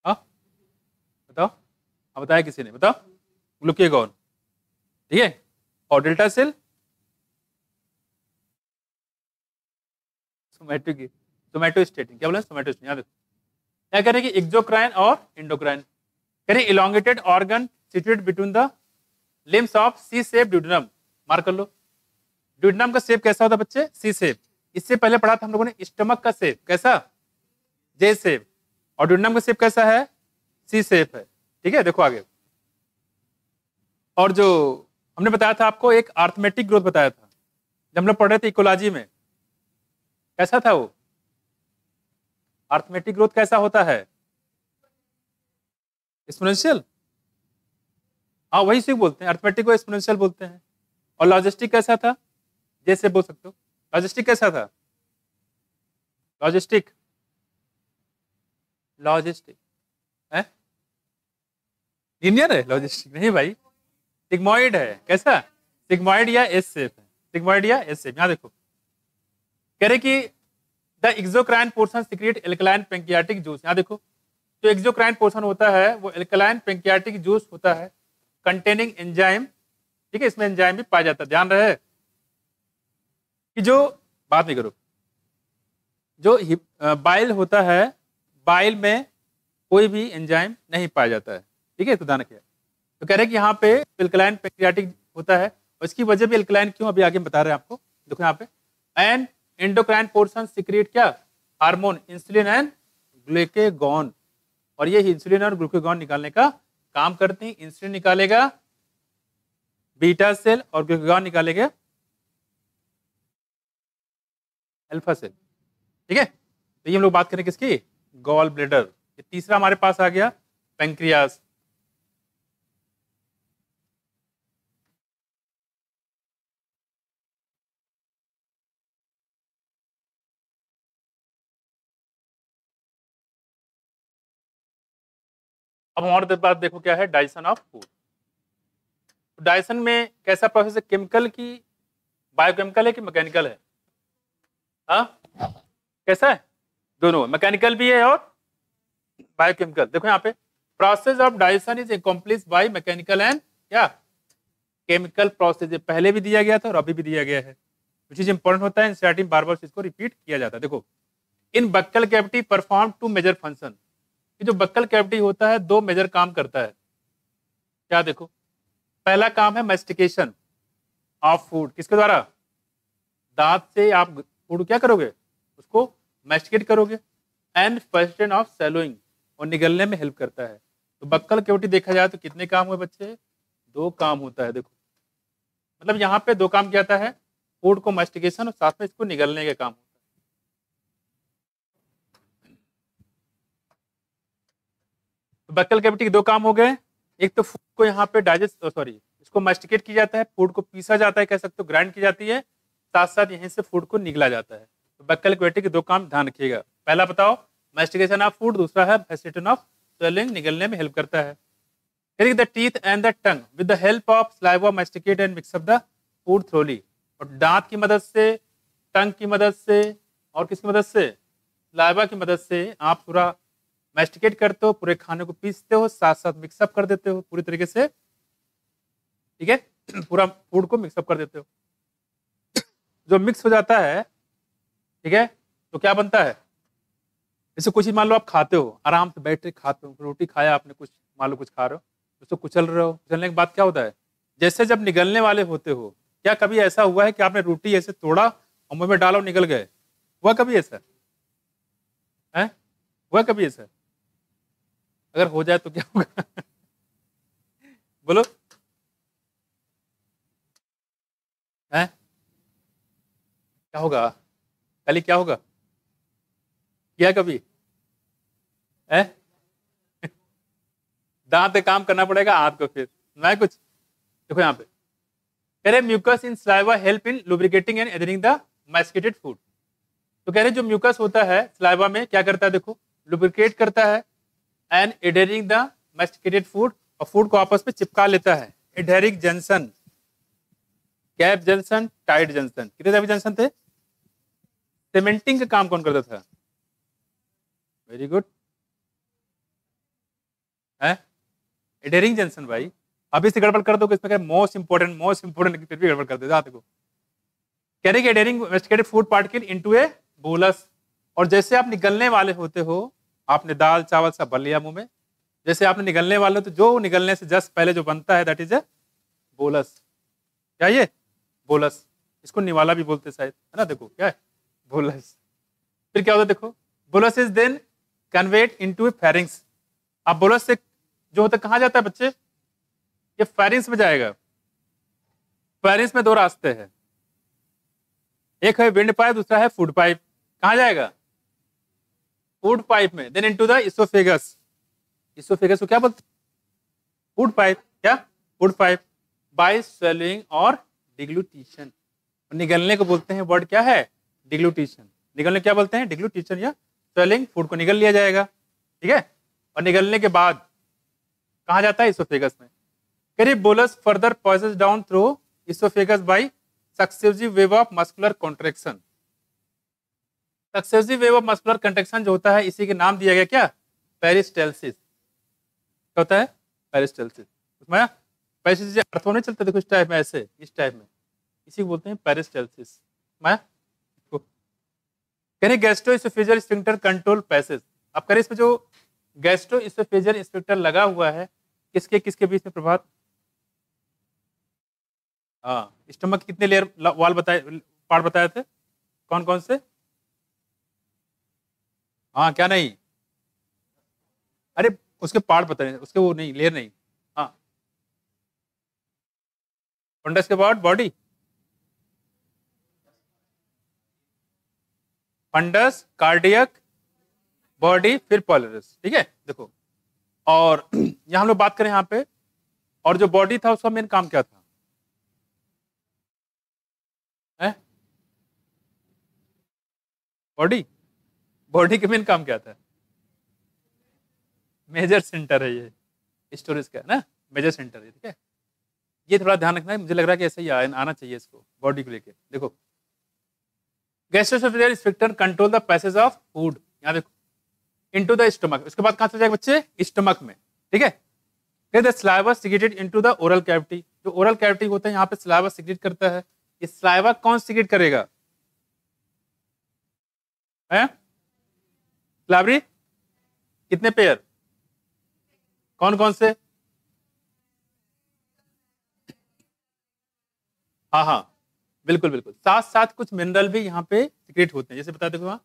हाँ बताओ, हाँ बताया किसी ने, बताओ, ग्लूकेगॉन, ठीक है, और डेल्टा सेल सोमैटोस्टेटिन। क्या बोला? सोमैटोस्टेटिन। याद रखो, क्या कह रहे हैं कि एक्सोक्राइन और इंडोक्राइन, कह रहे हैं elongated organ situated between the limbs of C shape duodenum. Mark कर लो, ड्यूडेनम का शेप कैसा होता है बच्चे? C shape. इससे पहले पढ़ा था हम लोगों ने स्टमक का शेप कैसा? जे शेप, और ड्यूडेनम का शेप कैसा है? सी शेप है। ठीक है, देखो आगे, और जो हमने बताया था आपको, एक आर्थमेटिक ग्रोथ बताया था जब हम लोग पढ़ रहे थे इकोलॉजी में, कैसा था वो? आर्थमेटिक ग्रोथ कैसा होता है? एक्सपोनेंशियल, हाँ वही से बोलते हैं, अर्थमेटिक को एक्सपोनेंशियल बोलते हैं। और लॉजिस्टिक कैसा था? जैसे बोल सकते हो, लॉजिस्टिक कैसा था? लॉजिस्टिक, लॉजिस्टिक है लीनियर है? लॉजिस्टिक नहीं भाई, सिग्मोइड है। कैसा? सिग्मोइड या एस शेप है, सिग्मोइड या एस शेप। यहाँ देखो, कह रहे कि the exocrine portion secret alkaline pancreatic juice. यहाँ देखो, जो एक्सोक्राइन पोर्शन होता है वो एल्कलाइन पैंक्रियाटिक जूस होता है कंटेनिंग एंजाइम। ठीक है, इसमें एंजाइम भी पाया जाता है। ध्यान रहे कि जो बात नहीं करो, जो बाइल होता है, बाइल में कोई भी एंजाइम नहीं पाया जाता है। ठीक है, तो ध्यान रखिए। तो कह रहे हैं कि यहाँ पे एल्कलाइन पैंक्रियाटिक होता है, और इसकी वजह भी एल्कलाइन क्यों, अभी आगे बता रहे हैं आपको। देखो यहाँ पे, एंड एंडोक्राइन पोर्शन सीक्रेट क्या? हार्मोन इंसुलिन एंड ग्लूकेगॉन, और ये इंसुलिन और ग्लूकेगॉन निकालने का काम करते हैं। इंसुलिन निकालेगा बीटा सेल और ग्लूकेगॉन निकालेगा अल्फा सेल। ठीक है, तो ये हम लोग बात करें किसकी? Gall bladder. ये तीसरा हमारे पास आ गया पैंक्रियास। अब हमारे पास देखो क्या है? Digestion of food. डाइजेशन में कैसा प्रोसेस है? केमिकल की, बायोकेमिकल है कि मैकेनिकल है? हाँ, कैसा है? दोनों, मैकेनिकल भी है और बायोकेमिकल। देखो यहाँ पे, process of digestion is accomplished by mechanical and क्या केमिकल प्रोसेस। पहले भी दिया गया था और अभी भी दिया गया है, विच इज इंपॉर्टेंट होता है, स्टार्टिंग बार बार इसको रिपीट किया जाता है। देखो, in buccal cavity perform 2 major function. जो बक्कल कैविटी होता है 2 मेजर काम करता है। क्या? देखो, पहला काम है मैस्टिकेशन ऑफ फूड। किसके द्वारा? दांत से आप फूड क्या करोगे? उसको मैस्टिकेट करोगे। एंड फर्स्टेन ऑफ सैलोइंग, और निगलने में हेल्प करता है। तो बक्कल कैविटी देखा जाए तो कितने काम हुए बच्चे? 2 काम होता है। देखो, मतलब यहाँ पे 2 काम क्या आता है? फूड को मैस्टिकेशन और साथ में इसको निगलने का काम होता है। तो बक्कल कैविटी के 2 काम हो गए। एक तो फूड को यहाँ पे डाइजेस्ट, सॉरी इसको मैस्टिकेट किया जाता है, फूड को पीसा जाता है, कह सकते हो ग्राइंड की जाती है, साथ साथ यहीं से फूड को निगला जाता है। तो बक्कल इक्वेटी के दो काम ध्यान रखिएगा। पहला बताओ मैस्टिकेशन ऑफ फूड, दूसरा है फैसिलिटेशन ऑफ स्वेलिंग, निगलने में हेल्प करता है। The teeth and the tongue with the help of saliva masticate and mix up the food thoroughly. और दांत की मदद से, टंग की मदद से और किसकी मदद से, सलाइवा की मदद से आप पूरा मैस्टिकेट करते हो, पूरे खाने को पीसते हो, साथ साथ मिक्सअप कर देते हो पूरी तरीके से, ठीक है, पूरा फूड को मिक्सअप कर देते हो। जो मिक्स हो जाता है, ठीक है, तो क्या बनता है, जैसे कुछ ही मान लो आप खाते हो, आराम से बैठ के खाते हो, रोटी खाया आपने, कुछ मान लो कुछ खा रहे हो, उसको कुचल रहे हो, कुचलने के बाद क्या होता है, जैसे जब निगलने वाले होते हो, क्या कभी ऐसा हुआ है कि आपने रोटी ऐसे तोड़ा और मुंह में डाला और निकल गए, हुआ कभी ऐसा है, हुआ कभी ऐसा? अगर हो जाए तो क्या होगा बोलो, है क्या होगा, कल क्या होगा, क्या कभी है दांत पे काम करना पड़ेगा हाथ को, फिर मैं कुछ देखो यहाँ पे कह रहे mucus in saliva help in lubricating and adhering the masticated food. तो कह रहे जो म्यूकस होता है सलाइवा में क्या करता है, देखो लुब्रिकेट करता है and adhering the masticated food, और फूड को आपस में चिपका लेता है। Adhering junction, cap junction, tight junction, कितने टाइप जंक्शन थे? सीमेंटिंग का काम कौन करता था? वेरी गुड, है एडहेरिंग जंक्शन भाई। अभी से गड़बड़ कर दो इसमें मोस्ट इंपोर्टेंट फिर भी गड़बड़ कर देता देखो। कह रहे कि एडहेरिंग मैस्टिकेटेड फूड पार्टिकल इनटू ए बोलस, और जैसे आप निकलने वाले होते हो, आपने दाल चावल सब भर लिया मुंह में, जैसे आपने निकलने वाले हो तो जो निकलने से जस्ट पहले जो बनता है दैट इज ए बोलस। क्या ये बोलस, इसको निवाला भी बोलते शायद, है ना, देखो क्या है बोलस। फिर क्या होता है देखो, bolus is then convert into a pharynx. अब बोलस से जो होता है कहाँ जाता है बच्चे, ये फेरिंग्स में जाएगा। फेरिंग्स में दो रास्ते हैं, एक है विंड पाइप, दूसरा है फूड पाइप। कहाँ जाएगा? फूड पाइप में। Then into the oesophagus. Oesophagus को क्या बोलते? Food pipe. क्या? Food pipe. बाय स्वेलिंग और डिग्लूटिशन। निगलने को बोलते हैं वर्ड क्या है? डिग्लूटिशन। निगलने क्या बोलते हैं? डिग्लूटिशन या स्वेलिंग। फूड को निगल लिया जाएगा, ठीक है, और निगलने के बाद कहा जाता है? इसोफेगस में। करीब bolus further passes down through oesophagus by successive wave of muscular contraction. Successive wave of muscular contraction जो होता है, इसी के नाम दिया गया क्या? पेरिस्टेल्सिस। क्या होता है? पेरिस्टेल्सिस। उसमें पेरिस्टेल्सिस अर्थ नहीं चलता, देखो इस टाइप में, ऐसे इस टाइप में, इसी को बोलते हैं पेरिस्टेल्सिस। मैं कह रहे गैस्ट्रोइसोफेजियल स्फिंक्टर कंट्रोल पैसेज। अब कह रहे इसमें जो गैस्ट्रोइसोफेजियल स्फिंक्टर लगा हुआ है, किसके किसके बीच में प्रभाव? हाँ, स्टमक कितने लेयर वाल बताए, पार्ट बताए थे, कौन कौन से? हाँ क्या नहीं, अरे उसके पार्ट बताए, उसके वो नहीं, लेयर नहीं। हाँ, फंडस के बाद बॉडी, फंडस, कार्डियक, बॉडी, फिर पॉलरस, ठीक है। देखो, और यहाँ हम लोग बात करें यहाँ पे, और जो बॉडी था उसका मेन काम क्या था? बॉडी, बॉडी के मेन काम क्या था? मेजर सेंटर है ये स्टोरेज का, ना, मेजर सेंटर है, ठीक है। ये थोड़ा ध्यान रखना है, मुझे लग रहा है कि ऐसे ही आना चाहिए इसको बॉडी को लेके। देखो, gastro-oesophageal sphincter control the passage of food, यहाँ देखो, इनटू द स्टमक। उसके बाद कहां चला जाएगा बच्चे? स्टमक में, ठीक है। The saliva secreted into the oral cavity. जो ओरल कैविटी होता है, यहाँ पे सलाइवा सिक्रेट करता है। इस सलाइवा कौन सिक्रेट करेगा? सलाइवरी कितने पेयर, कौन कौन से? हाँ हाँ, बिल्कुल बिल्कुल। साथ साथ कुछ मिनरल भी यहाँ पे सिक्रेट होते हैं, जैसे बता देखो,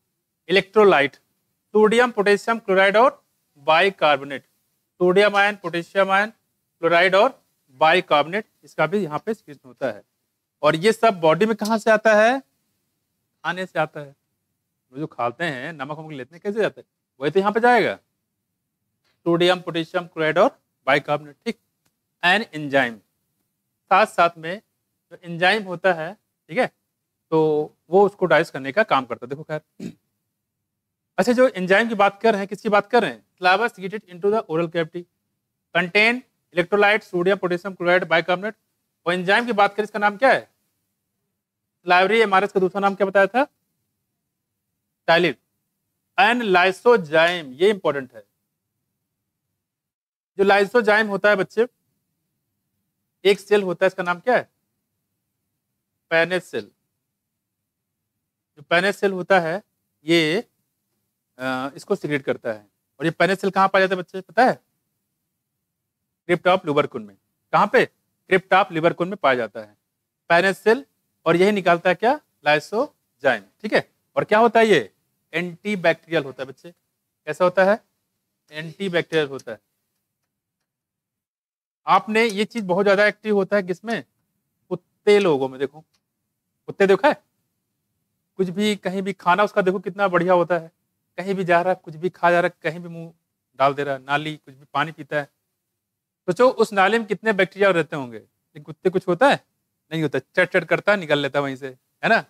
इलेक्ट्रोलाइट, सोडियम, पोटेशियम क्लोराइड और bicarbonate. Sodium ion, potassium ion, chloride और बाइकार्बोनेट, इसका भी यहाँ पे सिक्रेट होता है। और ये सब बॉडी में कहाँ से आता है? खाने से आता है। जो खाते हैं, नमक वमक लेते हैं, कैसे जाता है? वही तो यहाँ पे जाएगा, सोडियम, पोटेशियम क्लोराइड और बाइकार्बोनेट, ठीक। एन एंजाइम, साथ साथ में जो एंजाइम होता है, ठीक है, तो वो उसको डाइजेस्ट करने का काम करता है। देखो खैर, अच्छा जो एंजाइम की बात कर रहे हैं, किसकी बात कर रहे हैं? Saliva secreted into the oral cavity contain electrolyte sodium potassium chloride bicarbonate. और एंजाइम की बात करें, इसका नाम क्या है? सलाइवरी एमाइलेज का दूसरा नाम क्या बताया था? Ptyalin and lysozyme. ये इंपॉर्टेंट है। जो लाइसोजाइम होता है बच्चे, एक सेल होता है, इसका नाम क्या है? Paneth cell. जो पैनेज सेल होता है ये इसको सिक्रेट करता है। और ये पैनेज सेल कहाँ पाया जाता है बच्चे, पता है? क्रिप्ट ऑफ ल्यूबरकुन में। कहाँ पे? क्रिप्ट ऑफ ल्यूबरकुन में पाया जाता है पैनेज सेल। और यही निकालता है क्या? लाइसोजाइम। ठीक है। और क्या होता है ये? एंटी बैक्टीरियल होता है बच्चे। कैसा होता है? एंटी बैक्टीरियल होता है। आपने ये चीज बहुत ज्यादा एक्टिव होता है किसमें? कुत्ते लोगों में। देखो कुत्ते देखा है, कुछ भी कहीं भी खाना उसका देखो कितना बढ़िया होता है। कहीं भी जा रहा है, कुछ भी खा जा रहा है, कहीं भी मुंह डाल दे रहा है, नाली कुछ भी पानी पीता है। सोचो उस नाले में कितने बैक्टीरिया रहते होंगे। लेकिन कुत्ते कुछ होता है? नहीं होता, चट चट करता है, निकल लेता है वहीं से, है ना।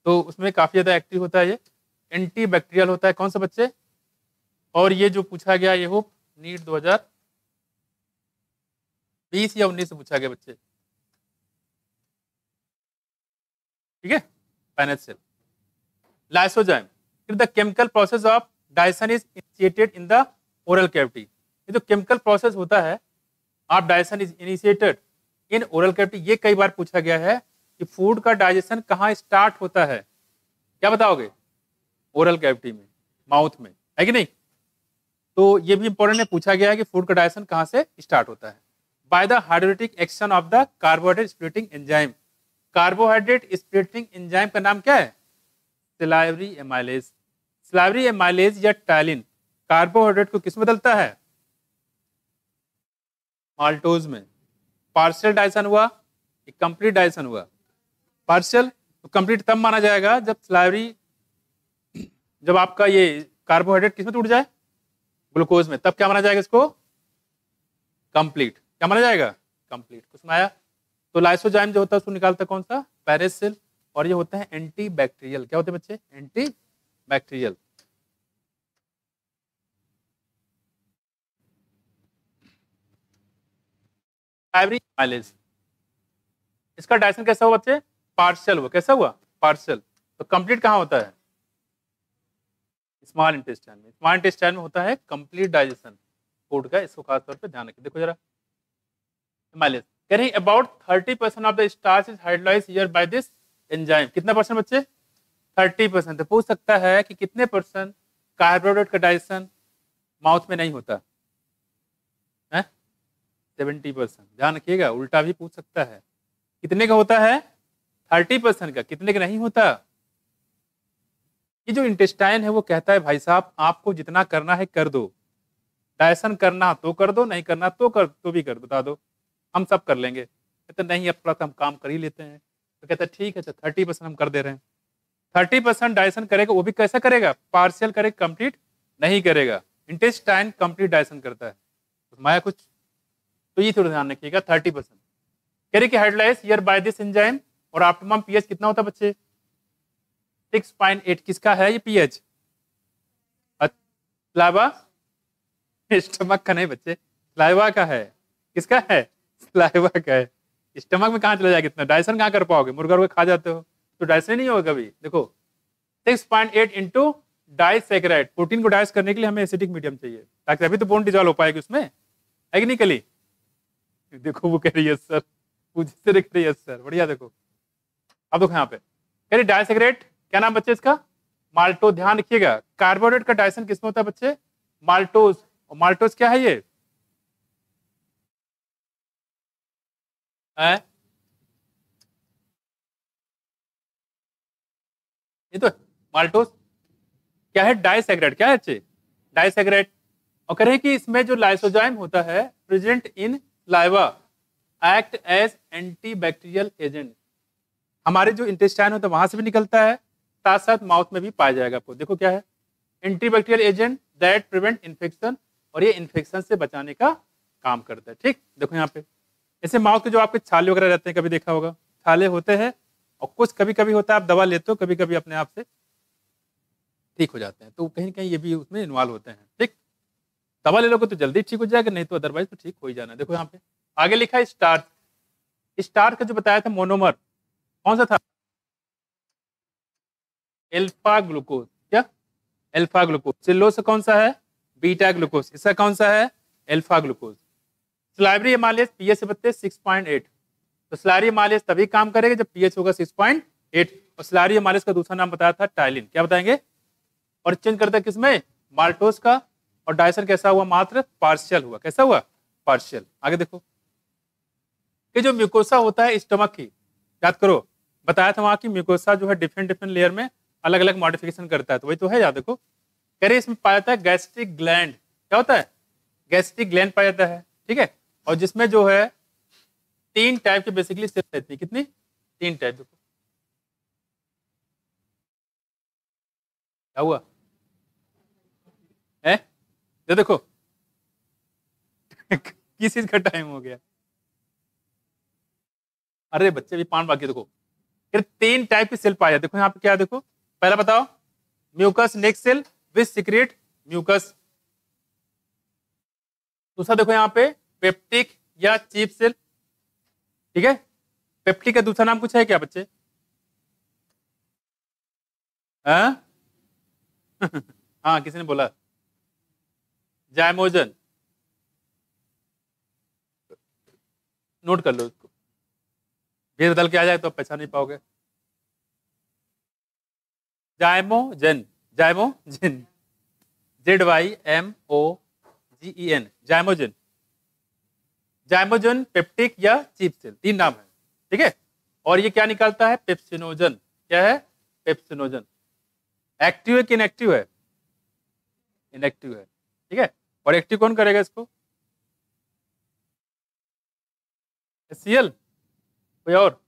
तो उसमें काफी ज्यादा एक्टिव होता है ये, एंटी बैक्टीरियल होता है। कौन सा बच्चे? और ये जो पूछा गया, ये होप नीट 2020 या 19 से पूछा गया बच्चे। ठीक है। Paneth cell, lysozyme. The chemical process of digestion is initiated in the oral cavity. ये जो केमिकल प्रोसेस होता है of digestion is initiated in oral cavity, ये कई बार पूछा गया है कि फूड का डाइजेशन कहाँ स्टार्ट होता है। क्या बताओगे? ओरल कैविटी में, माउथ में, है कि नहीं? तो ये भी इंपॉर्टेंट है, पूछा गया है कि फूड का डाइजेशन कहाँ से स्टार्ट होता है। By the hydrolytic action of the carbohydrate splitting enzyme. Carbohydrate splitting enzyme का नाम क्या है? Salivary amylase. सलाइवरी एमाइलेज या टाइलिन कार्बोहाइड्रेट को किस में बदलता है? माल्टोज में। पार्शियल डाइजेशन हुआ, कंप्लीट डाइजेशन हुआ। पार्शियल तो कंप्लीट तब माना जाएगा जब सलाइवरी, जब आपका ये कार्बोहाइड्रेट किसमें टूट जाए? ग्लूकोज में। तब क्या माना जाएगा इसको? कंप्लीट। क्या माना जाएगा? कंप्लीट। कुछ में आया? तो लाइसोजाइम जो होता है उसको निकालता है कौन सा? पैनेज सेल। और ये होते हैं एंटी बैक्टीरियल। क्या होते हैं बच्चे? Anti bacterial. एमाइलेज, इसका डाइजेशन कैसा हुआ बच्चे? पार्शियल हुआ। कैसा हुआ? पार्शियल। तो कंप्लीट कहाँ होता है? स्मॉल इंटेस्टाइन में। स्मॉल इंटेस्टाइन में होता है कंप्लीट डाइजेशन फूड का। इसको खास तौर पे ध्यान रखिए। देखो जरा, एमाइलेज कह रही about 30% of the starch is hydrolysed here by this enzyme. कितना परसेंट बच्चे? 30%। तो पूछ सकता है कि कितने परसेंट कार्बोहाइड्रेट का डाइजेशन माउथ में नहीं होता है? 70%। ध्यान रखिएगा, उल्टा भी पूछ सकता है। कितने का होता है? 30% का। कितने का नहीं होता? ये जो इंटेस्टाइन है वो कहता है भाई साहब आपको जितना करना है कर दो, डाइजेशन करना तो कर दो, नहीं करना तो भी कर बता दो, हम सब कर लेंगे। कहते नहीं अब थोड़ा हम काम कर ही लेते हैं। तो कहता है ठीक है, 30% हम कर दे रहे हैं। 30% डाइजेशन करेगा, वो भी कैसा करेगा? पार्शियल करेगा, कंप्लीट नहीं करेगा। इंटेस्टाइन कंप्लीट डाइजेशन करता है। माया कुछ तो ये थोड़ा ध्यान रखिएगा। 30% कह रहे कि hydrolyse here by this enzyme. और ऑप्टिमम पीएच कितना होता है बच्चे? 6.8। किसका है ये पीएच? सलाइवा, स्टमक का नहीं बच्चे, सलाइवा का है। किसका है? सलाइवा का है। स्टमक में कहाँ चला जाएगा इतना? डाइजेशन कहाँ कर पाओगे? मुर्गा खा जाते हो तो डाइजेशन नहीं होगा कभी। देखो 6.8 इंटू डाइसैकेराइड। प्रोटीन को डाइजेस्ट करने के लिए हमें एसिडिक मीडियम चाहिए, ताकि अभी तो बोन डिजॉल्व हो पाएगी उसमें, है कि नहीं कली? देखो वो कह रही है सर, पूछते रह रही है सर, बढ़िया। देखो अब देखो यहाँ पे कह रही डाइसैकेराइड, क्या नाम बच्चे इसका? माल्टोज। ध्यान रखिएगा कार्बोहाइड्रेट का डाइजेशन किसमें होता है बच्चे? माल्टोज। और माल्टोज क्या है ये? ये तो माल्टोज क्या है? डाइसैकेराइड। क्या है बच्चे? डाइसैकेराइड। और कह रहे हैं कि इसमें जो लाइसोजाइम होता है present in saliva act as antibacterial agent. हमारे जो इंटेस्टाइन होता है वहां से भी निकलता है, साथ साथ माउथ में भी पाया जाएगा आपको। देखो क्या है? Anti bacterial agent that prevent infection. और ये इन्फेक्शन से बचाने का काम करता है। ठीक, देखो यहाँ पे ऐसे माउथ के जो आपके छाले वगैरह रहते हैं, कभी देखा होगा छाले होते हैं, और कुछ कभी कभी होता है आप दवा लेते हो, कभी कभी अपने आप से ठीक हो जाते हैं, तो कहीं ना कहीं ये भी उसमें इन्वॉल्व होते हैं। ठीक, दवा ले लोगे तो जल्दी ठीक हो जाएगा, नहीं तो अदरवाइज तो ठीक हो ही जाना। देखो यहाँ पे आगे लिखा है स्टार्च। स्टार्च का जो बताया था मोनोमर कौन सा था? Alpha glucose. क्या? Alpha glucose. सेलुलोज से कौन सा है? Beta glucose. इसका कौन सा है? Alpha glucose. Salivary amylase pH से बदते 6.8, तो स्लाइवरी एमाइलेज तभी काम करेगा जब पीएच होगा 6.8, और स्लाइवरी एमाइलेज का दूसरा नाम बताया था टाइलिन। क्या बताएंगे? और चेंज करता है किसमें? माल्टोज का। और डायसन कैसा हुआ? मात्र पार्शियल हुआ। कैसा हुआ? पार्शियल। आगे देखो कि जो म्यूकोसा होता है स्टमक की, याद करो बताया था वहां की म्यूकोसा जो है डिफरेंट डिफरेंट लेयर में अलग अलग मॉडिफिकेशन करता है, तो वही तो है। याद देखो कह रहे इसमें पाया जाता है गैस्ट्रिक ग्लैंड। क्या होता है? गैस्ट्रिक ग्लैंड पाया जाता है। ठीक है, और जिसमें जो है 3 टाइप के बेसिकली सेल रहती है। कितनी? 3 टाइप। देखो क्या हुआ है, ये देखो किस चीज का टाइम हो गया? अरे बच्चे भी 5 बाकी। देखो फिर 3 टाइप के सेल पाया। देखो यहाँ पे क्या है, देखो पहला बताओ mucus neck cell which secrete mucus. दूसरा देखो यहाँ पे पेप्टिक या चीप सेल। ठीक है, पेप्टिक का दूसरा नाम कुछ है क्या बच्चे? हाँ हाँ किसी ने बोला जाइमोजन। नोट कर लो इसको, भेद बदल के आ जाए तो आप पहचान नहीं पाओगे। Zymogen, zymogen, ZYMOGEN, zymogen. Zymogen, peptic या चीप सेल, 3 नाम है। ठीक है, और ये क्या निकालता है? पेप्सिनोजन। क्या है? पेप्सिनोजन। एक्टिव है कि इनएक्टिव है? इनएक्टिव है। ठीक है, और एक्टिव कौन करेगा इसको? HCl कोई और?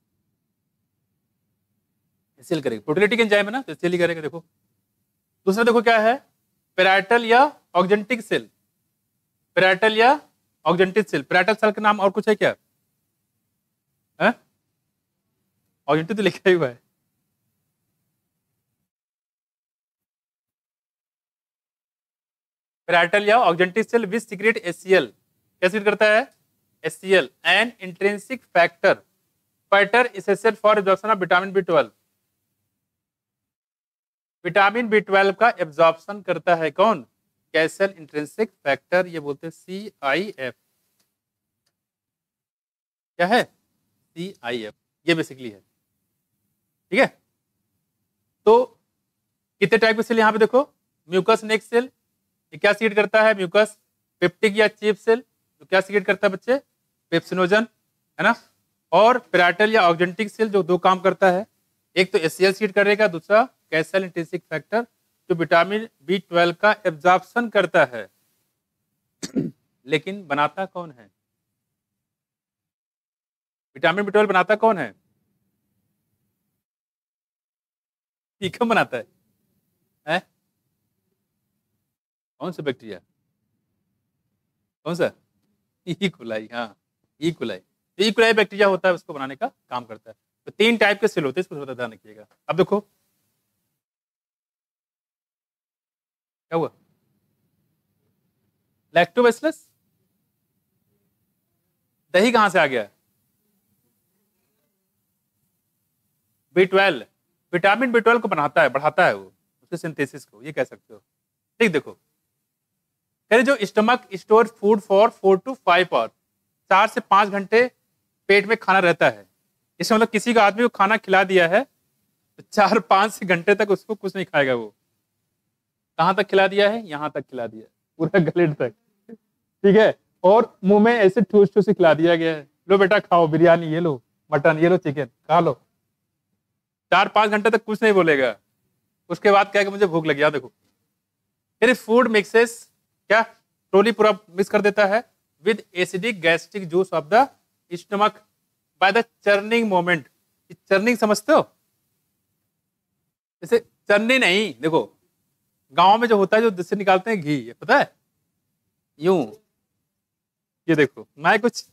HCl करेगा, प्रोटीलिटिक एंजाइम है ना, तो HCl ही करेगा। देखो दूसरा देखो क्या है? पेराइटल या ऑक्जेंटिक सेल। पेराइटल या ऑक्जेंटिक सेल। पेराइटल सेल का नाम और कुछ है क्या? ऑक्जेंटिक तो लिखा ही हुआ है। पेराइटल या oxyntic cell which secrete HCl। क्या सीक्रेट करता है? HCl, an intrinsic factor essential for absorption of vitamin B12। Vitamin B12 का एब्जॉर्प्शन करता है कौन? कैसल इंट्रिंसिक फैक्टर, ये बोलते हैं CIF। क्या है? CIF, ये बेसिकली है। ठीक है, तो कितने टाइप के सेल यहाँ पे देखो? म्यूकस नेक सेल, ये क्या सीक्रेट करता है? म्यूकस। पेप्टिक या चीप सेल, तो क्या सीक्रेट करता है बच्चे? पेप्सिनोजन, है ना। और पेराइटल या ऑक्जेंटिक सेल जो 2 काम करता है, एक तो HCl सीक्रेट करेगा, दूसरा कैसल इंट्रिंसिक फैक्टर जो विटामिन B12 का एब्जॉर्प्शन करता है। लेकिन बनाता कौन है? विटामिन B12 बनाता कौन है? कौन बनाता है? हैं? कौन सा बैक्टीरिया? कौन सा? इकोलाई। हाँ, इकोलाई। तो इकोलाई बैक्टीरिया होता है, उसको बनाने का काम करता है। तो 3 टाइप के सेल होते हैं, इसको थोड़ा ध्यान रखिएगा। अब देखो क्या हुआ? लैक्टोबैसिलस। दही कहां से आ गया? B12, विटामिन B12 को बनाता है, बढ़ाता है वो, उसके सिंथेसिस को, ये कह सकते हो। ठीक, देखो जो stomach store food for 4 to 5 hour, 4 से 5 घंटे पेट में खाना रहता है। इसका मतलब किसी को आदमी को खाना खिला दिया है तो 4-5 घंटे तक उसको कुछ नहीं खाएगा वो। कहां तक खिला दिया है? यहां तक खिला दिया, पूरा गले तक। ठीक है, और मुंह में ऐसे ठूस ठूस खिला दिया गया है, लो बेटा खाओ, बिरयानी ये लो, मटन ये लो, चिकन खा लो। 4-5 घंटे तक कुछ नहीं बोलेगा, उसके बाद क्या है कि मुझे भूख लगी। देखो फिर फूड मिक्सेस क्या ट्रोली पूरा मिक्स कर देता है with acidic gastric juice of the stomach by the churning moment. Churning समझते हो? जैसे चरनी नहीं, देखो गांव में जो होता है, जो जिससे निकालते हैं घी, पता है? यूं, ये देखो मैं कुछ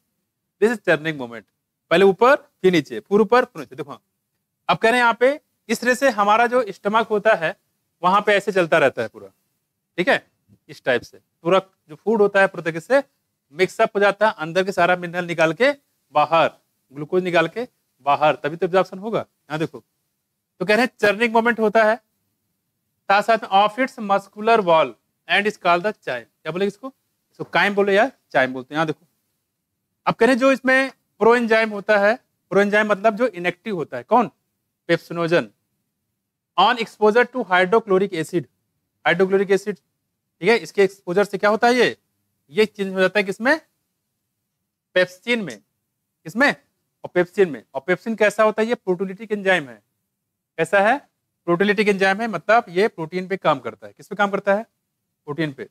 दिस इज टर्निंग मोमेंट। पहले ऊपर फिर नीचे, फिर ऊपर फिर नीचे। देखो अब कह रहे हैं यहाँ पे इस तरह से हमारा जो स्टमक होता है वहां पे ऐसे चलता रहता है पूरा, ठीक है, इस टाइप से पूरा जो फूड होता है पूरी तरीके से मिक्सअप हो जाता है, अंदर के सारा मिनरल निकाल के बाहर, ग्लूकोज निकाल के बाहर, तभी तो एब्जॉर्प्शन होगा। यहाँ देखो तो कह रहे हैं चर्निंग मोमेंट होता है, साथ साथ में of its muscular wall and is called the chyme. क्या बोले इसको काइम बोले या चाइम बोलते हैं। यहाँ देखो अब कह रहे हैं जो इसमें प्रो एंजाइम होता है, प्रो एंजाइम मतलब जो इनएक्टिव होता है, कौन, pepsinogen, on exposure to hydrochloric acid, hydrochloric acid, ठीक है, इसके एक्सपोजर से क्या होता है ये चेंज हो जाता है किसमें, पेप्सिन में, किसमें, और पेप्सिन में। और पेप्सिन कैसा होता है, ये प्रोटीलिटिक एंजाइम है। कैसा है, प्रोटीलिटिक एंजाइम है, मतलब ये प्रोटीन पे काम करता है। किस पे काम करता है, प्रोटीन पे,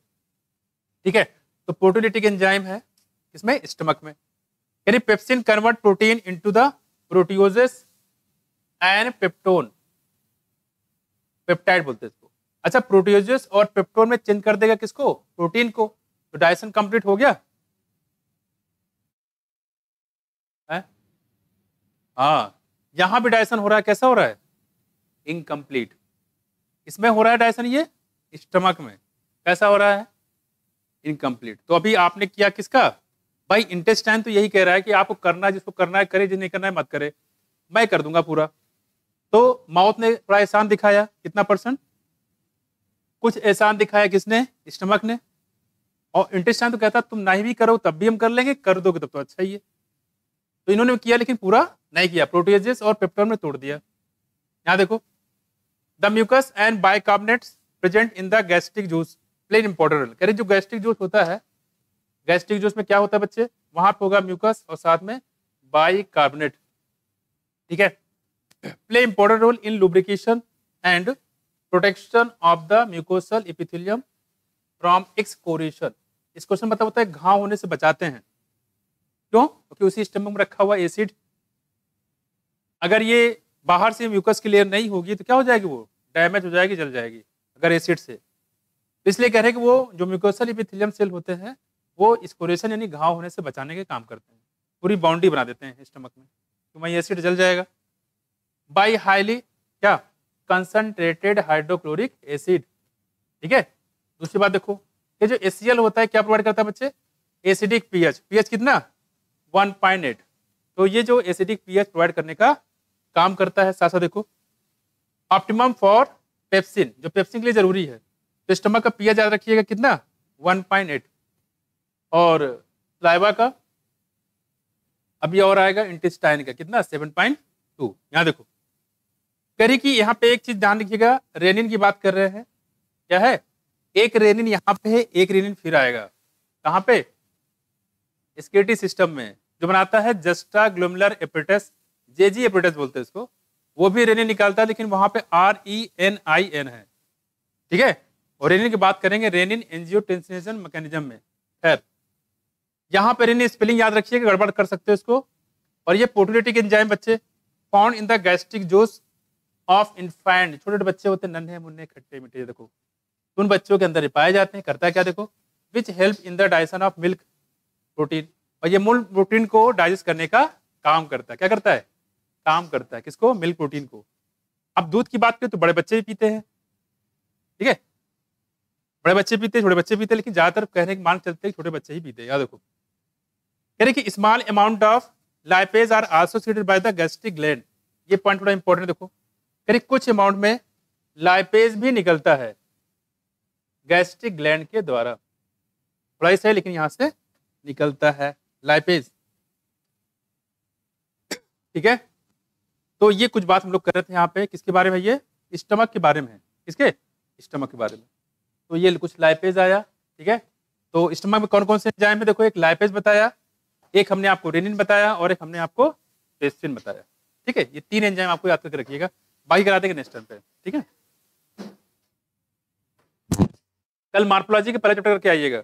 ठीक है। तो प्रोटीलिटिक एंजाइम है किसमें, स्टमक में। यानी pepsin convert protein into the proteoses and peptone, peptide बोलते हैं इसको। अच्छा, प्रोटियोजेस और पेप्टोन में चेंज कर देगा किसको, प्रोटीन को। तो डाइजेशन कंप्लीट हो गया है? हाँ, यहां भी डाइजेशन हो रहा है, कैसा हो रहा है, इनकम्प्लीट। इसमें हो रहा है डाइजेशन, ये स्टमक में कैसा हो रहा है, इनकम्प्लीट। तो अभी आपने किया किसका भाई, इंटेस्टाइन तो यही कह रहा है कि आपको करना है, जिसको करना है करे, जिसे नहीं करना है मत करे, मैं कर दूंगा पूरा। तो माउथ ने थोड़ा एहसान दिखाया, कितना परसेंट, कुछ एहसान दिखाया किसने, स्टमक ने। और इंटेस्टाइन तो कहता तुम नहीं भी करो तब भी हम कर लेंगे, कर दोगे तब तो अच्छा ही है। तो इन्होंने किया लेकिन पूरा नहीं किया, प्रोटीजेस और पेप्टोन में तोड़ दिया। यहाँ देखो the mucus and bicarbonates present in the gastric juice play an important role. कह रहे जो गैस्ट्रिक जूस होता है, गैस्ट्रिक जूस में क्या होता है बच्चे, वहां पे होगा म्यूकस और साथ में बाइकार्बोनेट, ठीक है, play important role in lubrication and protection of the mucosal epithelium from excoriation. इस क्वेश्चन मतलब होता है घाव होने से बचाते हैं। क्यों, क्योंकि उसी स्टमक में रखा हुआ एसिड, अगर ये बाहर से म्यूकस की लेयर नहीं होगी तो क्या हो जाएगी, वो डैमेज हो जाएगी, जल जाएगी अगर एसिड से। तो इसलिए कह रहे हैं कि वो जो म्यूकोसल एपिथेलियम सेल होते हैं वो स्कोरेशन यानी घाव होने से बचाने के काम करते हैं, पूरी बाउंड्री बना देते हैं स्टमक में, तो वहीं एसिड जल जाएगा। बाई हाईली क्या, कंसंट्रेटेड हाइड्रोक्लोरिक एसिड, ठीक है। दूसरी बात देखो, ये जो HCl होता है क्या प्रोवाइड करता है बच्चे, एसिडिक पीएच, पीएच कितना 1.8। तो ये जो एसिडिक पीएच प्रोवाइड करने का काम करता है। साथ साथ देखो ऑप्टिमम फॉर पेप्सिन, जो पेप्सिन के लिए जरूरी है, तो स्टमक का पीएच याद रखिएगा कितना 1.8, और लाइवा का अभी और आएगा इंटेस्टाइन का कितना 7.2। यहाँ देखो कह रही कि यहाँ पे एक चीज ध्यान रखिएगा, रेनिन की बात कर रहे हैं, क्या है, एक रेनिन यहाँ पे है, एक रेनिन फिर आएगा कहाँ पे, स्केटी सिस्टम में, जो बनाता है जस्टा ग्लोमुलर एपेटस, जेजी एपेटस बोलते हैं इसको, वो भी रेनिन निकालता है, लेकिन वहां पे RENIN है, ठीक है। और रेनिन की बात करेंगे रेनिन एंजियोटेंसिनेशन मैकेनिज्म में। खैर यहाँ पे रेनिन स्पेलिंग याद रखिएगा, गड़बड़ कर सकते हो इसको। और ये प्रोटीलिटिक एंजाइम बच्चे found in the gastric juice of infant, छोटे छोटे बच्चे होते हैं नन्हे मुन्ने खट्टे मीठे, देखो उन बच्चों के अंदर पाए जाते हैं। करता है क्या, देखो which help in the digestion of milk protein, और ये मूल प्रोटीन को डाइजेस्ट करने का काम करता है। क्या करता है, काम करता है किसको, मिल्क प्रोटीन को। अब दूध की बात करें तो बड़े बच्चे भी पीते हैं, ठीक है, बड़े बच्चे पीते हैं, छोटे बच्चे पीते हैं, लेकिन ज्यादातर कहने की मान चलते हैं छोटे बच्चे ही पीते हैं। याद देखो कह रहे कि small amount of lipase are also secreted by the gastric gland. ये पॉइंट थोड़ा इंपॉर्टेंट, देखो कह रहे कुछ अमाउंट में लाइपेज भी निकलता है गैस्ट्रिक ग्लैंड के द्वारा, थोड़ा सा है लेकिन यहां से निकलता है लाइपेज, ठीक है। तो ये कुछ बात हम लोग कर रहे थे यहाँ पे, किसके बारे में, ये स्टमक के बारे में है, किसके, स्टमक के बारे में। तो ये कुछ लाइपेज आया, ठीक है। तो स्टमक में कौन कौन से एंजाइम है, देखो एक लाइपेज बताया, एक हमने आपको रेनिन बताया, और एक हमने आपको पेप्सिन बताया, ठीक है। ये 3 एंजाइम आपको याद करके रखिएगा, बाकी करा देंगे नेक्स्ट टाइम पे, ठीक है। कल मार्फोलॉजी के पहले चैप्टर करके आइएगा।